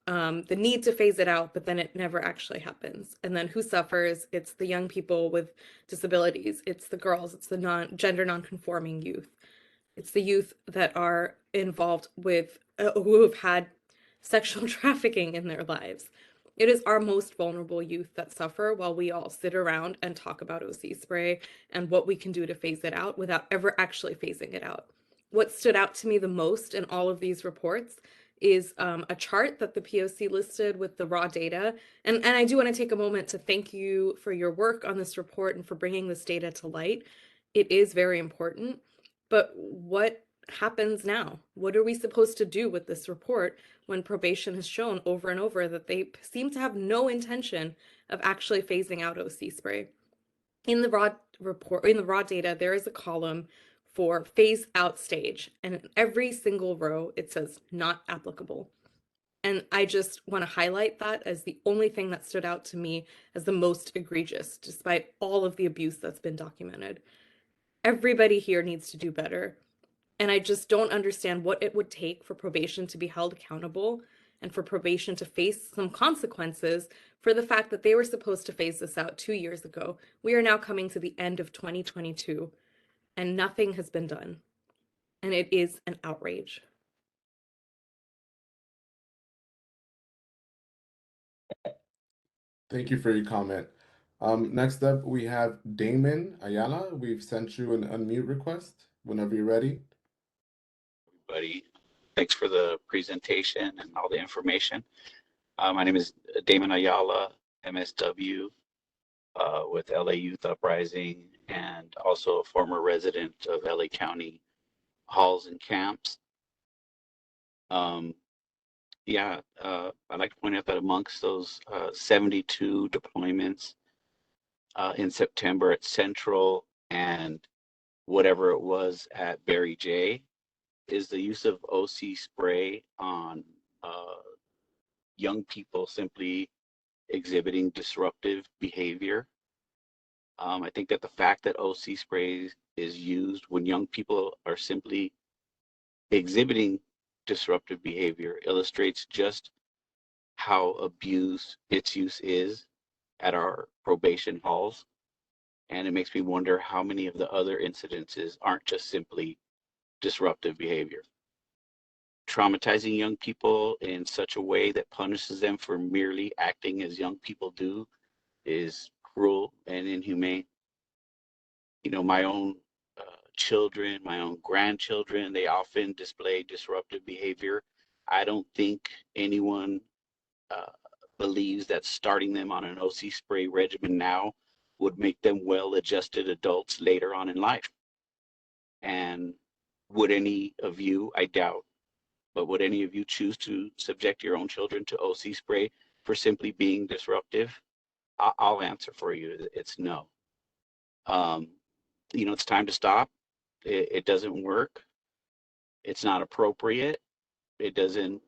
Speaker 17: the need to phase it out, but then it never actually happens. And then who suffers? It's the young people with disabilities. It's the girls. It's the gender non-conforming youth. It's the youth that are involved with who have had sexual trafficking in their lives. It is our most vulnerable youth that suffer while we all sit around and talk about OC spray and what we can do to phase it out without ever actually phasing it out. What stood out to me the most in all of these reports is a chart that the POC listed with the raw data. And I do want to take a moment to thank you for your work on this report and for bringing this data to light. It is very important. But what happens now? What are we supposed to do with this report when probation has shown over and over that they seem to have no intention of actually phasing out OC spray? In the raw report, in the raw data, there is a column for phase out stage, and in every single row it says not applicable. And I just want to highlight that as the only thing that stood out to me as the most egregious, despite all of the abuse that's been documented. Everybody here needs to do better. And I just don't understand what it would take for probation to be held accountable and for probation to face some consequences for the fact that they were supposed to phase this out 2 years ago. We are now coming to the end of 2022 and nothing has been done. And it is an outrage.
Speaker 4: Thank you for your comment. Next up, we have Damon Ayala. We've sent you an unmute request whenever you're ready.
Speaker 18: Everybody, thanks for the presentation and all the information. My name is Damon Ayala, MSW, with LA Youth Uprising, and also a former resident of LA County halls and camps. I'd like to point out that amongst those 72 deployments in September at Central and whatever it was at Barry J, is the use of OC spray on young people simply exhibiting disruptive behavior. I think that the fact that OC spray is used when young people are simply exhibiting disruptive behavior illustrates just how abused its use is at our probation halls. And it makes me wonder how many of the other incidences aren't just simply disruptive behavior. Traumatizing young people in such a way that punishes them for merely acting as young people do is cruel and inhumane. You know, my own children, my own grandchildren, they often display disruptive behavior. I don't think anyone believes that starting them on an OC spray regimen now would make them well-adjusted adults later on in life. And would any of you, I doubt, but would any of you choose to subject your own children to OC spray for simply being disruptive? I'll answer for you. It's no. You know, it's time to stop. It doesn't work. It's not appropriate. It doesn't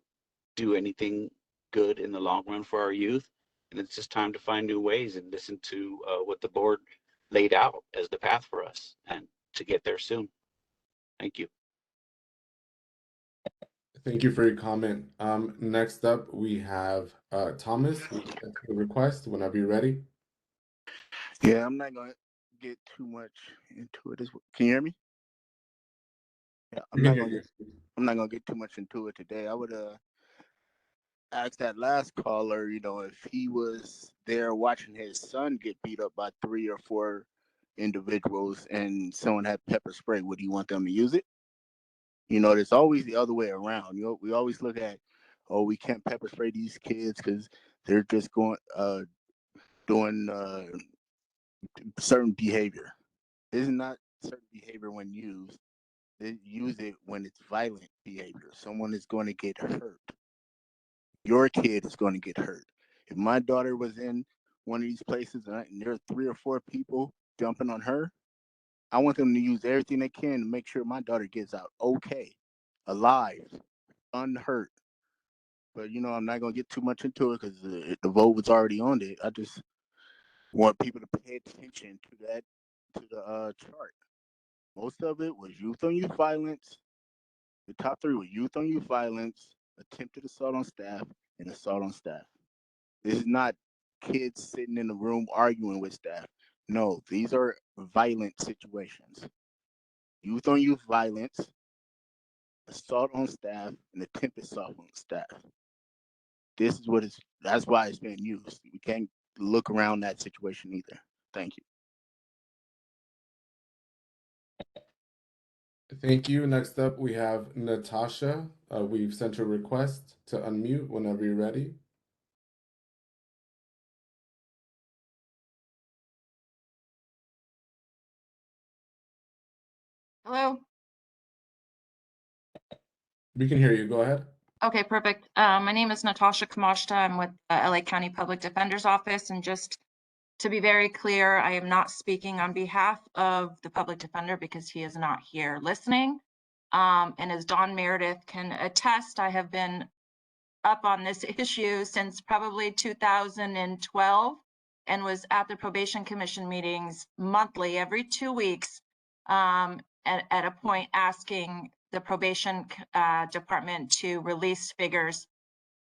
Speaker 18: do anything good in the long run for our youth. And it's just time to find new ways and listen to what the board laid out as the path for us and to get there soon. Thank you.
Speaker 4: Thank you for your comment. Next up, we have Thomas. We sent you a request whenever you're ready.
Speaker 7: Yeah, I'm not gonna get too much into it. Can you hear me? Yeah, I'm not gonna get too much into it today. I would ask that last caller, you know, if he was there watching his son get beat up by 3 or 4 individuals and someone had pepper spray, would he want them to use it? You know, there's always the other way around. You know, we always look at, oh, we can't pepper spray these kids because they're just doing certain behavior. It's not certain behavior when used. They use it when it's violent behavior. Someone is going to get hurt. Your kid is going to get hurt. If my daughter was in one of these places and there are 3 or 4 people jumping on her, I want them to use everything they can to make sure my daughter gets out okay, alive, unhurt. But, you know, I'm not going to get too much into it because the vote was already on it. I just want people to pay attention to that, to the chart. Most of it was youth on youth violence. The top 3 were youth on youth violence, attempted assault on staff, and assault on staff. This is not kids sitting in the room arguing with staff. No, these are violent situations. Youth on youth violence, assault on staff, and attempted assault on staff. This is what is, that's why it's being used. We can't look around that situation either. Thank you.
Speaker 4: Thank you. Next up, we have Natasha. We've sent a request to unmute whenever you're ready.
Speaker 19: Hello.
Speaker 4: We can hear you. Go ahead.
Speaker 19: Okay, perfect. My name is Natasha Kamashta. I'm with LA County Public Defender's Office. And just to be very clear, I am not speaking on behalf of the public defender because he is not here listening. And as Don Meredith can attest, I have been up on this issue since probably 2012 and was at the Probation Commission meetings monthly, every 2 weeks, at a point asking the probation department to release figures,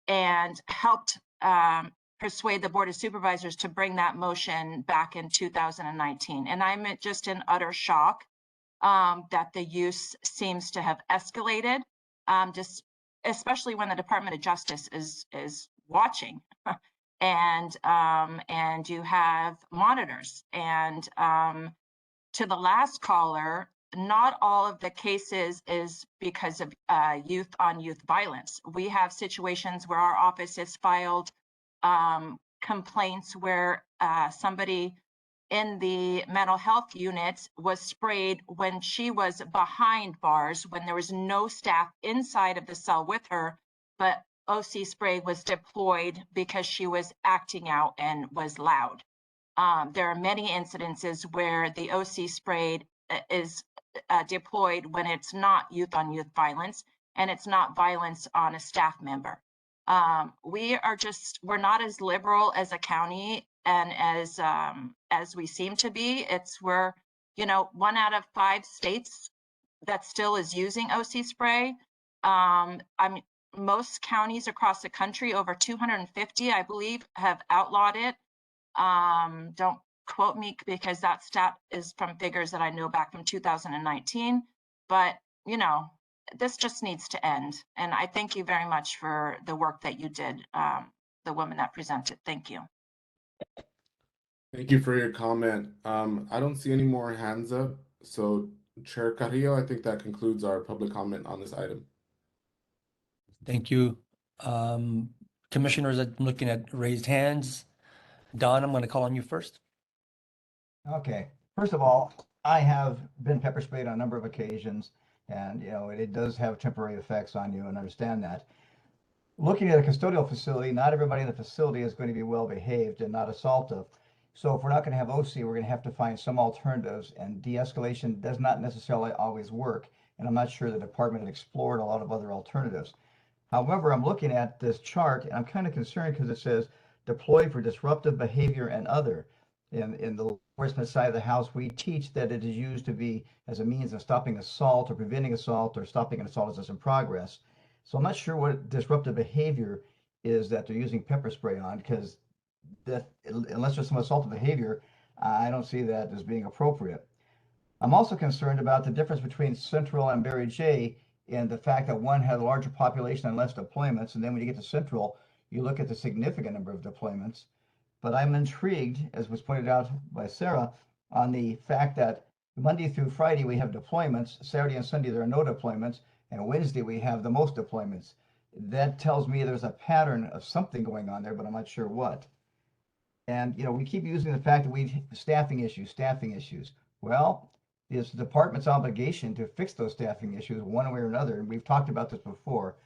Speaker 19: and helped persuade the Board of Supervisors to bring that motion back in 2019. And I'm just in utter shock that the use seems to have escalated, just especially when the Department of Justice is watching, and you have monitors. And to the last caller, not all of the cases is because of youth on youth violence. We have situations where our office has filed complaints where somebody in the mental health unit was sprayed when she was behind bars, when there was no staff inside of the cell with her, but OC spray was deployed because she was acting out and was loud. There are many incidences where the OC sprayed is deployed when it's not youth on youth violence and it's not violence on a staff member. We're not as liberal as a county and as we seem to be. We're 1 out of 5 states that still is using OC spray. Most counties across the country, over 250, I believe, have outlawed it. Don't quote me because that stat is from figures that I know back from 2019, but this just needs to end. And I thank you very much for the work that you did, the woman that presented. Thank you.
Speaker 4: Thank you for your comment. I don't see any more hands up. So Chair Carrillo, I think that concludes our public comment on this item.
Speaker 3: Thank you. Commissioners, I'm looking at raised hands. Don, I'm going to call on you first.
Speaker 9: Okay. First of all, I have been pepper sprayed on a number of occasions, and it does have temporary effects on you, and understand that. Looking at a custodial facility, not everybody in the facility is going to be well behaved and not assaultive. So if we're not going to have OC, we're going to have to find some alternatives, and de-escalation does not necessarily always work. And I'm not sure the department had explored a lot of other alternatives. However, I'm looking at this chart and I'm kind of concerned because it says deploy for disruptive behavior and other. In the law enforcement side of the house, we teach that it is used to be as a means of stopping assault or preventing assault or stopping an assault as it's in progress. So I'm not sure what disruptive behavior is that they're using pepper spray on, because unless there's some assaultive behavior, I don't see that as being appropriate. I'm also concerned about the difference between Central and Barry J, and the fact that one had a larger population and less deployments, and then when you get to Central, you look at the significant number of deployments. But I'm intrigued, as was pointed out by Sarah, on the fact that Monday through Friday we have deployments, Saturday and Sunday there are no deployments, and Wednesday we have the most deployments. That tells me there's a pattern of something going on there, but I'm not sure what. And we keep using the fact that we staffing issues. Well, it's the department's obligation to fix those staffing issues one way or another, and we've talked about this before.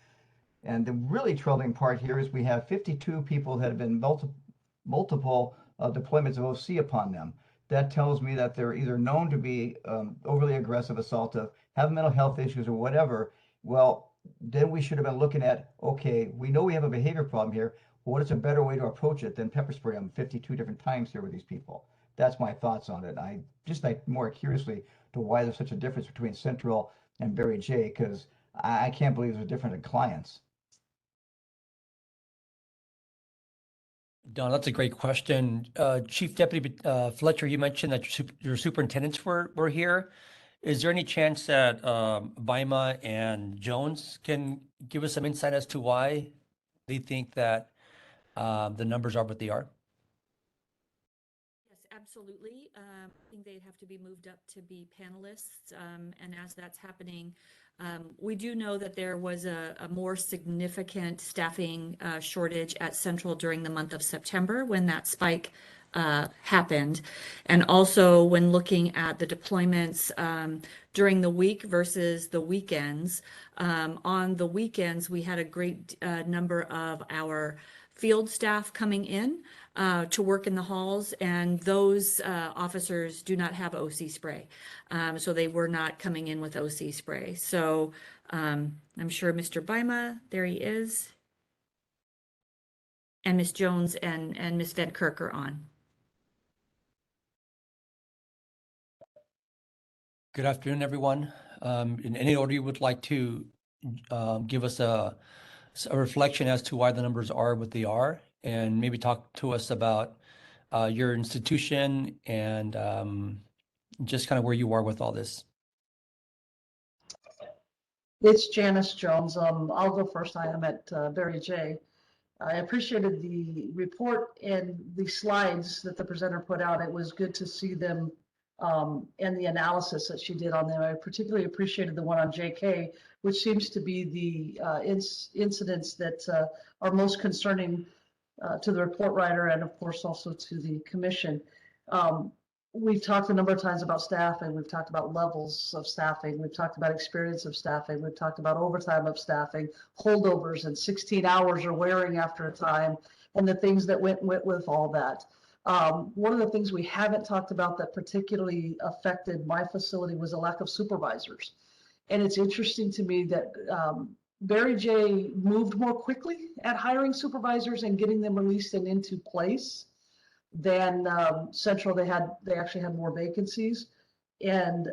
Speaker 9: And the really troubling part here is we have 52 people that have been multiple deployments of OC upon them. That tells me that they're either known to be overly aggressive, assaultive, have mental health issues, or whatever. Well, then we should have been looking at, okay, we know we have a behavior problem here. What is a better way to approach it than pepper spray them 52 different times here with these people? That's my thoughts on it. I just like more curiously to why there's such a difference between Central and Barry J, because I can't believe there's a difference in clients.
Speaker 3: Don, that's a great question. Chief Deputy Fletcher, you mentioned that your superintendents were here. Is there any chance that Baima and Jones can give us some insight as to why they think that the numbers are what they are?
Speaker 20: Yes, absolutely. I think they'd have to be moved up to be panelists. And as that's happening, we do know that there was a more significant staffing shortage at Central during the month of September when that spike happened. And also when looking at the deployments during the week versus the weekends. On the weekends, we had a great number of our field staff coming in to work in the halls, and those officers do not have OC spray. So they were not coming in with OC spray. So I'm sure Mr. Baima, there he is, and Ms. Jones and Ms. Van Kirk are on.
Speaker 3: Good afternoon, everyone. In any order you would like to give us a reflection as to why the numbers are what they are, and maybe talk to us about your institution and just kind of where you are with all this.
Speaker 21: It's Janice Jones. I'll go first. I am at Barry J. I appreciated the report and the slides that the presenter put out. It was good to see them and the analysis that she did on them. I particularly appreciated the one on JK, which seems to be the incidents that are most concerning to the report writer and of course also to the commission. We've talked a number of times about staffing. We've talked about levels of staffing. We've talked about experience of staffing. We've talked about overtime of staffing, holdovers, and 16 hours or wearing after a time, and the things that went with all that. One of the things we haven't talked about that particularly affected my facility was a lack of supervisors. And it's interesting to me that Barry J moved more quickly at hiring supervisors and getting them released and into place than Central. They actually had more vacancies. And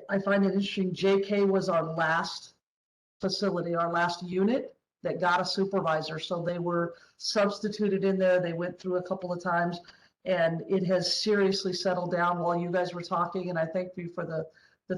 Speaker 21: I find it interesting, JK was our last facility, our last unit that got a supervisor. So they were substituted in there. They went through a couple of times and it has seriously settled down while you guys were talking. And I thank you for the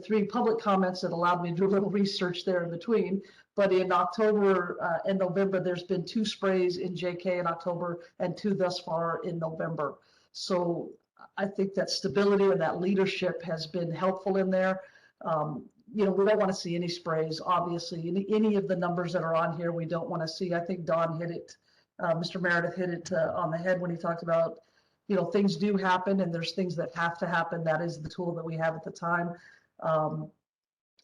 Speaker 21: 3 public comments that allowed me to do a little research there in between. But in October and November, there's been 2 sprays in JK in October and 2 thus far in November. So I think that stability and that leadership has been helpful in there. We don't want to see any sprays, obviously. Any of the numbers that are on here, we don't want to see. I think Don hit it, Mr. Meredith hit it on the head when he talked about, things do happen and there's things that have to happen. That is the tool that we have at the time.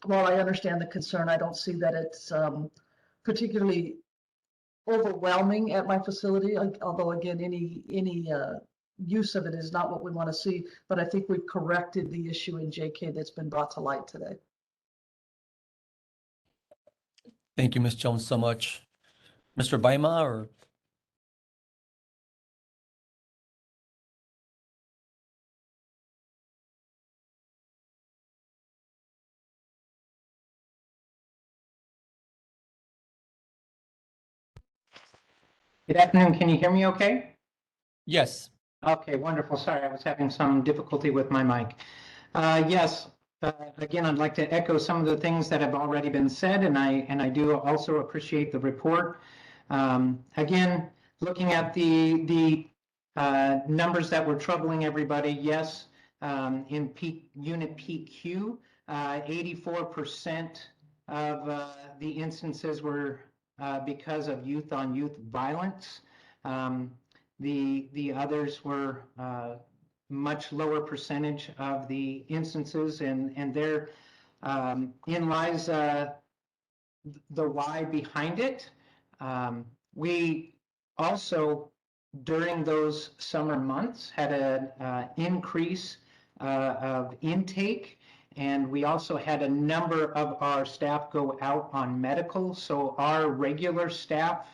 Speaker 21: While I understand the concern, I don't see that it's particularly overwhelming at my facility, although again, any use of it is not what we want to see, but I think we've corrected the issue in JK that's been brought to light today.
Speaker 3: Thank you, Ms. Jones, so much. Mr. Baima, or?
Speaker 22: Good afternoon. Can you hear me okay?
Speaker 3: Yes.
Speaker 22: Okay, wonderful. Sorry, I was having some difficulty with my mic. Yes, again, I'd like to echo some of the things that have already been said, and I do also appreciate the report. Again, looking at the numbers that were troubling everybody, yes, in unit PQ, 84% of the instances were because of youth-on-youth violence. The others were much lower percentage of the instances, and there in lies the why behind it. We also, during those summer months, had an increase of intake, and we also had a number of our staff go out on medical. So our regular staff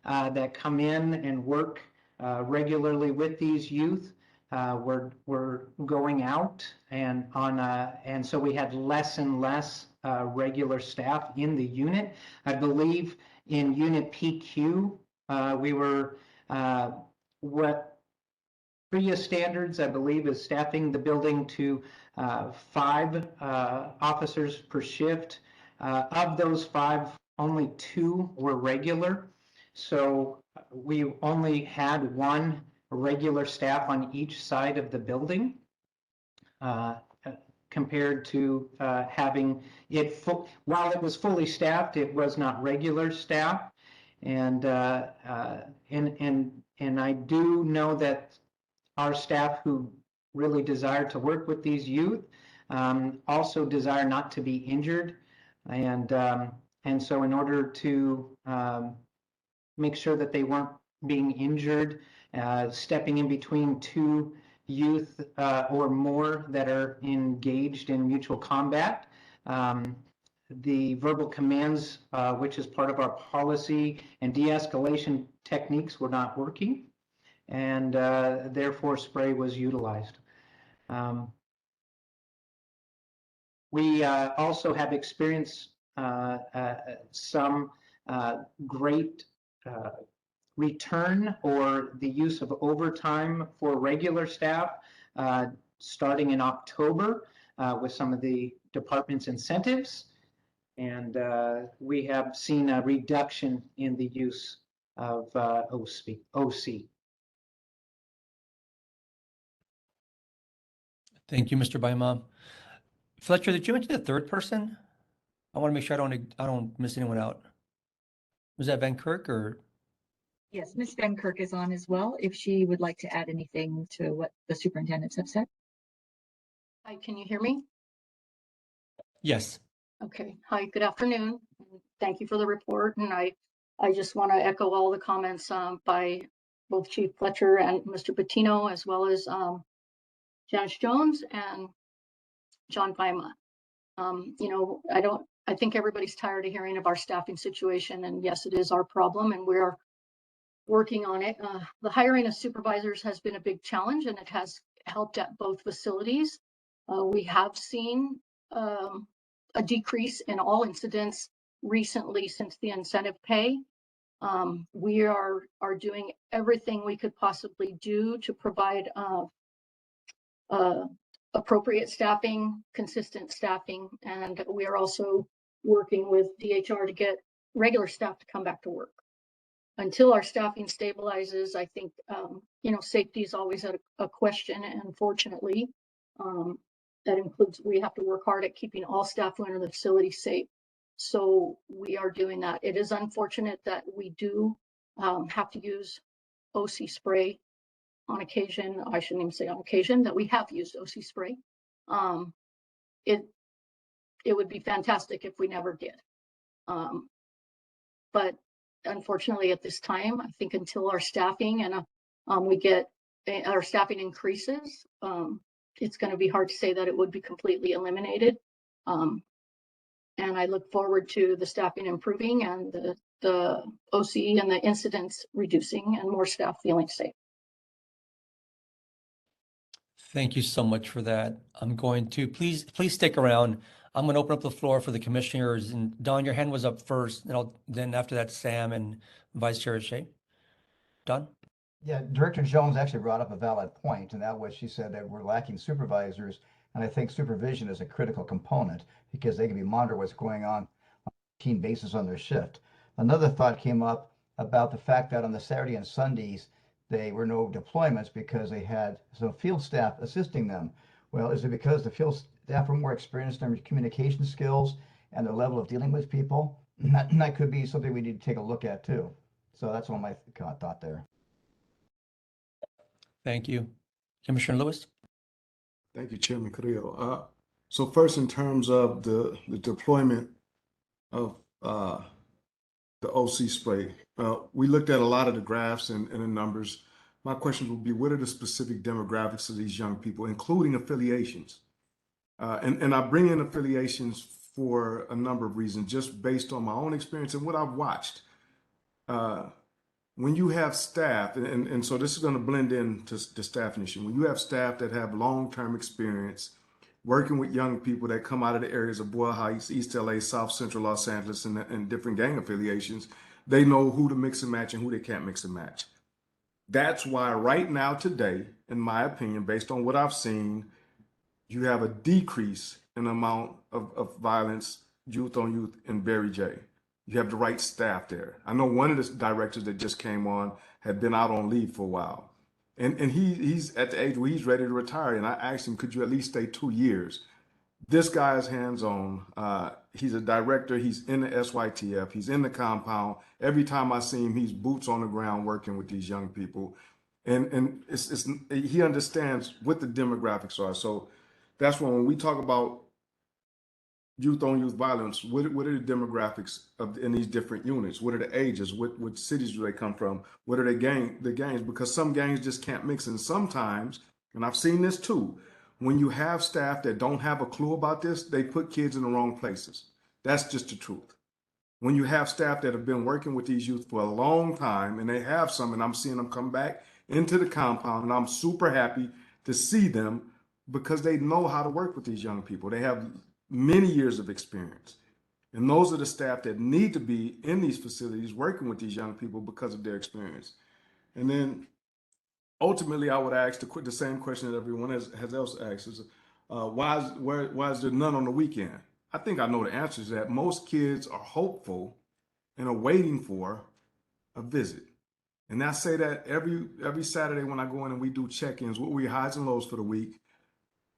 Speaker 22: that come in and work regularly with these youth were going out and so we had less and less regular staff in the unit. I believe in unit PQ we were what previous standards, I believe, is staffing the building to 5 officers per shift. Of those 5, only 2 were regular. So we only had 1 regular staff on each side of the building, compared to having it while it was fully staffed, it was not regular staff. And I do know that our staff who really desire to work with these youth also desire not to be injured. And so in order to make sure that they weren't being injured, stepping in between 2 youth or more that are engaged in mutual combat. The verbal commands, which is part of our policy, and de-escalation techniques were not working, and therefore spray was utilized. We also have experienced some great return or the use of overtime for regular staff starting in October with some of the department's incentives. And we have seen a reduction in the use of OC.
Speaker 3: Thank you, Mr. Baima. Fletcher, did you mention the third person? I want to make sure I don't miss anyone out. Was that Van Kirk or?
Speaker 15: Yes, Ms. Van Kirk is on as well, if she would like to add anything to what the superintendents have said.
Speaker 8: Hi, can you hear me?
Speaker 3: Yes.
Speaker 8: Okay. Hi, good afternoon. Thank you for the report. And I just want to echo all the comments by both Chief Fletcher and Mr. Patino, as well as Janice Jones and John Baima. I think everybody's tired of hearing of our staffing situation, and yes, it is our problem, and we're working on it. The hiring of supervisors has been a big challenge, and it has helped at both facilities. We have seen a decrease in all incidents recently since the incentive pay. We are doing everything we could possibly do to provide appropriate staffing, consistent staffing, and we are also working with DHR to get regular staff to come back to work. Until our staffing stabilizes, I think, safety is always a question, and unfortunately, that includes, we have to work hard at keeping all staff who enter the facility safe. So we are doing that. It is unfortunate that we do have to use OC spray on occasion. I shouldn't even say on occasion, that we have used OC spray. It would be fantastic if we never did. But unfortunately at this time, I think until our staffing and our staffing increases, it's going to be hard to say that it would be completely eliminated. And I look forward to the staffing improving and the OC and the incidents reducing and more staff feeling safe.
Speaker 3: Thank you so much for that. I'm going to, please stick around. I'm going to open up the floor for the commissioners, and Don, your hand was up first, and then after that, Sam and Vice Chair Shea. Don?
Speaker 9: Yeah, Director Jones actually brought up a valid point, and that was, she said that we're lacking supervisors, and I think supervision is a critical component because they can be monitor what's going on a routine basis on their shift. Another thought came up about the fact that on the Saturday and Sundays, there were no deployments because they had some field staff assisting them. Well, is it because the field staff were more experienced in their communication skills and the level of dealing with people? And that could be something we need to take a look at too. So that's one of my thought there.
Speaker 3: Thank you. Commissioner Lewis?
Speaker 13: Thank you, Chairman Carrillo. So first, in terms of the deployment of the OC spray, we looked at a lot of the graphs and the numbers. My question would be, what are the specific demographics of these young people, including affiliations? And I bring in affiliations for a number of reasons, just based on my own experience and what I've watched. When you have staff, and so this is going to blend into the staffing issue. When you have staff that have long-term experience working with young people that come out of the areas of Boyle Heights, East LA, South Central Los Angeles, and different gang affiliations, they know who to mix and match and who they can't mix and match. That's why right now today, in my opinion, based on what I've seen, you have a decrease in the amount of violence, youth on youth in Berry J. You have the right staff there. I know one of the directors that just came on had been out on leave for a while. And he's at the age where he's ready to retire. And I asked him, could you at least stay 2 years? This guy is hands-on. He's a director. He's in the SYTF. He's in the compound. Every time I see him, he's boots on the ground working with these young people. And he understands what the demographics are. So that's when we talk about youth on youth violence, what are the demographics in these different units? What are the ages? What cities do they come from? What are the gangs? Because some gangs just can't mix. And sometimes, and I've seen this too, when you have staff that don't have a clue about this, they put kids in the wrong places. That's just the truth. When you have staff that have been working with these youth for a long time, and they have some, and I'm seeing them come back into the compound, and I'm super happy to see them because they know how to work with these young people. They have many years of experience. And those are the staff that need to be in these facilities working with these young people because of their experience. And then ultimately, I would ask the same question that everyone has else asked is, why is there none on the weekend? I think I know the answer to that. Most kids are hopeful and are waiting for a visit. And I say that every Saturday when I go in and we do check-ins, what we highs and lows for the week.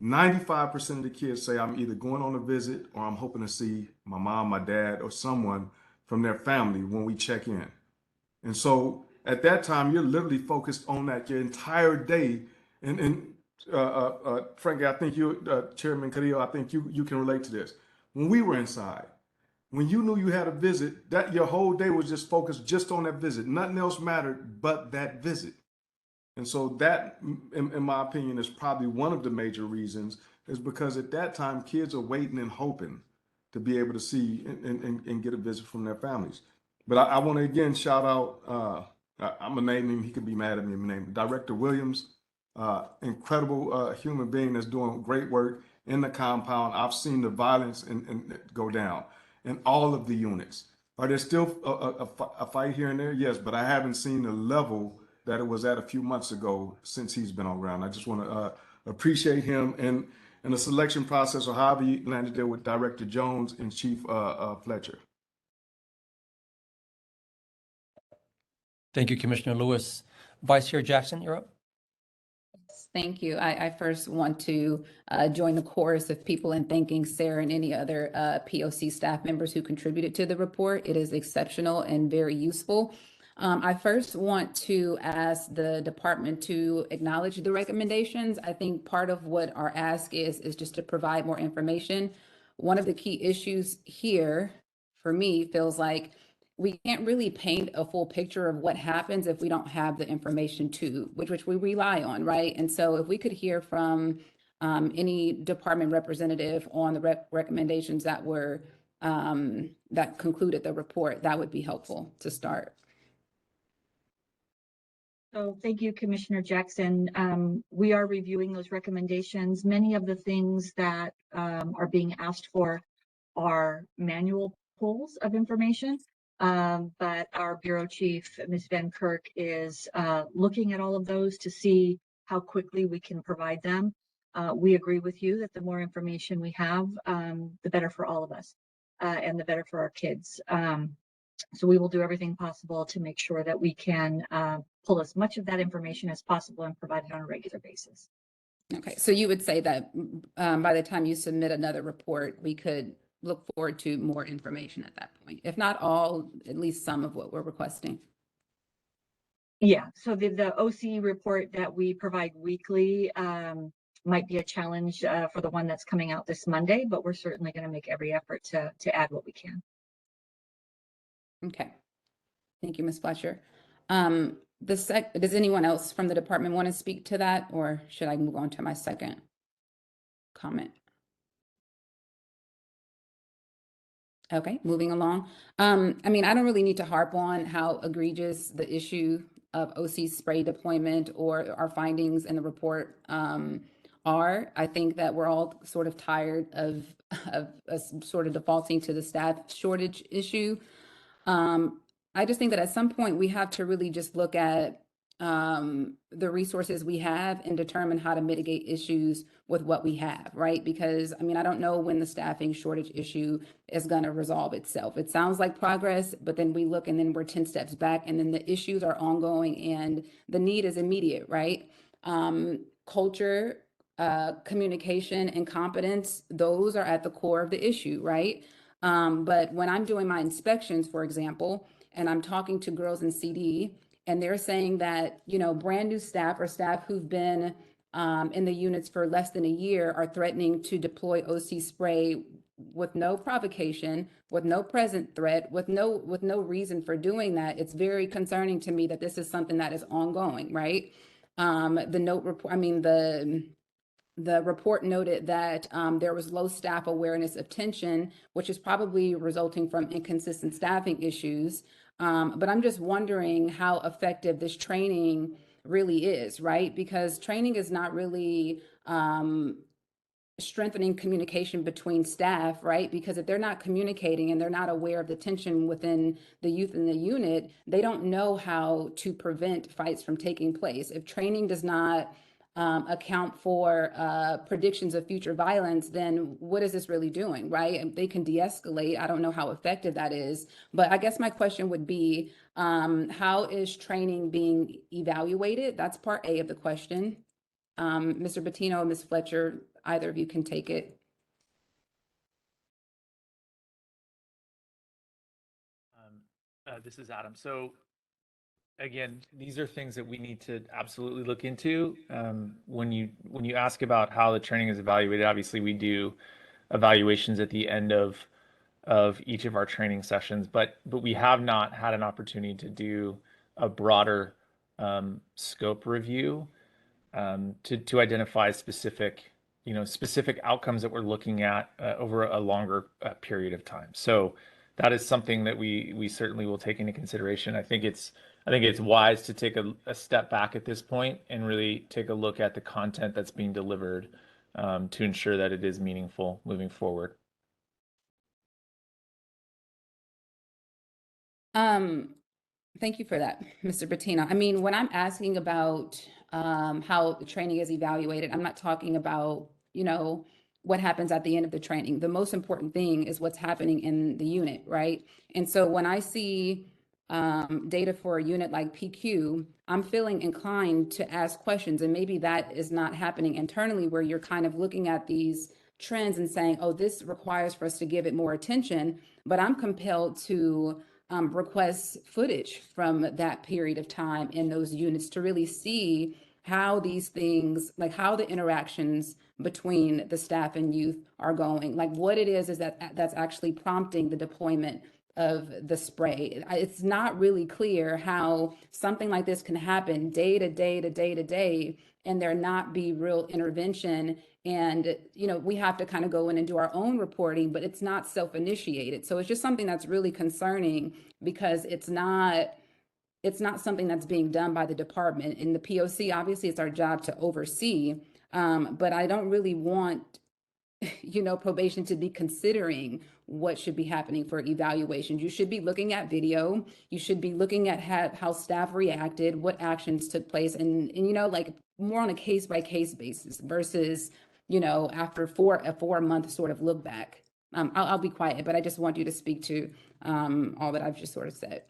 Speaker 13: 95% of the kids say I'm either going on a visit or I'm hoping to see my mom, my dad, or someone from their family when we check in. And so at that time, you're literally focused on that your entire day. And Frankie, I think you, Chairman Carrillo, I think you can relate to this. When we were inside, when you knew you had a visit, that your whole day was just focused just on that visit. Nothing else mattered but that visit. And so that, in my opinion, is probably one of the major reasons, is because at that time, kids are waiting and hoping to be able to see and get a visit from their families. But I want to again shout out, I'm going to name him, he could be mad at me, I'm going to name him, Director Williams, incredible human being that's doing great work in the compound. I've seen the violence and go down in all of the units. Are there still a fight here and there? Yes, but I haven't seen the level that it was at a few months ago since he's been around. I just want to appreciate him and the selection process, or however you landed there with Director Jones and Chief Fletcher.
Speaker 3: Thank you, Commissioner Lewis. Vice Chair Jackson, you're up.
Speaker 5: Thank you. I first want to join the chorus of people in thanking Sarah and any other POC staff members who contributed to the report. It is exceptional and very useful. I first want to ask the department to acknowledge the recommendations. I think part of what our ask is just to provide more information. One of the key issues here, for me, feels like we can't really paint a full picture of what happens if we don't have the information which we rely on, right? And so if we could hear from any department representative on the recommendations that were that concluded the report, that would be helpful to start.
Speaker 15: So thank you, Commissioner Jackson. We are reviewing those recommendations. Many of the things that are being asked for are manual pulls of information. But our Bureau Chief, Ms. Van Kirk, is looking at all of those to see how quickly we can provide them. We agree with you that the more information we have, the better for all of us and the better for our kids. So we will do everything possible to make sure that we can pull as much of that information as possible and provide it on a regular basis.
Speaker 5: Okay, so you would say that by the time you submit another report, we could look forward to more information at that point, if not all, at least some of what we're requesting.
Speaker 15: Yeah, so the OC report that we provide weekly might be a challenge for the one that's coming out this Monday, but we're certainly going to make every effort to add what we can.
Speaker 5: Okay, thank you, Ms. Fletcher. Does anyone else from the department want to speak to that, or should I move on to my second comment? Okay, moving along. I mean, I don't really need to harp on how egregious the issue of OC spray deployment or our findings in the report are. I think that we're all sort of tired of sort of defaulting to the staff shortage issue. I just think that at some point we have to really just look at the resources we have and determine how to mitigate issues with what we have, right? Because I mean, I don't know when the staffing shortage issue is going to resolve itself. It sounds like progress, but then we look and then we're 10 steps back, and then the issues are ongoing and the need is immediate, right? Culture, communication, and competence, those are at the core of the issue, right? But when I'm doing my inspections, for example, and I'm talking to girls in CD, and they're saying that, you know, brand new staff or staff who've been in the units for less than a year are threatening to deploy OC spray with no provocation, with no present threat, with no reason for doing that. It's very concerning to me that this is something that is ongoing, right? The note report, I mean, the report noted that there was low staff awareness of tension, which is probably resulting from inconsistent staffing issues. But I'm just wondering how effective this training really is, right? Because training is not really strengthening communication between staff, right? Because if they're not communicating and they're not aware of the tension within the youth in the unit, they don't know how to prevent fights from taking place. If training does not account for predictions of future violence, then what is this really doing, right? And they can de-escalate. I don't know how effective that is, but I guess my question would be, how is training being evaluated? That's part A of the question. Mr. Bettino, Ms. Fletcher, either of you can take it.
Speaker 16: This is Adam. So again, these are things that we need to absolutely look into. When you ask about how the training is evaluated, obviously we do evaluations at the end of each of our training sessions, but we have not had an opportunity to do a broader scope review to identify specific outcomes that we're looking at over a longer period of time. So that is something that we certainly will take into consideration. I think it's wise to take a step back at this point and really take a look at the content that's being delivered to ensure that it is meaningful moving forward.
Speaker 5: Thank you for that, Mr. Bettino. I mean, when I'm asking about how the training is evaluated, I'm not talking about, you know, what happens at the end of the training. The most important thing is what's happening in the unit, right? And so when I see data for a unit like PQ, I'm feeling inclined to ask questions, and maybe that is not happening internally, where you're kind of looking at these trends and saying, oh, this requires for us to give it more attention, but I'm compelled to request footage from that period of time in those units to really see how these things, like how the interactions between the staff and youth are going, like what it is that's actually prompting the deployment of the spray. It's not really clear how something like this can happen day to day to day to day, and there not be real intervention. And, you know, we have to kind of go in and do our own reporting, but it's not self-initiated. So it's just something that's really concerning, because it's not something that's being done by the department. In the POC, obviously it's our job to oversee, but I don't really want, you know, probation to be considering what should be happening for evaluations. You should be looking at video. You should be looking at how staff reacted, what actions took place, and you know, like more on a case by case basis versus, you know, after a 4-month sort of look back. I'll be quiet, but I just want you to speak to all that I've just sort of said.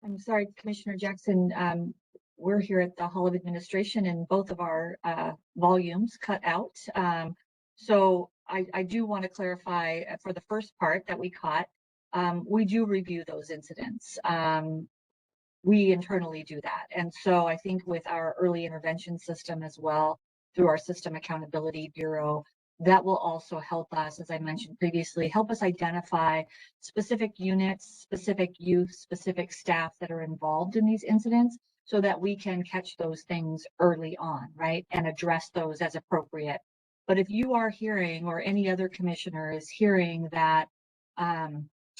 Speaker 15: I'm sorry, Commissioner Jackson. We're here at the Hall of Administration and both of our volumes cut out. So I do want to clarify for the first part that we caught, we do review those incidents. We internally do that. And so I think with our early intervention system as well, through our System Accountability Bureau, that will also help us, as I mentioned previously, help us identify specific units, specific youth, specific staff that are involved in these incidents, so that we can catch those things early on, right? And address those as appropriate. But if you are hearing, or any other commissioner is hearing, that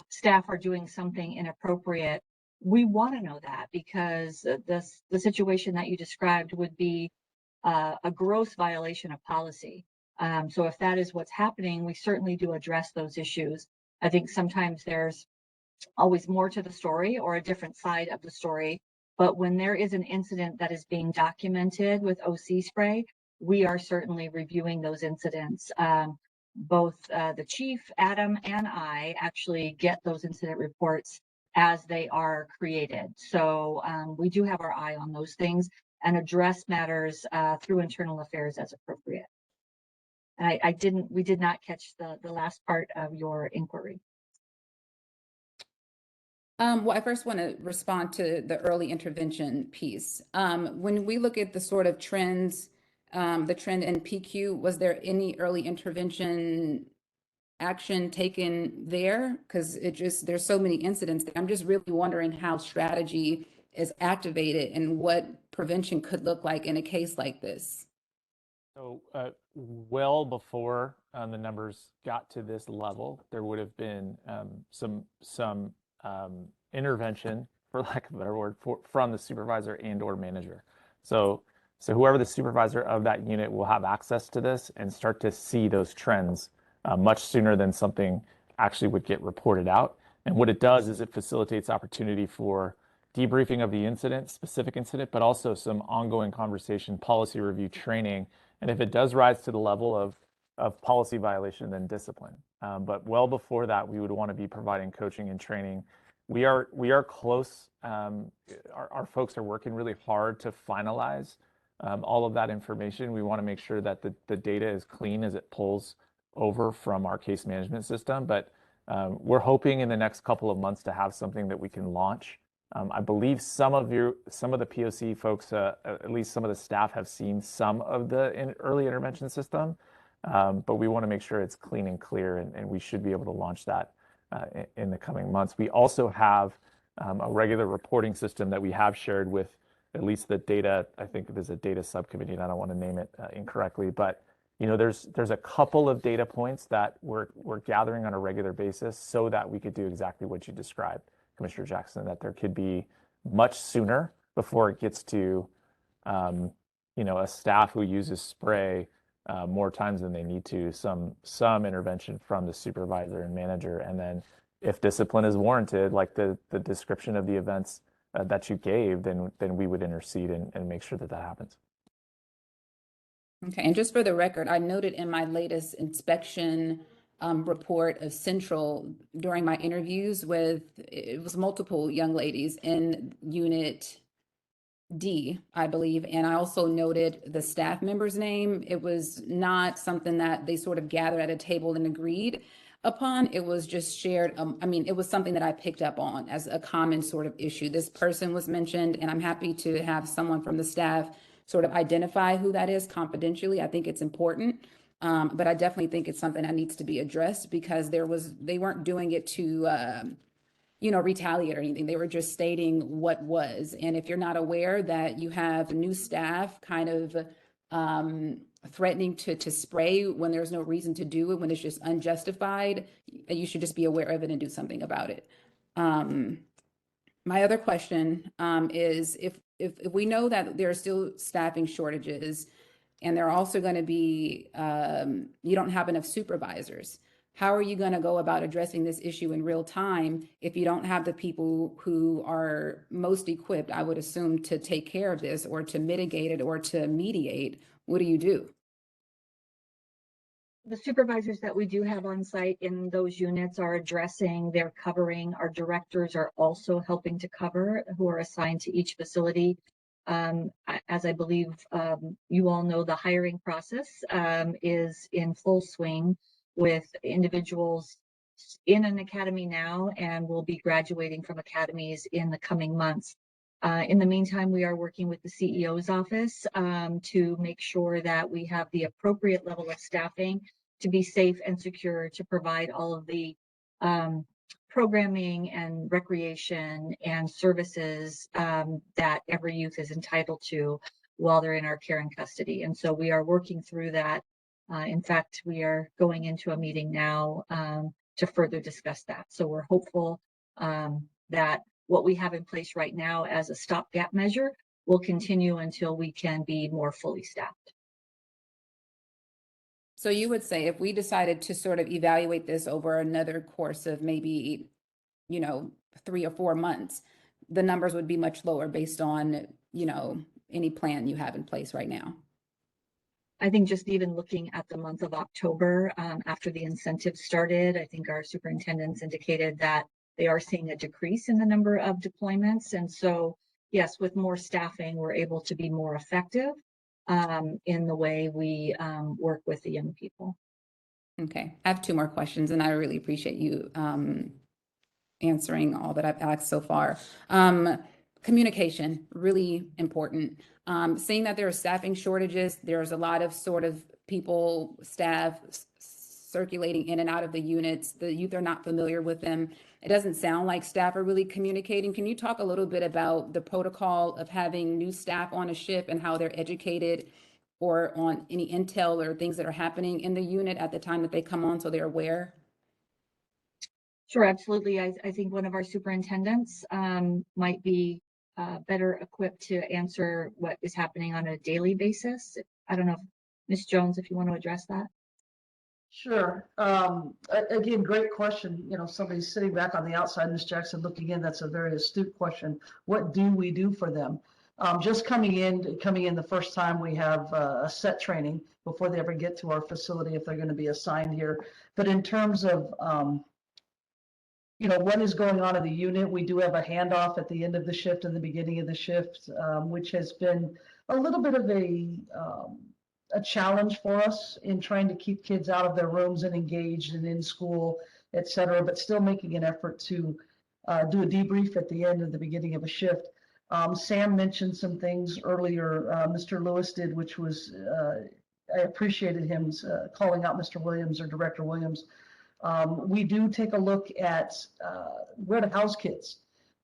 Speaker 15: staff are doing something inappropriate, we want to know that, because the situation that you described would be a gross violation of policy. So if that is what's happening, we certainly do address those issues. I think sometimes there's always more to the story or a different side of the story. But when there is an incident that is being documented with OC spray, we are certainly reviewing those incidents. Both the chief, Adam, and I actually get those incident reports as they are created. So we do have our eye on those things and address matters through internal affairs as appropriate. And we did not catch the last part of your inquiry.
Speaker 5: Well, I first want to respond to the early intervention piece. When we look at the sort of trends, the trend in PQ, was there any early intervention action taken there? Because there's so many incidents. I'm just really wondering how strategy is activated and what prevention could look like in a case like this.
Speaker 16: So well before the numbers got to this level, there would have been some intervention, for lack of a better word, from the supervisor and or manager. So whoever the supervisor of that unit will have access to this and start to see those trends much sooner than something actually would get reported out. And what it does is it facilitates opportunity for debriefing of the incident, specific incident, but also some ongoing conversation, policy review, training. And if it does rise to the level of policy violation, then discipline. But well before that, we would want to be providing coaching and training. We are close. Our folks are working really hard to finalize all of that information. We want to make sure that the data is clean as it pulls over from our case management system. But we're hoping in the next couple of months to have something that we can launch. I believe some of the POC folks, at least some of the staff, have seen some of the early intervention system, but we want to make sure it's clean and clear, and we should be able to launch that in the coming months. We also have a regular reporting system that we have shared with at least the data. I think there's a data subcommittee, and I don't want to name it incorrectly, but there's a couple of data points that we're gathering on a regular basis so that we could do exactly what you described, Commissioner Jackson, that there could be much sooner before it gets to a staff who uses spray more times than they need to, some intervention from the supervisor and manager. And then if discipline is warranted, like the description of the events that you gave, then we would intercede and make sure that happens.
Speaker 5: Okay, and just for the record, I noted in my latest inspection report of Central during my interviews it was multiple young ladies in Unit D, I believe, and I also noted the staff member's name. It was not something that they sort of gathered at a table and agreed upon. It was just shared. It was something that I picked up on as a common sort of issue. This person was mentioned, and I'm happy to have someone from the staff sort of identify who that is confidentially. I think it's important. But I definitely think it's something that needs to be addressed because they weren't doing it to retaliate or anything. They were just stating what was. And if you're not aware that you have new staff kind of threatening to spray when there's no reason to do it, when it's just unjustified, you should just be aware of it and do something about it. My other question is if we know that there are still staffing shortages and there are also going to be, you don't have enough supervisors, how are you going to go about addressing this issue in real time if you don't have the people who are most equipped, I would assume, to take care of this or to mitigate it or to mediate? What do you do?
Speaker 15: The supervisors that we do have on site in those units are addressing, they're covering. Our directors are also helping to cover, who are assigned to each facility. As I believe you all know, the hiring process is in full swing with individuals in an academy now and will be graduating from academies in the coming months. In the meantime, we are working with the CEO's office to make sure that we have the appropriate level of staffing to be safe and secure to provide all of the programming and recreation and services that every youth is entitled to while they're in our care and custody. And so we are working through that. In fact, we are going into a meeting now to further discuss that. So we're hopeful that what we have in place right now as a stopgap measure will continue until we can be more fully staffed.
Speaker 5: So you would say if we decided to sort of evaluate this over another course of maybe you know, 3 or 4 months, the numbers would be much lower based on, you know, any plan you have in place right now.
Speaker 15: I think just even looking at the month of October, after the incentives started, I think our superintendents indicated that they are seeing a decrease in the number of deployments. And so, yes, with more staffing, we're able to be more effective in the way we work with the young people.
Speaker 5: Okay, I have 2 more questions, and I really appreciate you answering all that I've asked so far. Communication, really important. Seeing that there are staffing shortages, there's a lot of sort of people, staff circulating in and out of the units. The youth are not familiar with them. It doesn't sound like staff are really communicating. Can you talk a little bit about the protocol of having new staff on a shift and how they're educated, or on any intel or things that are happening in the unit at the time that they come on so they're aware?
Speaker 15: Sure, absolutely. I think one of our superintendents might be better equipped to answer what is happening on a daily basis. I don't know if Ms. Jones, if you want to address that.
Speaker 21: Sure. Again, great question. You know, somebody's sitting back on the outside, Ms. Jackson, looking in. That's a very astute question. What do we do for them? Just coming in the first time, we have a set training before they ever get to our facility if they're going to be assigned here. But in terms of you know, what is going on in the unit, we do have a handoff at the end of the shift and the beginning of the shift, which has been a little bit of a challenge for us in trying to keep kids out of their rooms and engaged and in school, et cetera, but still making an effort to do a debrief at the end and the beginning of a shift. Sam mentioned some things earlier, Mr. Lewis did, which was, I appreciated him calling out Mr. Williams or Director Williams. We do take a look at where to house kids,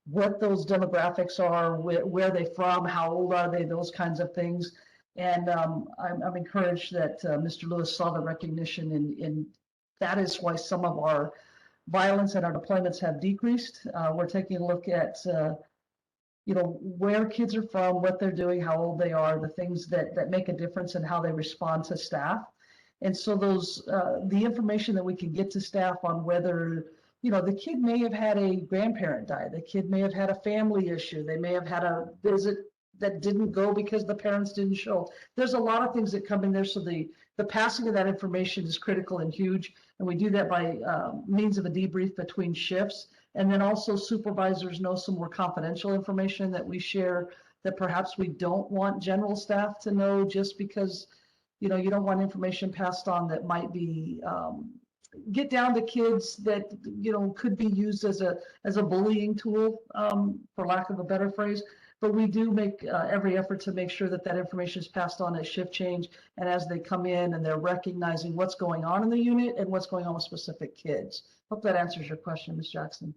Speaker 21: what those demographics are, where they're from, how old are they, those kinds of things. And I'm encouraged that Mr. Lewis saw the recognition, and that is why some of our violence and our deployments have decreased. We're taking a look at you know, where kids are from, what they're doing, how old they are, the things that make a difference in how they respond to staff. And so those, the information that we can get to staff on whether, you know, the kid may have had a grandparent die, the kid may have had a family issue, they may have had a visit that didn't go because the parents didn't show. There's a lot of things that come in there. So the passing of that information is critical and huge. And we do that by means of a debrief between shifts. And then also supervisors know some more confidential information that we share that perhaps we don't want general staff to know, just because, you know, you don't want information passed on that might be get down to kids that, you know, could be used as a bullying tool, for lack of a better phrase. But we do make every effort to make sure that that information is passed on at shift change and as they come in, and they're recognizing what's going on in the unit and what's going on with specific kids. Hope that answers your question, Ms. Jackson.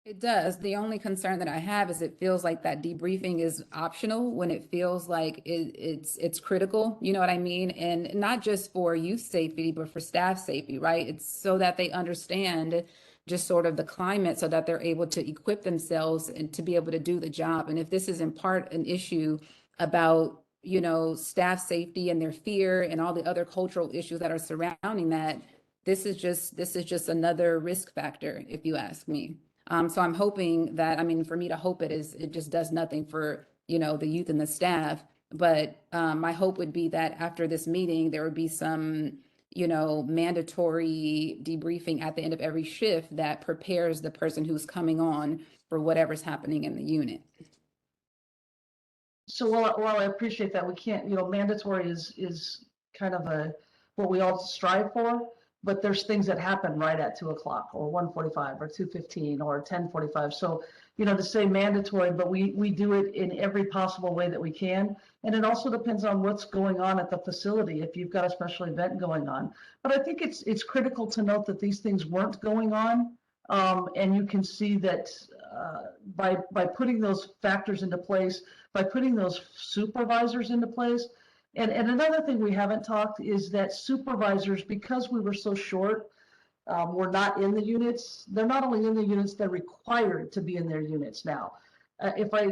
Speaker 5: It does. The only concern that I have is it feels like that debriefing is optional when it feels like it's critical. You know what I mean? And not just for youth safety, but for staff safety, right? It's so that they understand just sort of the climate, so that they're able to equip themselves and to be able to do the job. And if this is in part an issue about, you know, staff safety and their fear and all the other cultural issues that are surrounding that, this is just another risk factor, if you ask me. So I'm hoping that, I mean, for me to hope it just does nothing for, you know, the youth and the staff. But my hope would be that after this meeting, there would be some, you know, mandatory debriefing at the end of every shift that prepares the person who's coming on for whatever's happening in the unit.
Speaker 21: So while I appreciate that, we can't, you know, mandatory is kind of what we all strive for, but there's things that happen right at 2 o'clock or 1:45 or 2:15 or 10:45. So, you know, to say mandatory, but we do it in every possible way that we can. And it also depends on what's going on at the facility, if you've got a special event going on. But I think it's critical to note that these things weren't going on. And you can see that by putting those factors into place, by putting those supervisors into place. And another thing we haven't talked is that supervisors, because we were so short, were not in the units. They're not only in the units, they're required to be in their units now. if I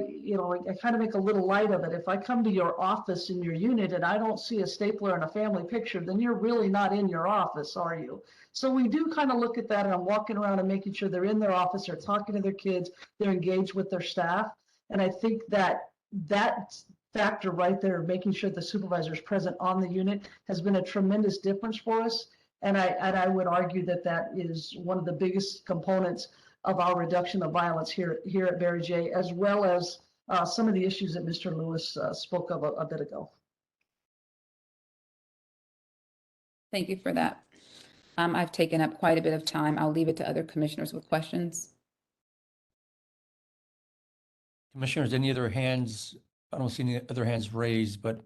Speaker 21: kind of make a little light of it. If I come to your office in your unit and I don't see a stapler and a family picture, then you're really not in your office, are you? So we do kind of look at that, and I'm walking around and making sure they're in their office, they're talking to their kids, they're engaged with their staff. And I think that factor right there, making sure the supervisor is present on the unit, has been a tremendous difference for us. And I would argue that that is one of the biggest components of our reduction of violence here at Barry J, as well as some of the issues that Mr. Lewis spoke of a bit ago.
Speaker 5: Thank you for that. I've taken up quite a bit of time. I'll leave it to other commissioners with questions.
Speaker 3: Commissioners, any other hands? I don't see any other hands raised, but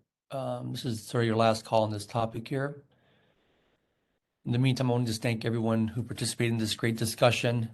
Speaker 3: this is sort of your last call on this topic here. In the meantime, I want to just thank everyone who participated in this great discussion.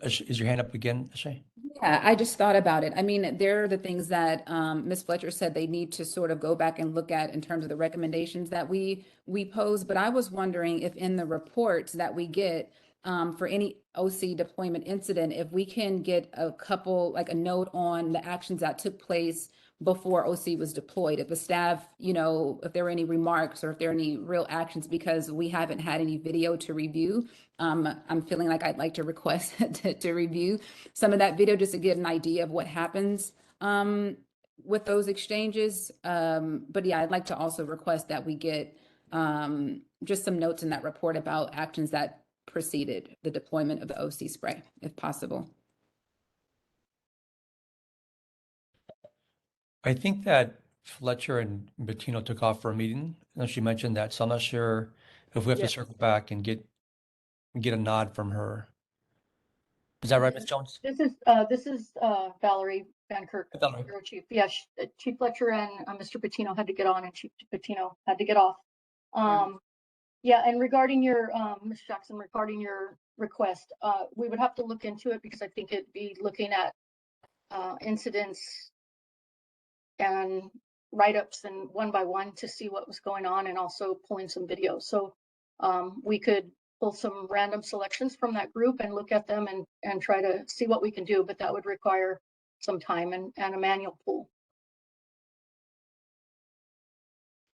Speaker 3: Is your hand up again, Ashay?
Speaker 5: Yeah, I just thought about it. I mean, there are the things that Ms. Fletcher said they need to sort of go back and look at in terms of the recommendations that we pose. But I was wondering if in the reports that we get for any OC deployment incident, if we can get a couple, like a note on the actions that took place before OC was deployed. If the staff, if there were any remarks or if there are any real actions, because we haven't had any video to review. I'm feeling like I'd like to request to review some of that video just to get an idea of what happens with those exchanges. But yeah, I'd like to also request that we get just some notes in that report about actions that preceded the deployment of the OC spray, if possible.
Speaker 3: I think that Fletcher and Bettino took off for a meeting, and she mentioned that, so I'm not sure if we have to circle back and get a nod from her. Is that right, Ms. Jones?
Speaker 8: This is Valerie Van Kirk,
Speaker 3: Valerie.
Speaker 8: Bureau Chief. Yeah, Chief Fletcher and Mr. Bettino had to get on, and Chief Bettino had to get off. Yeah, and regarding your Ms. Jackson, regarding your request, we would have to look into it, because I think it'd be looking at incidents and write-ups and one by one to see what was going on, and also pulling some videos. So we could pull some random selections from that group and look at them and try to see what we can do, but that would require some time and a manual pull.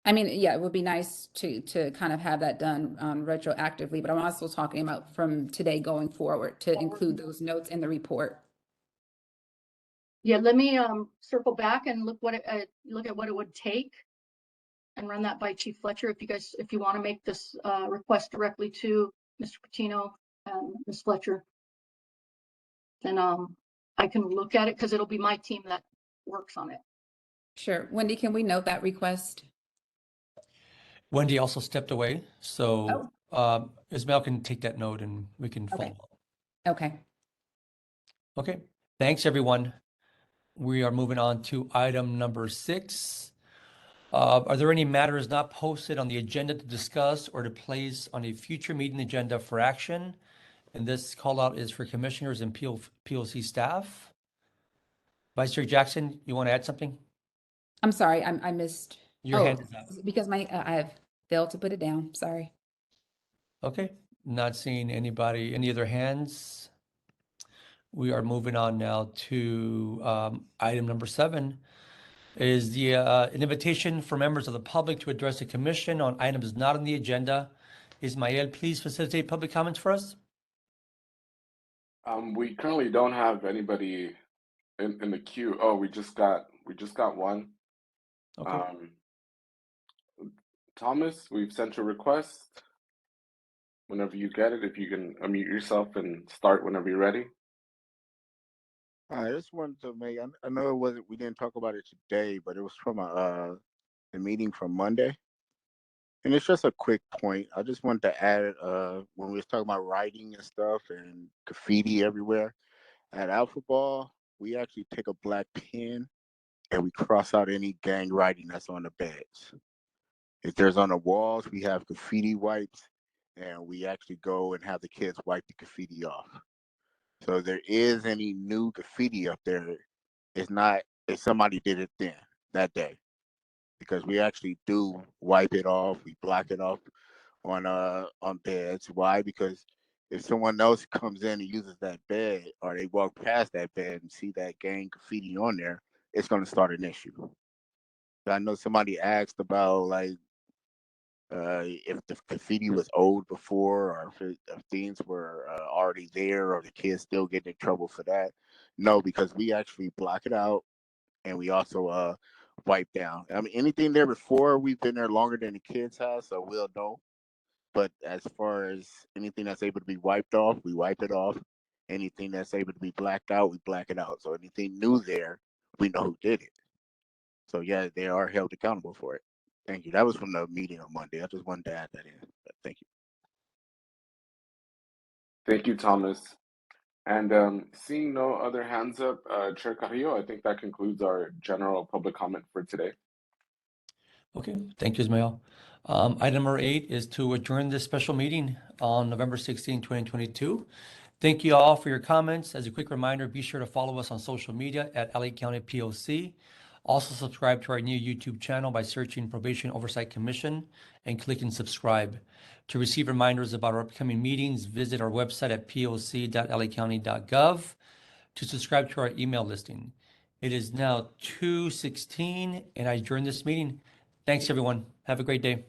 Speaker 5: I mean, yeah, it would be nice to kind of have that done retroactively, but I'm also talking about from today going forward to include those notes in the report.
Speaker 8: Yeah, let me circle back and look at what it would take and run that by Chief Fletcher. If you want to make this request directly to Mr. Bettino and Ms. Fletcher, then I can look at it, because it'll be my team that works on it.
Speaker 5: Sure. Wendy, can we note that request?
Speaker 3: Wendy also stepped away, so Ismail can take that note and we can follow up.
Speaker 5: Okay.
Speaker 3: Okay, thanks everyone. We are moving on to item number 6. Are there any matters not posted on the agenda to discuss or to place on a future meeting agenda for action? And this call out is for commissioners and POC staff. Vice Chair Jackson, you want to add something?
Speaker 5: I'm sorry, I missed.
Speaker 3: Your hand is up.
Speaker 5: Because I have failed to put it down. Sorry.
Speaker 3: Okay, not seeing anybody, any other hands? We are moving on now to item number 7. Is the an invitation for members of the public to address the commission on items not on the agenda. Ismael, please facilitate public comments for us.
Speaker 4: We currently don't have anybody in the queue. Oh, we just got one.
Speaker 3: Okay.
Speaker 4: Thomas, we've sent a request. Whenever you get it, if you can unmute yourself and start whenever you're ready.
Speaker 7: I just wanted to make. I know it wasn't. We didn't talk about it today, but it was from a meeting from Monday, and it's just a quick point. I just wanted to add when we was talking about writing and stuff and graffiti everywhere at Alpha Ball, we actually take a black pen and we cross out any gang writing that's on the beds. If there's on the walls, we have graffiti wipes, and we actually go and have the kids wipe the graffiti off. So if there is any new graffiti up there, it's not if somebody did it then that day, because we actually do wipe it off. We block it off on beds. Why? Because if someone else comes in and uses that bed, or they walk past that bed and see that gang graffiti on there, it's going to start an issue. I know somebody asked about like if the graffiti was old before, or if things were already there, or the kids still getting in trouble for that. No, because we actually block it out, and we also wipe down. I mean, anything there before, we've been there longer than the kids have, so we'll know. But as far as anything that's able to be wiped off, we wipe it off. Anything that's able to be blacked out, we black it out. So anything new there, we know who did it. So yeah, they are held accountable for it. Thank you. That was from the meeting on Monday. I just wanted to add that in. But thank you.
Speaker 4: Thank you, Thomas. And seeing no other hands up, Chair Carrillo, I think that concludes our general public comment for today.
Speaker 3: Okay, thank you, Ismael. Item number 8 is to adjourn this special meeting on November 16, 2022. Thank you all for your comments. As a quick reminder, be sure to follow us on social media at LA County POC. Also subscribe to our new YouTube channel by searching Probation Oversight Commission and clicking subscribe. To receive reminders about our upcoming meetings, visit our website at poc.lacounty.gov to subscribe to our email listing. It is now 2:16 and I adjourn this meeting. Thanks, everyone. Have a great day.